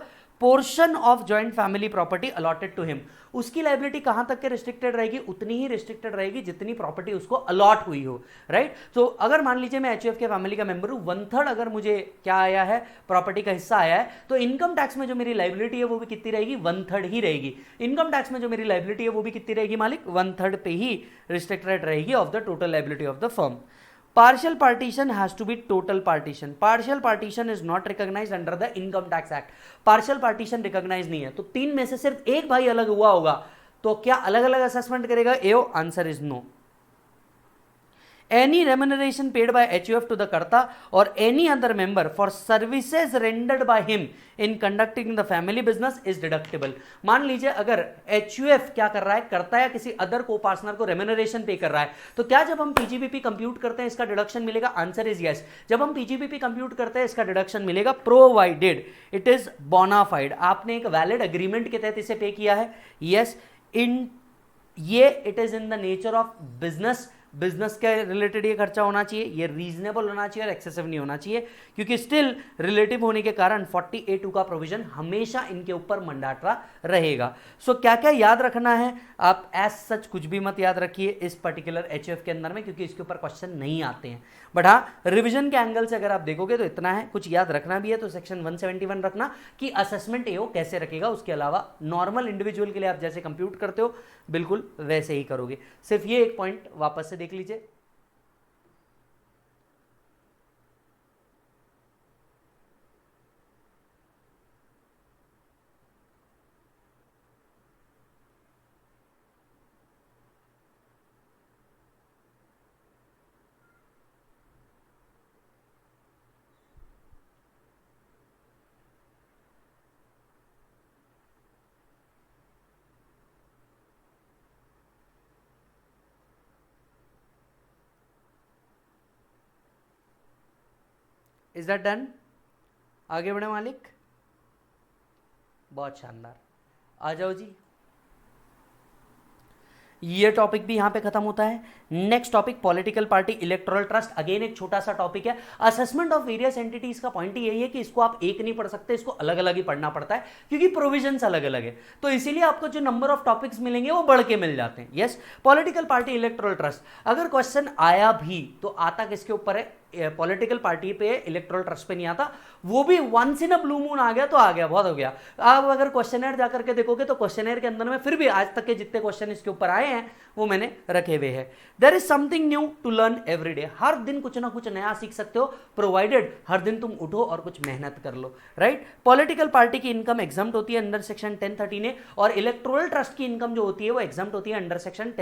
portion of joint family property allotted to him. उसकी liability कहां तक के restricted रहेगी, उतनी ही restricted रहेगी जितनी property उसको allot हुई हो, राइट। तो अगर मान लीजिए मैं एचयूएफ के फैमिली का मेंबर हूं, 1/3 अगर मुझे क्या आया है, प्रॉपर्टी का हिस्सा आया है, तो इनकम टैक्स में जो मेरी लाइबिलिटी है वो भी कितनी रहेगी, 1/3 ही रहेगी। इनकम टैक्स में जो मेरी लाइबिलिटी है वो भी कितनी रहेगी मालिक, 1/3 पे ही रिस्ट्रिक्टेड रहेगी of the total liability of the firm. Partial partition has to be total partition. Partial partition is not recognized under the Income Tax Act. Partial partition recognize नहीं है, तो 3 में से सिर्फ एक भाई अलग हुआ होगा, तो क्या अलग अलग असेसमेंट करेगा? AO answer is no. Any remuneration paid by HUF to the कर्ता or any other member for services rendered by him in conducting the family business is deductible. मान लीजिए अगर HUF क्या कर रहा है, करता या किसी अदर को पार्टनर को रेम्यूनरेशन पे कर रहा है, तो क्या जब हम पीजीबीपी कंप्यूट करते हैं इसका डिडक्शन मिलेगा? Answer is yes. जब हम पीजीबीपी कंप्यूट करते हैं इसका डिडक्शन मिलेगा प्रोवाइडेड इट इज बोनाफाइड, आपने एक वैलिड एग्रीमेंट के तहत इसे पे किया है। यस, इन ये it is in the nature of business, business के रिलेटेड ये खर्चा होना चाहिए, ये रीजनेबल होना चाहिए और एक्सेसिव नहीं होना चाहिए, क्योंकि स्टिल रिलेटिव होने के कारण 40A2 का प्रोविजन हमेशा इनके ऊपर मंडाता रहेगा। सो क्या क्या याद रखना है, आप एज सच कुछ भी मत याद रखिए इस पर्टिकुलर एचयूएफ के अंदर में, क्योंकि इसके ऊपर क्वेश्चन नहीं आते हैं। बट हाँ, रिविजन के एंगल से अगर आप देखोगे तो इतना है, कुछ याद रखना भी है तो सेक्शन 171 रखना कि असेसमेंट एओ कैसे रखेगा। उसके अलावा नॉर्मल इंडिविजुअल के लिए आप जैसे कंप्यूट करते हो बिल्कुल वैसे ही करोगे। सिर्फ ये एक पॉइंट वापस से देख लीजिए। Is that done? आगे बढ़े मालिक, बहुत शानदार, आ जाओ जी। ये टॉपिक भी यहां पे खत्म होता है। Next topic political party electoral trust, again एक छोटा सा टॉपिक है। असेसमेंट ऑफ वेरियस एंटिटीज का पॉइंट यही है कि इसको आप एक नहीं पढ़ सकते, इसको अलग अलग ही पढ़ना पड़ता है, क्योंकि प्रोविजंस अलग अलग है, तो इसीलिए आपको जो नंबर ऑफ टॉपिक्स मिलेंगे वो बढ़ के मिल जाते हैं। Yes, political party electoral trust, अगर क्वेश्चन आया भी तो आता किसके ऊपर है, पॉलिटिकल पार्टी पे, इलेक्टोरल ट्रस्ट पे नहीं आता, वो भी once in a blue moon आ गया तो आ गया, बहुत हो गया। आप अगर क्वेश्चनर जाकर के देखोगे तो क्वेश्चनर के अंदर में फिर भी आज तक के जितने क्वेश्चन इसके ऊपर आए हैं वो मैंने रखे हुए हैं। There is something new to learn every day, हर दिन कुछ ना कुछ नया सीख सकते हो, प्रोवाइडेड हर दिन तुम उठो और कुछ मेहनत कर लो, राइट। पॉलिटिकल पार्टी की इनकम एग्जाम्प्ट होती है अंडर सेक्शन 1013A, और इलेक्टोरल ट्रस्ट की इनकम जो होती है वो एग्जाम्प्ट होती है under section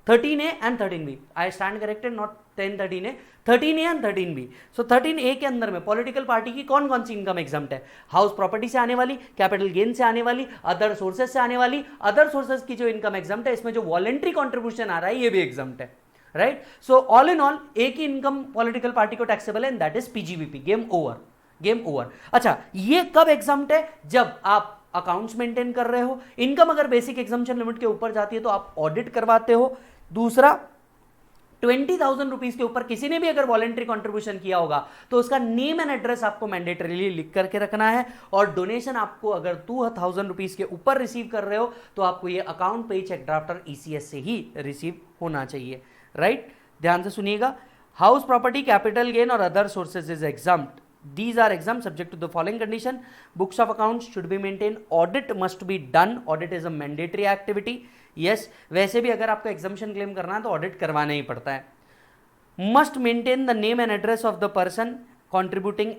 13A and 13B. I stand corrected, not 1013A, 13A and 13B. So 13A के अंदर में पॉलिटिकल पार्टी की कौन कौन सी इनकम एग्जाम्प्ट है? हाउस प्रॉपर्टी से आने वाली, कैपिटल गेन से आने वाली, अदर सोर्सेज से आने वाली। अदर सोर्सेज की जो इनकम एग्जाम्प्ट है, इसमें जो वॉलेंट्री कॉन्ट्रीब्यूशन आ रहा है ये भी एग्जाम्प्ट है, right. So all in all एक ही इनकम पॉलिटिकल पार्टी को टैक्सेबल है, and that is PGBP. Game over, game over. अच्छा, ये कब एग्जाम्प्ट है? जब आप अकाउंट्स मेंटेन कर रहे हो। इनकम अगर बेसिक एग्जाम्पशन लिमिट के ऊपर जाती है तो आप ऑडिट करवाते हो। दूसरा, 20,000 रुपीज के ऊपर किसी ने भी अगर वॉलेंट्री कंट्रीब्यूशन किया होगा तो उसका नेम एंड एड्रेस आपको मैंडेटरीली लिख करके रखना है, और डोनेशन आपको अगर 2,000 रुपीज के ऊपर रिसीव कर रहे हो तो आपको ये अकाउंट पे चेक ड्राफ्ट और ईसीएस से ही रिसीव होना चाहिए, राइट। ध्यान से सुनिएगा, हाउस प्रॉपर्टी, कैपिटल गेन और other sources is exempt. These are exempt subject to the following condition. Books of accounts should be maintained. Audit must be done. Audit is a mandatory activity. Yes, वैसे भी अगर आपको exemption claim करना है तो audit करवाना ही पड़ता है. Must maintain the name and address of the person contributing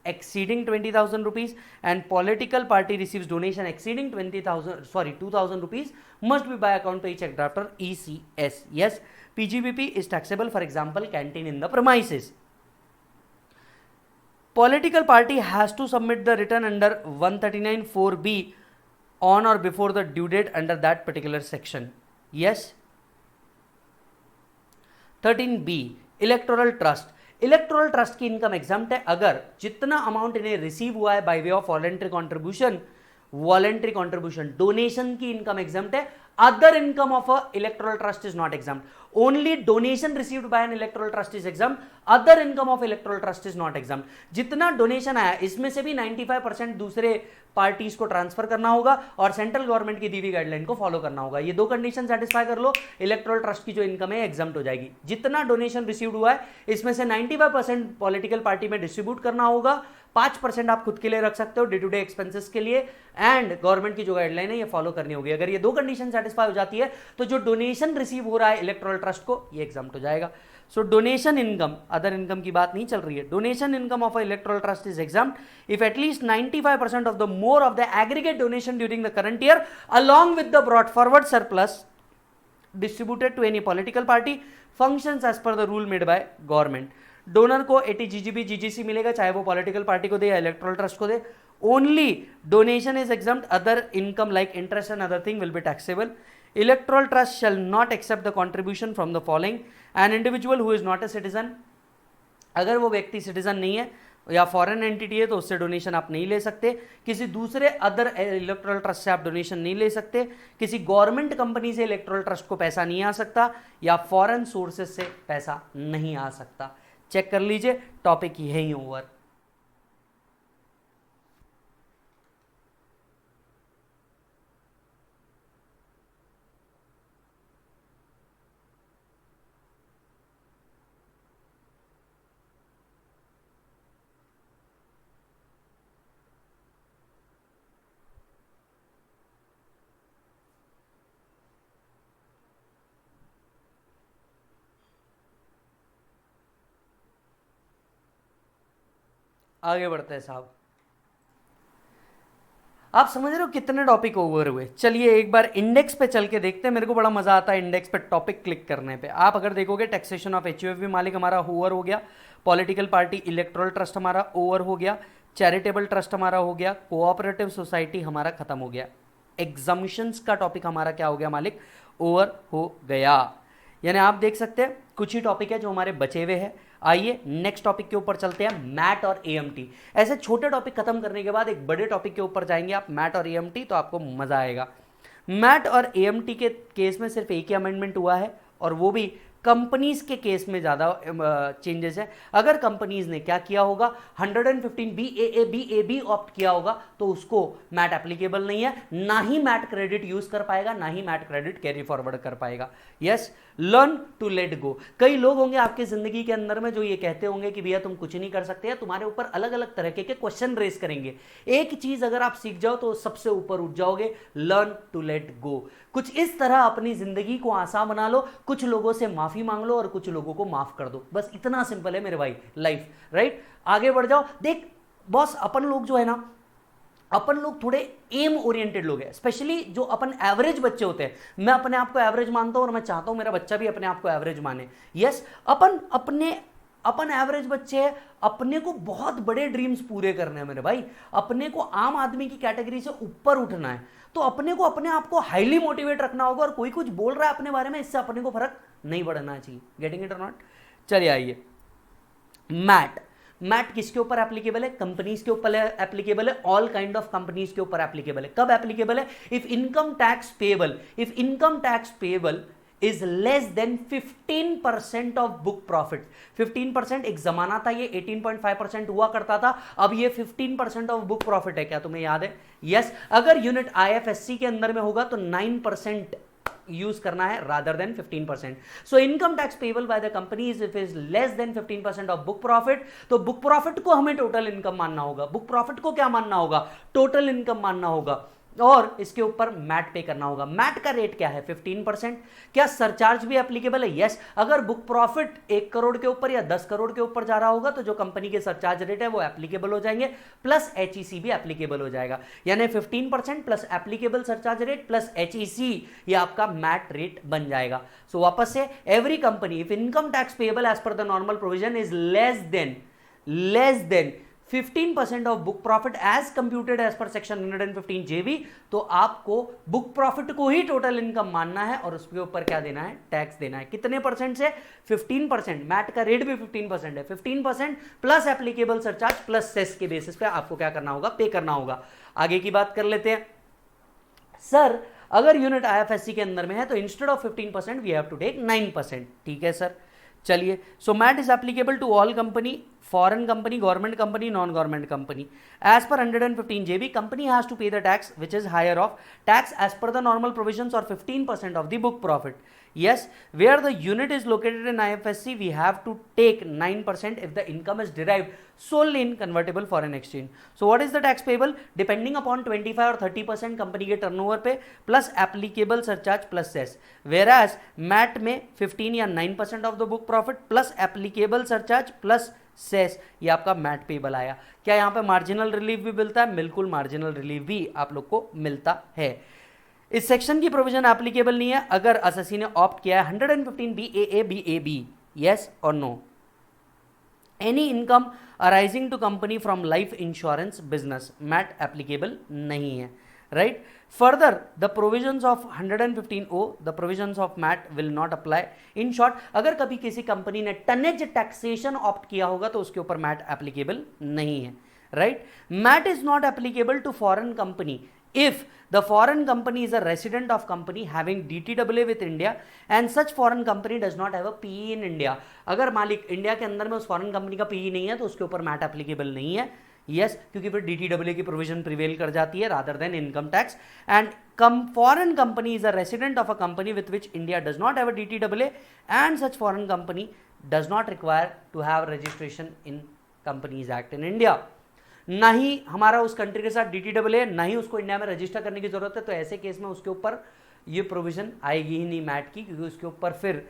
exceeding 20,000 rupees, and political party receives donation exceeding 2,000 rupees must be by account pay check draft or ECS. Yes, PGBP is taxable, for example canteen in the premises. Political party has to submit the return under 139(4)(b) on or before the due date under that particular section. Yes. 13B, electoral trust. Electoral trust की income exempt है अगर जितना amount इन्हें receive हुआ है bye way of voluntary contribution, donation की income exempt है। Other income of a electoral trust is not exempt. Only donation received bye N electoral trust is exempt, other income of electoral trust is not exempt. जितना donation आया इसमें से भी 95% दूसरे parties को transfer करना होगा और सेंट्रल गवर्नमेंट की दी हुई गाइडलाइन को फॉलो करना होगा। ये दो कंडीशन सेटिस्फाई कर लो, इलेक्टोरल ट्रस्ट की जो इनकम है एग्जाम्प्ट हो जाएगी। जितना डोनेशन रिसीव्ड हुआ है इसमें से 95% पॉलिटिकल पार्टी में डिस्ट्रीब्यूट करना होगा, 5% आप खुद के लिए रख सकते हो डे टू डे एक्सपेंसेस के लिए, एंड गवर्नमेंट की जो गाइडलाइन है ये फॉलो करनी होगी। अगर ये दो कंडीशन सेटिस्फाई हो जाती है तो जो डोनेशन रिसीव हो रहा है इलेक्टोरल ट्रस्ट को ये एग्जाम्प्ट हो जाएगा। So donation income, other income की बात नहीं चल रही है। Donation income of electoral trust is exempt if at least 95% of the more of the aggregate donation during the current year along with the brought forward surplus distributed to any political party functions as per the rule made by government. Donor को 80 GGB GGC मिलेगा, चाहे वो political party को दे या electoral trust को दे। Only donation is exempt, other income like interest and other thing will be taxable. Electoral trust shall not accept the contribution from the following: an individual who is not a citizen, अगर वो व्यक्ति citizen नहीं है या foreign entity है तो उससे donation आप नहीं ले सकते। किसी दूसरे अदर इलेक्टोरल ट्रस्ट से आप डोनेशन नहीं ले सकते। किसी गवर्नमेंट कंपनी से इलेक्टोरल ट्रस्ट को पैसा नहीं आ सकता या फॉरेन सोर्सेज से पैसा नहीं आ सकता। चेक कर लीजिए, टॉपिक यही ओवर। आगे बढ़ते हैं साहब। आप समझ रहे हो कितने टॉपिक ओवर हुए। चलिए एक बार इंडेक्स पे चल के देखते हैं, मेरे को बड़ा मजा आता है इंडेक्स पे टॉपिक क्लिक करने पे। आप अगर देखोगे टैक्सेशन ऑफ HUFV मालिक हमारा ओवर हो गया, पॉलिटिकल पार्टी इलेक्टोरल ट्रस्ट हमारा ओवर हो गया, चैरिटेबल ट्रस्ट हमारा हो गया, कोऑपरेटिव सोसाइटी हमारा खत्म हो गया। एग्जामिशंस का टॉपिक हमारा क्या हो गया मालिक, ओवर हो गया। यानी आप देख सकते हैं कुछ ही टॉपिक है जो हमारे बचे हुए हैं। आइए नेक्स्ट टॉपिक के ऊपर चलते हैं, मैट और AMT। ऐसे छोटे टॉपिक खत्म करने के बाद एक बड़े टॉपिक के ऊपर जाएंगे आप, मैट और AMT, तो आपको मजा आएगा। मैट और AMT के केस में सिर्फ एक ही अमेंडमेंट हुआ है और वो भी कंपनीज के केस में ज़्यादा चेंजेस है। अगर कंपनीज ने क्या किया होगा, 115 BAA ऑप्ट किया होगा तो उसको मैट एप्लीकेबल नहीं है, ना ही मैट क्रेडिट यूज कर पाएगा, ना ही मैट क्रेडिट कैरी फॉरवर्ड कर पाएगा। Yes, learn to let go. कई लोग होंगे आपकी जिंदगी के अंदर में जो ये कहते होंगे कि भैया तुम कुछ नहीं कर सकते, या तुम्हारे ऊपर अलग अलग तरह के क्वेश्चन रेस करेंगे। एक चीज अगर आप सीख जाओ तो सबसे ऊपर उठ जाओगे, लर्न टू लेट गो। कुछ इस तरह अपनी जिंदगी को आसान बना लो, कुछ लोगों से माफी मांग लो और कुछ लोगों को माफ कर दो, बस इतना सिंपल है मेरे भाई लाइफ, राइट। आगे बढ़ जाओ। देख बॉस, अपन लोग जो है ना, अपन लोग थोड़े एम ओरिएंटेड लोग हैं, स्पेशली जो अपन एवरेज बच्चे होते हैं। मैं अपने आप को एवरेज मानता हूं और मैं चाहता हूं मेरा बच्चा भी अपने आप को एवरेज माने। यस, अपन एवरेज बच्चे हैं, अपने को बहुत बड़े ड्रीम्स पूरे करने हैं मेरे भाई, अपने को आम आदमी की कैटेगरी से ऊपर उठना है, तो अपने को अपने आप को हाईली मोटिवेट रखना होगा। और कोई कुछ बोल रहा है अपने बारे में, इससे अपने को फर्क नहीं पड़ना चाहिए। गेटिंग इट और नॉट? चलिए आइए, मैट किसके ऊपर एप्लीकेबल है, कंपनीज के ऊपर एप्लीकेबल है, ऑल काइंड ऑफ कंपनीज के ऊपर एप्लीकेबल है। कब एप्लीकेबल है? If income tax payable is less than 15% of book profit. 15% एक जमाना था, ये 18.5% हुआ करता था, अब ये 15% ऑफ बुक प्रॉफिट है। क्या तुम्हें याद है? यस, अगर यूनिट IFSC के अंदर में होगा तो 9% यूज करना है rather then 15%। So income tax payable by the company if is less than 15% of book profit, तो बुक प्रॉफिट को हमें टोटल इनकम मानना होगा। बुक प्रॉफिट को क्या मानना होगा? टोटल इनकम मानना होगा, और इसके ऊपर मैट पे करना होगा। मैट का रेट क्या है? 15%। क्या सरचार्ज भी एप्लीकेबल है? यस, अगर बुक प्रॉफिट 1 करोड़ के ऊपर या 10 करोड़ के ऊपर जा रहा होगा तो जो कंपनी के सरचार्ज रेट है वो एप्लीकेबल हो जाएंगे, प्लस HEC भी एप्लीकेबल हो जाएगा। यानी 15% plus applicable surcharge rate plus HEC, ये आपका मैट रेट बन जाएगा। सो वापस से, every company if income tax payable as per the normal provision is less than 15% of book profit as computed as per section 115 JB, तो आपको book profit को ही total income मानना है और उसके ऊपर क्या देना है, टैक्स देना है। कितने परसेंट से? 15%। मैट का रेट भी 15% है। 15% plus applicable surcharge plus cess के बेसिस पे आपको क्या करना होगा, पे करना होगा। आगे की बात कर लेते हैं। सर अगर यूनिट आईएफएससी के अंदर में है तो instead of 15% we have to take 9%। ठीक है सर, चलिए। So MAT is applicable to all company, foreign company, government company, non-government company. As per 115 JB, company has to pay the tax which is higher of tax as per the normal provisions or 15% of the book profit. Yes, where the unit is located in IFSC, we have to take 9% if the income is derived solely in convertible foreign exchange. So what is the tax payable? Depending upon 25 or 30% company के turnover पे plus applicable surcharge plus cess. Whereas MAT में 15 या 9% of the book profit plus applicable surcharge plus cess, ये आपका MAT payable आया। क्या यहाँ पे मार्जिनल रिलीफ भी मिलता है? बिल्कुल मार्जिनल रिलीफ भी आप लोग को मिलता है। इस सेक्शन की प्रोविजन एप्लीकेबल नहीं है अगर असेसी ने ऑप्ट किया है 115 BAA यस और no. Any income arising to company from life insurance business, MAT applicable नहीं है, right. Further, the provisions of 115O, the provisions of MAT will not apply. In short, अगर कभी किसी company ने tonnage taxation opt किया होगा तो उसके ऊपर मैट एप्लीकेबल नहीं है, right. MAT is not applicable to foreign company if the foreign company is a resident of company having DTAA with India and such foreign company does not have a PE in India. अगर मालिक India के अंदर में उस foreign company का PE नहीं है तो उसके ऊपर मैट एप्लीकेबल नहीं है। यस, क्योंकि फिर DTAA की प्रोविजन प्रिवेल कर जाती है rather than income tax. And foreign company is a resident of a company with which India does not have a DTAA and such foreign company does not require to have registration in companies act in India. ना ही हमारा उस country के साथ DTAA, ना ही उसको India में register करने की जरूरत है, तो ऐसे केस में उसके ऊपर ये प्रोविजन आएगी ही नहीं मैट की, क्योंकि उसके ऊपर फिर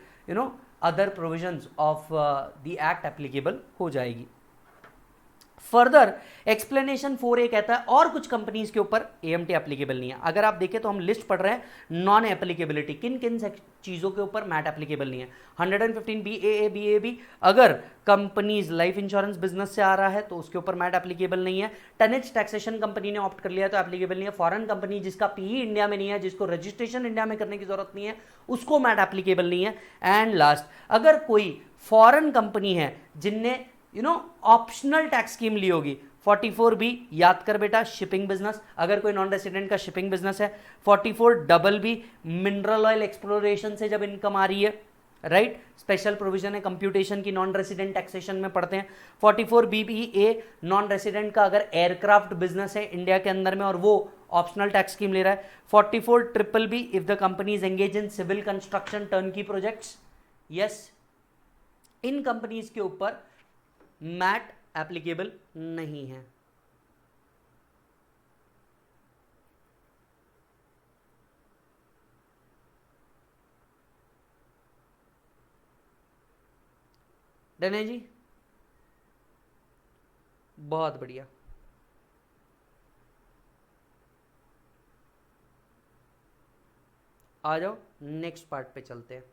other provisions of the act applicable हो जाएगी। फर्दर एक्सप्लेनेशन 4A कहता है और कुछ कंपनीज के ऊपर AMT एप्लीकेबल नहीं है। अगर आप देखें तो हम लिस्ट पढ़ रहे हैं नॉन एप्लीकेबिलिटी, किन किन चीजों के ऊपर मैट एप्लीकेबल नहीं है। 115 BAA अगर कंपनीज लाइफ इंश्योरेंस बिजनेस से आ रहा है तो उसके ऊपर मैट एप्लीकेबल नहीं है। टनेज टैक्सेशन कंपनी ने ऑप्ट कर लिया तो एप्लीकेबल नहीं है। फॉरेन कंपनी जिसका PE इंडिया में नहीं है, जिसको रजिस्ट्रेशन इंडिया में करने की जरूरत नहीं है, उसको मैट एप्लीकेबल नहीं है। एंड लास्ट, अगर कोई फॉरेन कंपनी है जिनने ऑप्शनल टैक्स स्कीम ली होगी, 44B याद कर बेटा, शिपिंग बिजनेस, अगर कोई नॉन रेसिडेंट का शिपिंग बिजनेस है। 44BB मिनरल ऑयल एक्सप्लोरेशन से जब इनकम आ रही है, राइट, स्पेशल प्रोविजन है कंप्यूटेशन की, नॉन रेसिडेंट टैक्सेशन में पढ़ते हैं। 44BBA नॉन रेसिडेंट का अगर एयरक्राफ्ट बिजनेस है इंडिया के अंदर में और वो ऑप्शनल टैक्स स्कीम ले रहा है। 44BBB if the company is engage in civil construction turnkey projects, yes, in companies के ऊपर मैट एप्लीकेबल नहीं है। डन है जी, बहुत बढ़िया। आ जाओ नेक्स्ट पार्ट पे चलते हैं।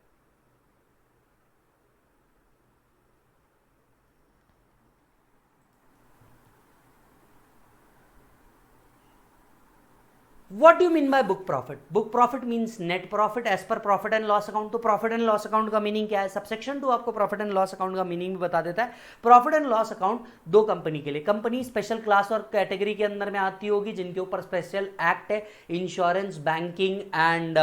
What do you mean by book profit? Book profit means net profit as per profit and loss account। तो प्रॉफिट एंड लॉस अकाउंट का मीनिंग क्या है? सबसेक्शन 2 आपको प्रॉफिट एंड लॉस अकाउंट का मीनिंग भी बता देता है। प्रॉफिट एंड लॉस अकाउंट दो कंपनी के लिए, कंपनी स्पेशल क्लास और कैटेगरी के अंदर में आती होगी जिनके ऊपर स्पेशल एक्ट है, insurance, banking and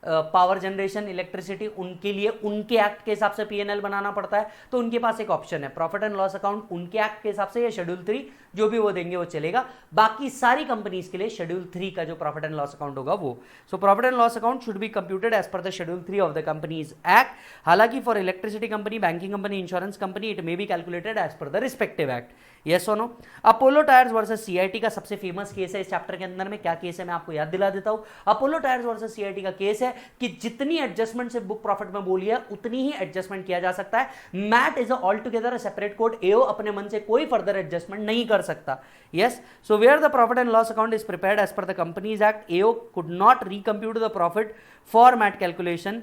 power generation, electricity, उनके लिए उनके एक्ट के हिसाब से P&L बनाना पड़ता है। तो उनके पास एक ऑप्शन है प्रॉफिट एंड लॉस अकाउंट, उनके एक्ट के हिसाब से या शेड्यूल 3 जो भी वो देंगे वो चलेगा। बाकी सारी कंपनीज के लिए शेड्यूल 3 का जो प्रॉफिट एंड लॉस अकाउंट होगा वो। So profit and loss account should be computed as per the schedule 3 of the companies act. हालांकि for electricity company, banking company, insurance company it may be calculated as per the respective act. Yes और no. Apollo tyres versus CIT का सबसे famous case है इस chapter के अंदर में। क्या केस है मैं आपको याद दिला देता हूं। अपोलो टायर्स वर्सेस CIT का केस है कि जितनी एडजस्टमेंट से बुक प्रॉफिट में बोली है उतनी ही एडजस्टमेंट किया जा सकता है। MAT is altogether separate code, AO अपने मन से कोई फर्दर एडजस्टमेंट नहीं कर सकता। Yes, so where the profit and loss account is prepared as per the companies act, AO could not recompute the profit for MAT calculation.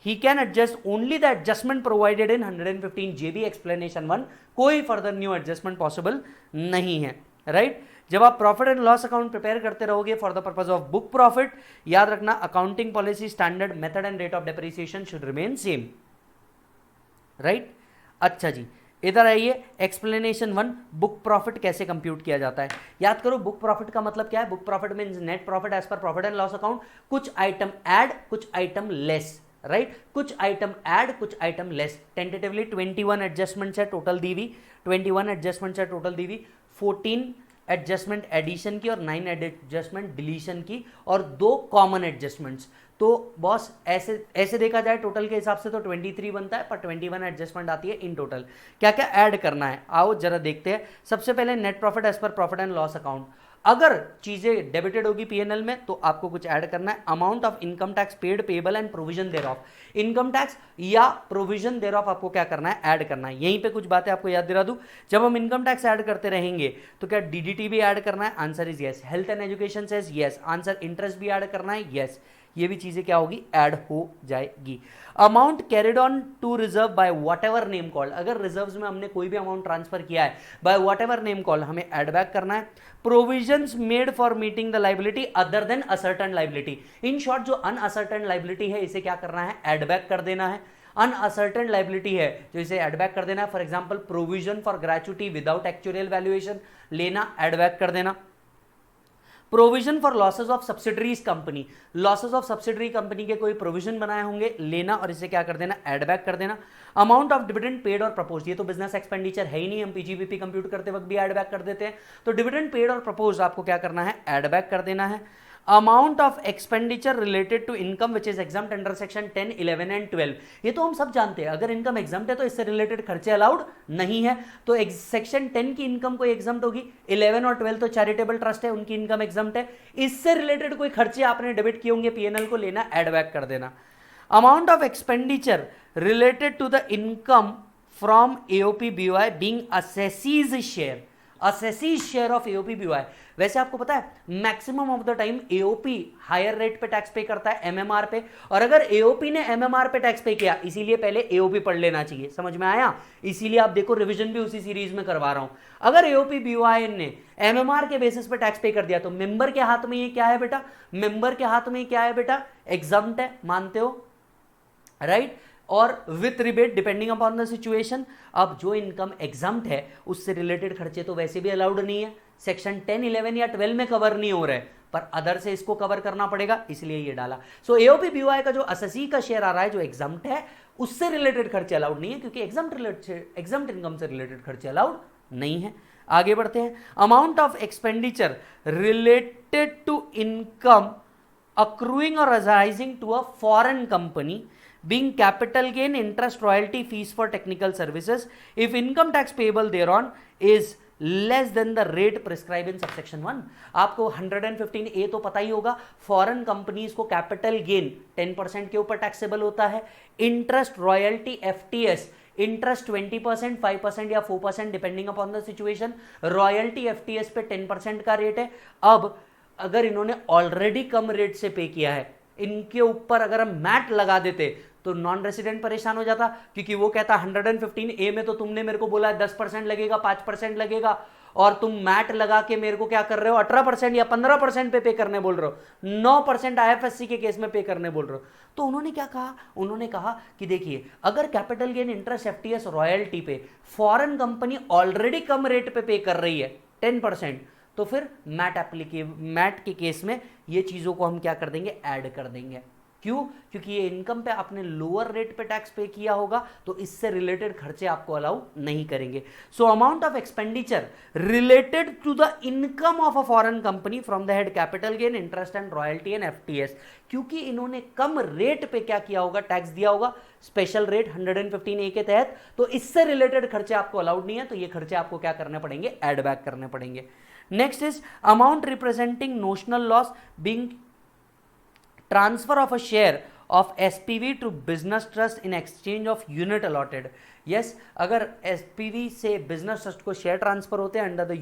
He can adjust only the adjustment provided in 115 JB explanation 1, कोई further new adjustment possible नहीं है, right. जब आप profit and loss account prepare करते रहोगे for the purpose of book profit, याद रखना accounting policy, standard method and rate of depreciation should remain same, right. अच्छा जी, इधर आइए, एक्सप्लेनेशन 1, बुक प्रॉफिट कैसे कंप्यूट किया जाता है। याद करो बुक प्रॉफिट का मतलब क्या है। Book profit means net profit as per profit and loss account, कुछ आइटम ऐड कुछ आइटम लेस, राइट। कुछ आइटम ऐड कुछ आइटम लेस। टेंटेटिवली 21 एडजस्टमेंट्स है टोटल दी हुई, 21 एडजस्टमेंट्स है टोटल दी हुई, 14 एडजस्टमेंट एडिशन की और 9 एडजस्टमेंट डिलीशन की और 2 कॉमन एडजस्टमेंट्स। तो बॉस ऐसे देखा जाए टोटल के हिसाब से तो 23 बनता है, पर 21 एडजस्टमेंट आती है इन टोटल। क्या क्या ऐड करना है आओ जरा देखते हैं। सबसे पहले net profit as per profit and loss account, अगर चीजें डेबिटेड होगी पीएनएल में तो आपको कुछ ऐड करना है। Amount of income tax paid, payable and provision thereof, income tax या प्रोविजन देयर ऑफ आपको क्या करना है, ऐड करना है। यहीं पे कुछ बातें आपको याद दिला दूं, जब हम इनकम टैक्स ऐड करते रहेंगे तो क्या डीडीटी भी ऐड करना है, answer is yes. Health and education says yes, answer interest भी ऐड करना है, यस। ये भी चीजें क्या होगी, ऐड हो जाएगी। Amount carried on to reserve by whatever name called, अगर रिजर्व्स में हमने कोई भी अमाउंट ट्रांसफर किया है by whatever name called, हमें ऐड बैक करना है। Provisions made for meeting the liability other than ascertained liability, in short जो अनअसर्टेन लाइबिलिटी है इसे क्या करना है, ऐड बैक कर देना है। अनअसर्टेन लाइबिलिटी है जो इसे ऐड बैक कर देना है। For example provision for gratuity without actual valuation, लेना, ऐड बैक कर देना। Provision for losses of subsidiaries company, losses of subsidiary company के कोई प्रोविजन बनाए होंगे, लेना और इसे क्या कर देना, ऐड बैक कर देना। अमाउंट ऑफ डिविडेंड पेड और प्रपोज, ये तो बिजनेस एक्सपेंडिचर है ही नहीं, हम पीजीबीपी कंप्यूट करते वक्त भी ऐड बैक कर देते हैं, तो डिविडेंड पेड और प्रपोज आपको क्या करना है, ऐड बैक कर देना है। Amount of expenditure related to income which is exempt under section 10, 11 and 12, ये तो हम सब जानते हैं, अगर इनकम एग्जाम्प्ट है तो इससे रिलेटेड खर्चे अलाउड नहीं है, तो सेक्शन 10 की इनकम कोई एग्जाम्प्ट होगी, 11 और 12 तो चैरिटेबल ट्रस्ट है उनकी इनकम एग्जाम्प्ट है, इससे रिलेटेड कोई खर्चे आपने डेबिट किए होंगे पीएनएल को, लेना, ऐड बैक कर देना। Amount of expenditure related to the income from AOP BOI being assessees share, assessees share of AOP BOI. वैसे आपको पता है maximum of the time AOP higher rate पे टैक्स पे करता है एमएमआर पे, और अगर एओपी ने एमएमआर पे टैक्स पे किया, इसीलिए पहले एओपी पढ़ लेना चाहिए, समझ में आया, इसीलिए आप देखो रिवीजन भी उसी सीरीज में करवा रहा हूं। अगर एओपी बीओआई ने एमएमआर के बेसिस पे टैक्स पे कर दिया तो मेंबर के हाथ में ये क्या है बेटा, मेंबर के हाथ में क्या है बेटा, एग्जम्प्ट है, मानते हो, राइट, और with rebate depending upon the situation. अब जो इनकम एग्जम्प्ट है उससे रिलेटेड खर्चे तो वैसे भी अलाउड नहीं है, सेक्शन 10, 11 या 12 में कवर नहीं हो रहे, पर अदर से इसको कवर करना पड़ेगा, इसलिए ये डाला। सो एओपी बीओआई का जो असेसी का शेयर आ रहा है जो एग्जम्प्ट है उससे रिलेटेड खर्चे अलाउड नहीं है, क्योंकि एग्जम्प्ट इनकम से रिलेटेड खर्चे अलाउड नहीं है। आगे बढ़ते हैं। Amount of expenditure related to income accruing or arising to a foreign company being capital gain, interest, royalty, fees for technical services if income tax payable thereon is less than the rate prescribed in subsection 1। आपको 115A तो पता ही होगा, foreign companies को capital gain 10% के ऊपर taxable होता है, interest, royalty, FTS, interest 20%, 5% या 4% depending upon the situation, royalty FTS पे 10% का रेट है। अब अगर इन्होंने ऑलरेडी कम रेट से पे किया है, इनके ऊपर अगर हम मैट लगा देते तो नॉन रेसिडेंट परेशान हो जाता, क्योंकि वो कहता 115A में तो तुमने मेरे को बोला 10% लगेगा, 5% लगेगा, और तुम मैट लगा के मेरे को क्या कर रहे हो, 18% या 15% पे करने बोल रहे हो, 9% आईएफएससी के केस में पे करने बोल रहे हो। तो उन्होंने क्या कहा, उन्होंने कहा कि देखिए अगर capital gain, interest, FTS, royalty पे फॉरेन कंपनी ऑलरेडी कम रेट पे पे कर रही है 10%, तो फिर मैट के केस में ये चीजों को हम क्या कर देंगे, ऐड कर देंगे। क्यों, क्योंकि ये इनकम पे आपने लोअर रेट पे टैक्स पे किया होगा, तो इससे रिलेटेड खर्चे आपको अलाउ नहीं करेंगे। So amount of expenditure related to the income of a foreign company from the head capital gain, interest and royalty and FTS, क्योंकि इन्होंने कम रेट पे क्या किया होगा, टैक्स दिया होगा, स्पेशल रेट 115A के तहत, तो इससे रिलेटेड खर्चे आपको अलाउड नहीं है, तो ये खर्चे आपको क्या करने पड़ेंगे, ऐड बैक करने पड़ेंगे। Next is amount representing notional loss being transfer of a share of SPV to business trust in exchange of unit allotted. Yes, अगर एसपीवी से बिजनेस ट्रस्ट को शेयर ट्रांसफर होते हैं अंडर द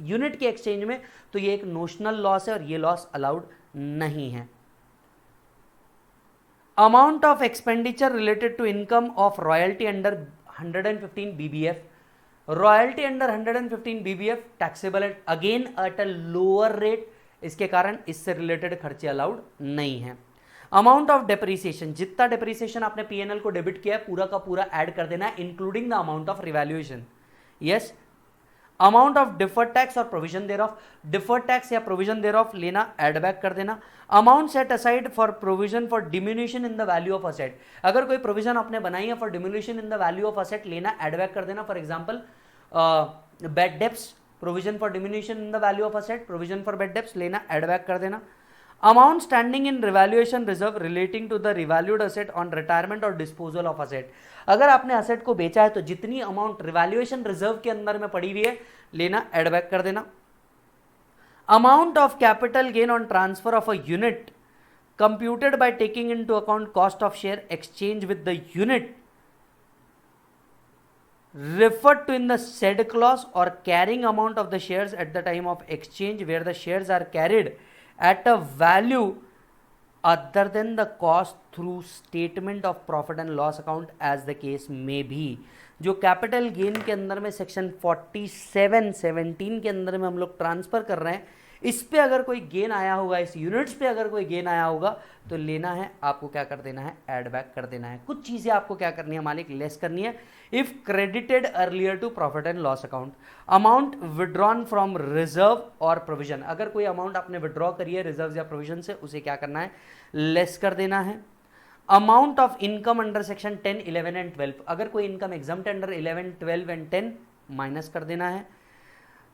यूनिट के exchange में, तो ये एक नोशनल लॉस है और ये लॉस अलाउड नहीं है। Amount of expenditure related to income of royalty under 115 BBF, royalty under 115 BBF taxable at again at a lower rate, इसके कारण इससे रिलेटेड खर्चे अलाउड नहीं है। अमाउंट ऑफ डेप्रीसिएशन, जितना डेप्रीसिएशन आपने पीएनएल को डेबिट किया है पूरा का पूरा ऐड कर देना है, including the amount of revaluation. Yes, amount of deferred tax और provision thereof, deferred tax या प्रोविजन देयर ऑफ लेना, एड बैक कर देना। Amount set aside for provision for diminution in the value of asset, अगर कोई provision आपने बनाई है for diminution in the value of asset, लेना, एड बैक कर देना। For example bad debts, provision for diminution in the value of asset, provision for bad debts, लेना, add back कर देना। Amount standing in revaluation reserve relating to the revalued asset on retirement और disposal of asset, अगर आपने asset को बेचा है तो जितनी अमाउंट रिवैल्यूएशन रिजर्व के अंदर में पड़ी हुई है लेना, एड बैक कर देना। Amount of capital gain on transfer of a unit computed by taking into account cost of share exchange with the unit referred to in the said clause or carrying amount of the shares at the time of exchange where the shares are carried at a value other than the cost through statement of profit and loss account as the case may be। जो capital gain के अंदर में section 47(17) के अंदर में हम लोग transfer कर रहे हैं, इस पे अगर कोई गेन आया होगा, इस यूनिट्स पे अगर कोई गेन आया होगा तो लेना है, आपको क्या कर देना है, ऐड बैक कर देना है। कुछ चीज़ें आपको क्या करनी है मालिक, लेस करनी है। If credited earlier to profit and loss account, amount withdrawn from reserve और प्रोविजन, अगर कोई अमाउंट आपने विड्रॉ करी है रिजर्व या प्रोविजन से, उसे क्या करना है, लेस कर देना है। Amount of income under section 10, 11 and 12, अगर कोई income exempt under 11, 12 and 10 minus कर देना है।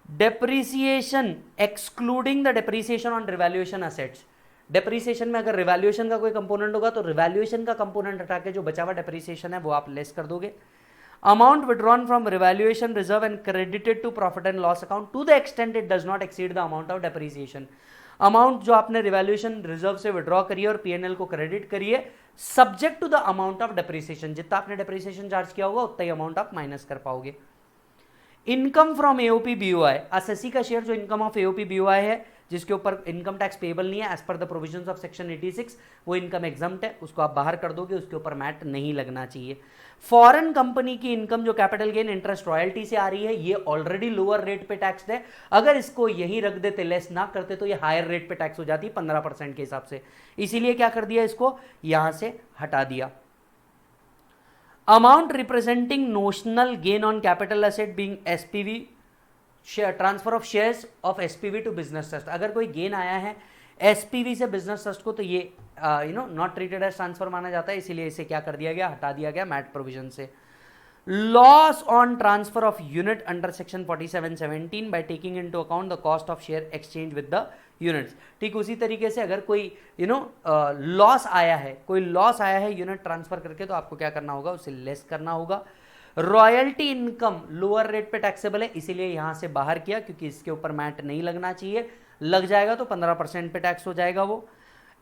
Depreciation excluding the depreciation on revaluation assets, depreciation में अगर रिवैल्यूएशन का कोई कंपोनेंट होगा तो रिवैल्यूएशन का कंपोनेंट हटा के जो बचा हुआ डेप्रीसिएशन है वो आप लेस कर दोगे। Amount withdrawn from revaluation reserve and credited to profit and loss account to the extent it does not exceed the amount of depreciation, amount जो आपने रिवैल्यूएशन रिजर्व से विड्रॉ करी है और पीएनएल को क्रेडिट करी है subject to the amount of depreciation, जितना आपने डेप्रीसिएशन चार्ज किया होगा उतना ही अमाउंट आप माइनस कर पाओगे। Income from AOP BOI, assessee का शेयर जो इनकम ऑफ एओपी बीओआई है जिसके ऊपर इनकम टैक्स पेबल नहीं है as per the provisions of section 86, वो इनकम एग्जम्प्ट है, उसको आप बाहर कर दोगे, उसके ऊपर मैट नहीं लगना चाहिए। फॉरेन कंपनी की इनकम जो कैपिटल गेन इंटरेस्ट रॉयल्टी से आ रही है, ये ऑलरेडी लोअर रेट पे टैक्स है, अगर इसको यहीं रख देते, लेस ना करते तो ये हायर रेट पे टैक्स हो जाती 15% के हिसाब से, इसीलिए क्या कर दिया, इसको यहां से हटा दिया। Amount representing notional gain on capital asset being SPV, transfer of shares of SPV to business trust, अगर कोई गेन आया है एसपीवी से बिजनेस ट्रस्ट को तो ये नॉट ट्रीटेड एज ट्रांसफर माना जाता है, इसीलिए इसे क्या कर दिया गया, हटा दिया गया मैट प्रोविजन से। Loss on transfer of unit under section 47(17) by taking into account the cost of share exchange with the units, ठीक उसी तरीके से अगर कोई लॉस आया है, कोई लॉस आया है यूनिट ट्रांसफर करके, तो आपको क्या करना होगा, उसे लेस करना होगा। रॉयल्टी इनकम लोअर रेट पे टैक्सेबल है, इसीलिए यहां से बाहर किया क्योंकि इसके ऊपर मैट नहीं लगना चाहिए, लग जाएगा तो 15% पे टैक्स हो जाएगा वो।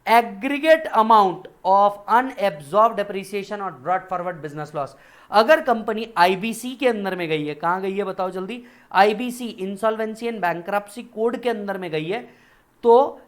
Aggregate amount of unabsorbed depreciation और ब्रॉट फॉरवर्ड बिजनेस लॉस, अगर कंपनी आईबीसी के अंदर में गई है, कहां गई है बताओ जल्दी, IBC insolvency and bankruptcy code के अंदर में गई है, तो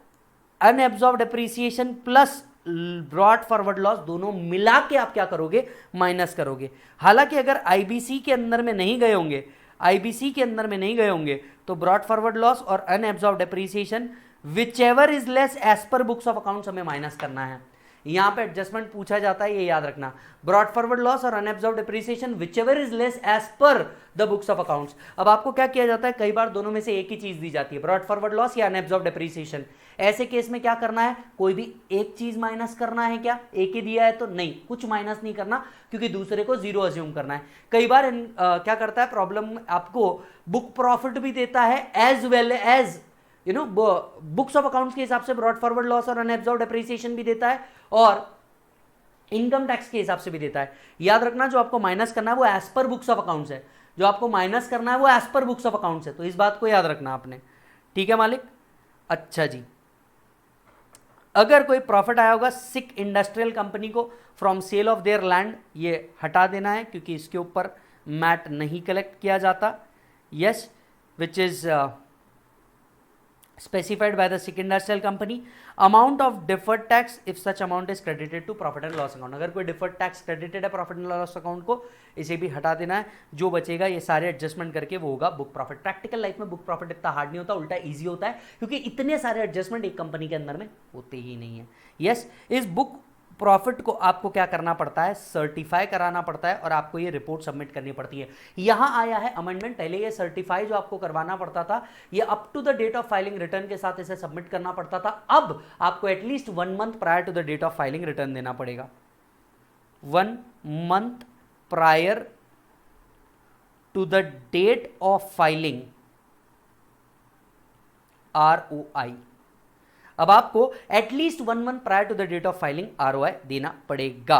unabsorbed depreciation plus brought forward loss दोनों मिला के आप क्या करोगे, माइनस करोगे। हालांकि अगर आईबीसी के अंदर में नहीं गए होंगे, आईबीसी के अंदर में नहीं गए होंगे तो ब्रॉट फॉरवर्ड लॉस और unabsorb depreciation whichever is less as per books of accounts हमें माइनस करना है। यहां पे एडजस्टमेंट पूछा जाता है, ये याद रखना, ब्रॉड फॉरवर्ड लॉस और unabsorb depreciation whichever is less as per the books of accounts. अब आपको क्या किया जाता है, कई बार दोनों में से एक ही चीज दी जाती है, ब्रॉड फॉरवर्ड लॉस या अनएब्जॉर्ब डेप्रीसिएशन, ऐसे केस में क्या करना है, कोई भी एक चीज माइनस करना है क्या, एक ही दिया है तो नहीं, कुछ माइनस नहीं करना क्योंकि दूसरे को जीरो अज्यूम करना है। कई बार क्या करता है प्रॉब्लम, आपको बुक प्रॉफिट भी देता है as well as books of accounts के हिसाब से ब्रॉड फॉरवर्ड लॉस और अनएब्जॉर्ब डेप्रीसिएशन भी देता है और इनकम टैक्स के हिसाब से भी देता है। याद रखना, जो आपको माइनस करना है वो as per books of accounts है, जो आपको माइनस करना है वो as per books of accounts है, तो इस बात को याद रखना आपने, ठीक है मालिक। अच्छा जी, अगर कोई प्रॉफिट आया होगा सिक इंडस्ट्रियल कंपनी को from sale of their land, ये हटा देना है क्योंकि इसके ऊपर मैट नहीं कलेक्ट किया जाता। Yes, which is specified by the industrial company, amount of deferred tax if such amount is credited to profit and loss account। अगर कोई deferred tax credited है profit and loss account को, इसे भी हटा देना है, जो बचेगा ये सारे एडजस्टमेंट करके वो होगा बुक प्रॉफिट। प्रैक्टिकल लाइफ में बुक प्रॉफिट इतना हार्ड नहीं होता, उल्टा इजी होता है, क्योंकि इतने सारे एडजस्टमेंट एक कंपनी के अंदर में होते ही नहीं है। यस, इस बुक प्रॉफिट को आपको क्या करना पड़ता है, सर्टिफाई कराना पड़ता है और आपको ये रिपोर्ट सबमिट करनी पड़ती है। यहां आया है अमेंडमेंट, पहले ये सर्टिफाई जो आपको करवाना पड़ता था, ये up to the date of filing return के साथ इसे सबमिट करना पड़ता था, अब आपको at least 1 month prior to the date of filing return देना पड़ेगा। 1 month prior to the date of filing ROI। अब आपको at least 1 month prior to the date of filing ROI देना पड़ेगा,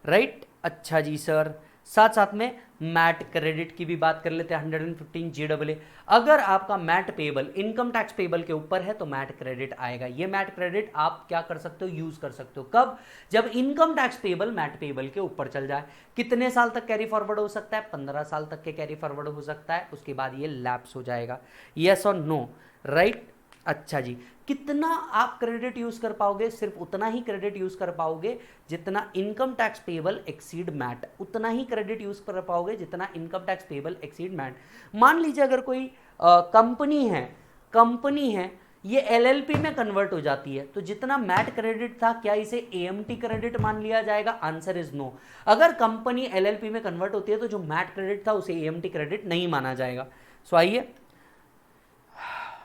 राइट। अच्छा जी सर, साथ साथ में मैट क्रेडिट की भी बात कर लेते हैं। 115 JAA, अगर आपका MAT payable income tax payable के ऊपर है तो मैट क्रेडिट आएगा। ये मैट क्रेडिट आप क्या कर सकते हो, यूज कर सकते हो, कब, जब income tax payable MAT payable के ऊपर चल जाए। कितने साल तक कैरी फॉरवर्ड हो सकता है, 15 साल तक के कैरी फॉरवर्ड हो सकता है, उसके बाद ये लैप्स हो जाएगा। यस और नो, राइट। अच्छा जी, कितना आप क्रेडिट यूज कर पाओगे, सिर्फ उतना ही क्रेडिट यूज कर पाओगे जितना income tax payable exceed MAT, उतना ही क्रेडिट यूज कर पाओगे जितना income tax payable exceed MAT. मान लीजिए अगर कोई कंपनी है ये LLP में कन्वर्ट हो जाती है, तो जितना मैट क्रेडिट था क्या इसे AMT क्रेडिट मान लिया जाएगा, आंसर इज नो। अगर कंपनी LLP में कन्वर्ट होती है तो जो मैट क्रेडिट था उसे AMT क्रेडिट नहीं माना जाएगा। सो आइए,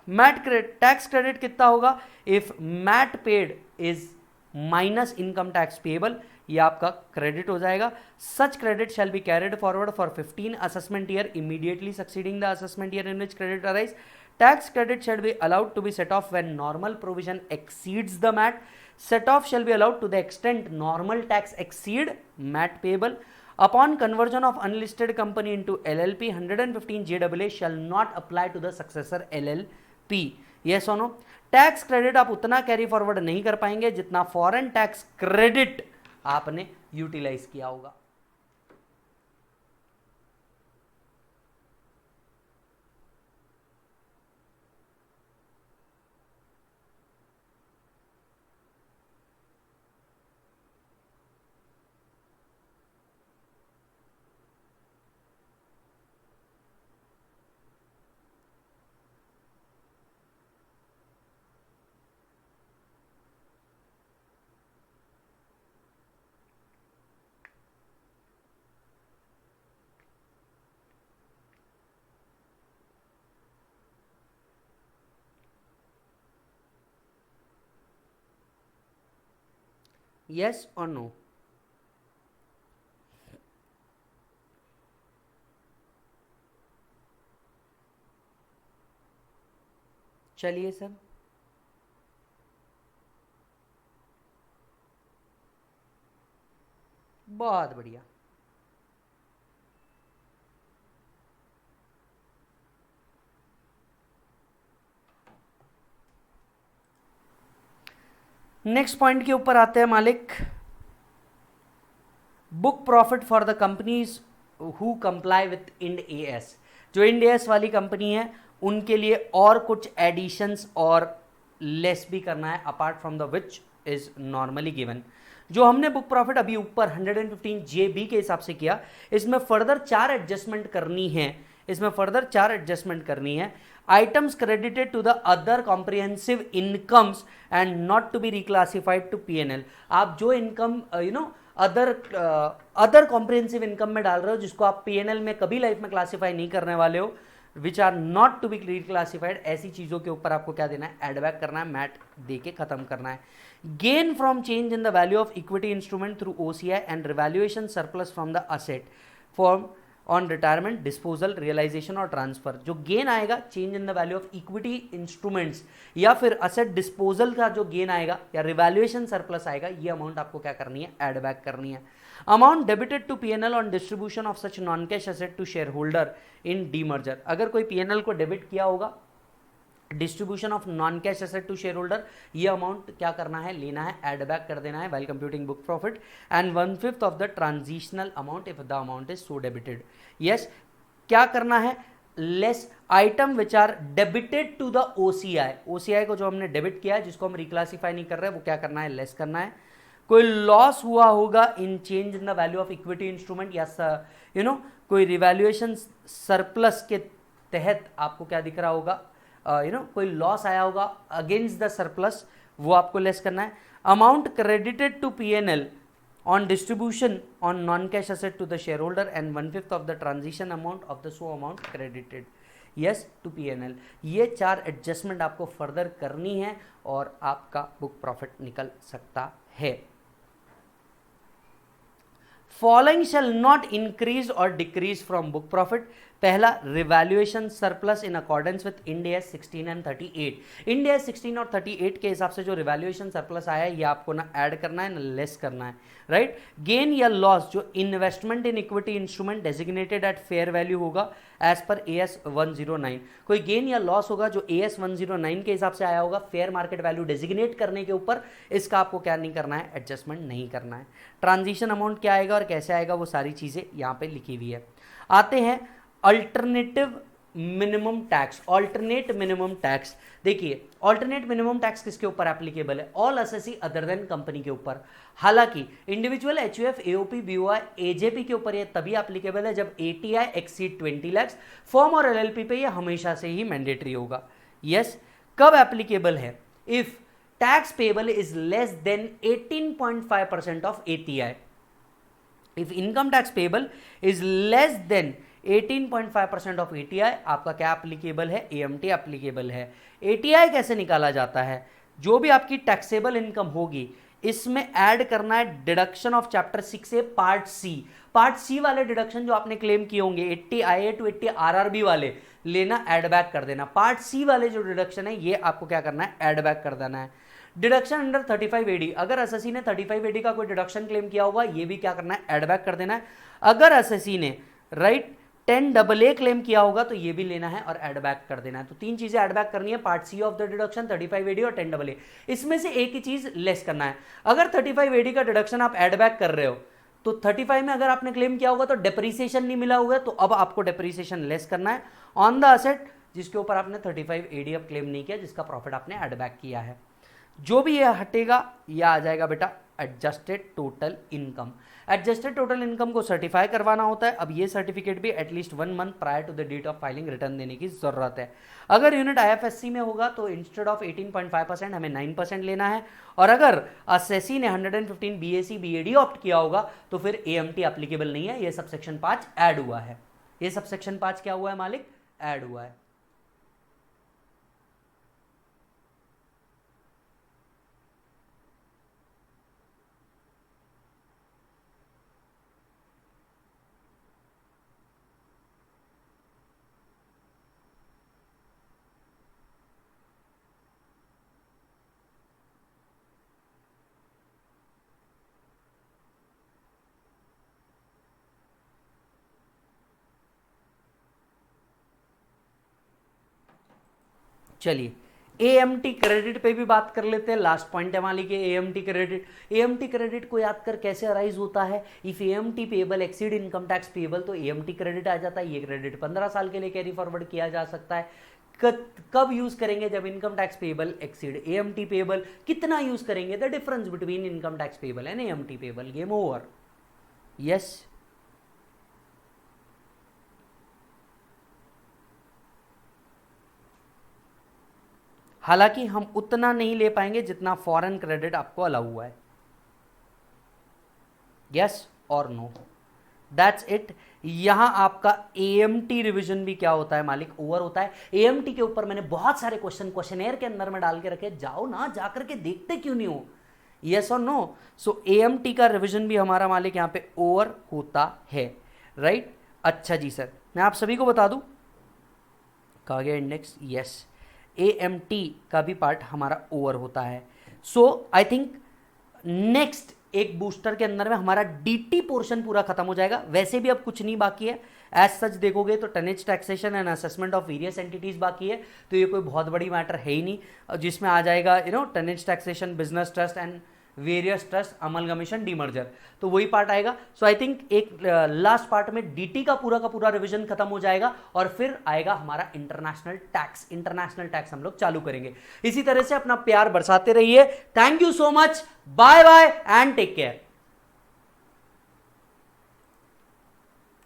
मैट क्रेडिट टैक्स क्रेडिट कितना होगा, if MAT paid is minus income tax payable, ये आपका क्रेडिट हो जाएगा। Such credit shall be carried forward for 15 assessment year immediately succeeding the assessment year in which credit arise. Tax credit shall be allowed to be set off when normal provision exceeds the MAT. Set off shall be allowed to the extent normal tax exceed MAT payable. Upon conversion of unlisted company into LLP, 115 JAA shall not apply to the successor LLP। Yes or no? Tax credit आप उतना carry forward नहीं कर पाएंगे जितना foreign tax credit आपने utilise किया होगा। Yes or no? चलिए सर, बहुत बढ़िया। नेक्स्ट पॉइंट के ऊपर आते हैं मालिक। Book profit for the companies who comply with Ind AS। जो इंड AS वाली कंपनी है उनके लिए और कुछ एडिशंस और लेस भी करना है apart from the which is normally given. जो हमने बुक प्रॉफिट अभी ऊपर 115 JB के हिसाब से किया, इसमें फर्दर 4 एडजस्टमेंट करनी है। Items credited to the other comprehensive incomes and not to be reclassified to PNL। आप जो इनकम अदर कॉम्प्रिहेंसिव इनकम में डाल रहे हो जिसको आप PNL में कभी लाइफ में क्लासीफाई नहीं करने वाले हो, which are not to be reclassified, ऐसी चीजों के ऊपर आपको क्या देना है, एड बैक करना है, मैट दे के खत्म करना है। Gain from change in the value of equity instrument through OCI and revaluation surplus from the asset form on retirement, disposal, realisation और ट्रांसफर। जो गेन आएगा change in the value of equity instruments या फिर asset disposal का जो gain आएगा या revaluation surplus आएगा, ये अमाउंट आपको क्या करनी है, एड बैक करनी है। Amount debited to PNL on distribution of such non cash asset to shareholder in demerger. अगर कोई PNL को डेबिट किया होगा distribution of non cash asset to shareholder, ये अमाउंट क्या करना है, लेना है, एड बैक कर देना है while computing book profit and 1/5 of the transitional amount if the amount is so debited. Yes, क्या करना है, less item which are debited to the OCI, OCI को जो हमने डेबिट किया है, जिसको हम रिक्लासीफाई नहीं कर रहे, वो क्या करना है, लेस करना है। कोई लॉस हुआ होगा in change in the value of equity instrument या कोई रिवैल्यूएशन सरप्लस के तहत आपको क्या दिख रहा होगा, कोई लॉस आया होगा अगेंस्ट द सरप्लस, वो आपको लेस करना है। Amount credited to PNL on distribution on non-cash asset to the shareholder and 1/5 of the transition amount of the so amount credited yes to P&L। ये 4 एडजस्टमेंट आपको further करनी है और आपका बुक प्रॉफिट निकल सकता है। फॉलोइंग शैल नॉट इंक्रीज और डिक्रीज फ्रॉम बुक प्रॉफिट। पहला, revaluation surplus in accordance with Ind AS 16 and 38। Ind AS 16 और 38 के हिसाब से जो रिवैल्यूएशन सरप्लस आया है, ये आपको ना ऐड करना है ना लेस करना है, राइट। गेन या लॉस जो investment in equity instrument designated at fair value होगा एज पर AS 109। कोई गेन या लॉस होगा जो AS 109 के हिसाब से आया होगा फेयर मार्केट वैल्यू डेजिग्नेट करने के ऊपर, इसका आपको क्या नहीं करना है, एडजस्टमेंट नहीं करना है। ट्रांजिशन अमाउंट क्या आएगा और कैसे आएगा, वो सारी चीजें यहाँ पे लिखी हुई है। आते हैं alternative minimum tax, alternate minimum tax. देखिए ऑल्टरनेट मिनिमम टैक्स किसके ऊपर एप्लीकेबल है, all assessee other than company के ऊपर। हालांकि individual HUF AOP BOI AJP के ऊपर ये तभी एप्लीकेबल है जब ATI एक्सीड 20 लाख। फॉर्म और LLP पे ये हमेशा से ही मैंडेटरी होगा। यस, कब एप्लीकेबल है, if tax payable is less then 18.5% of ATI। If income tax payable is less then 18.5% of ATI, आपका क्या एप्लीकेबल है, AMT एप्लीकेबल है। ATI कैसे निकाला जाता है, जो भी आपकी टैक्सेबल इनकम होगी इसमें ऐड करना है deduction of chapter 6A part C. Part C वाले डिडक्शन जो आपने क्लेम किए होंगे 80 IA to 80 RRB वाले, लेना ऐड बैक कर देना। पार्ट सी वाले जो डिडक्शन है ये आपको क्या करना है, ऐड बैक कर देना है। डिडक्शन अंडर 35 AD, अगर एसएससी ने 35 AD का कोई डिडक्शन क्लेम किया होगा, ये भी क्या करना है, ऐड बैक कर देना है। अगर एसएससी ने राइट 10AA क्लेम किया होगा तो ये भी लेना है और ऐड बैक कर देना है। तो 3 चीजें ऐड बैक करनी है, part C of the deduction, 35 AD और 10AA। इसमें से एक ही चीज लेस करना है। अगर 35 AD का डिडक्शन आप ऐड बैक कर रहे हो तो 35 में अगर आपने क्लेम किया होगा तो डेप्रीसिएशन नहीं मिला होगा, तो अब आपको डेप्रीसिएशन लेस करना है ऑन द असेट जिसके ऊपर आपने 35 AD अब क्लेम नहीं किया, जिसका प्रॉफिट आपने ऐड बैक किया है। जो भी ये हटेगा यह आ जाएगा बेटा adjusted total income. Adjusted total income को सर्टिफाई करवाना होता है। अब ये सर्टिफिकेट भी at least 1 month prior to the date of filing return देने की जरूरत है। अगर यूनिट IFSC में होगा तो इंस्टेड ऑफ 18.5% हमें 9% लेना है, और अगर असेसी ने 115 BAC BAD ऑप्ट किया होगा तो फिर AMT एप्लीकेबल नहीं है। ये सबसेक्शन 5 ऐड हुआ है। ये सबसेक्शन 5 क्या हुआ है मालिक, ऐड हुआ है। चलिए AMT क्रेडिट पे भी बात कर लेते हैं। लास्ट पॉइंट है मालिक AMT क्रेडिट। AMT क्रेडिट को याद कर कैसे अराइज होता है, if AMT payable exceed income tax payable तो AMT क्रेडिट आ जाता है। ये क्रेडिट 15 साल के लिए कैरी फॉरवर्ड किया जा सकता है। कब यूज करेंगे, जब income tax payable exceed AMT payable. कितना यूज करेंगे, the difference between income tax payable and AMT payable. Game over. Yes, हालांकि हम उतना नहीं ले पाएंगे जितना फॉरेन क्रेडिट आपको अलाउ हुआ है। यस और नो, दैट्स इट। यहां आपका AMT रिवीजन भी क्या होता है मालिक, ओवर होता है। AMT के ऊपर मैंने बहुत सारे क्वेश्चनेयर के अंदर में डाल के रखे, जाओ ना जाकर के देखते क्यों नहीं हो। यस और नो। सो AMT का रिवीजन भी हमारा मालिक यहां पे ओवर होता है, राइट। अच्छा जी सर, मैं आप सभी को बता दूं, कहा गया इंडेक्स, यस AMT का भी पार्ट हमारा ओवर होता है। सो आई थिंक नेक्स्ट एक बूस्टर के अंदर में हमारा DT पोर्शन पूरा खत्म हो जाएगा। वैसे भी अब कुछ नहीं बाकी है। एज सच देखोगे तो tonnage taxation and assessment of various entities बाकी है, तो ये कोई बहुत बड़ी मैटर है ही नहीं, जिसमें आ जाएगा tonnage taxation, business trust and various trust amalgamation demerger, तो वही पार्ट आएगा। सो आई थिंक एक लास्ट पार्ट में डीटी का पूरा रिवीजन खत्म हो जाएगा और फिर आएगा हमारा इंटरनेशनल टैक्स। इंटरनेशनल टैक्स हम लोग चालू करेंगे। इसी तरह से अपना प्यार बरसाते रहिए। Thank you so much, bye bye and take care.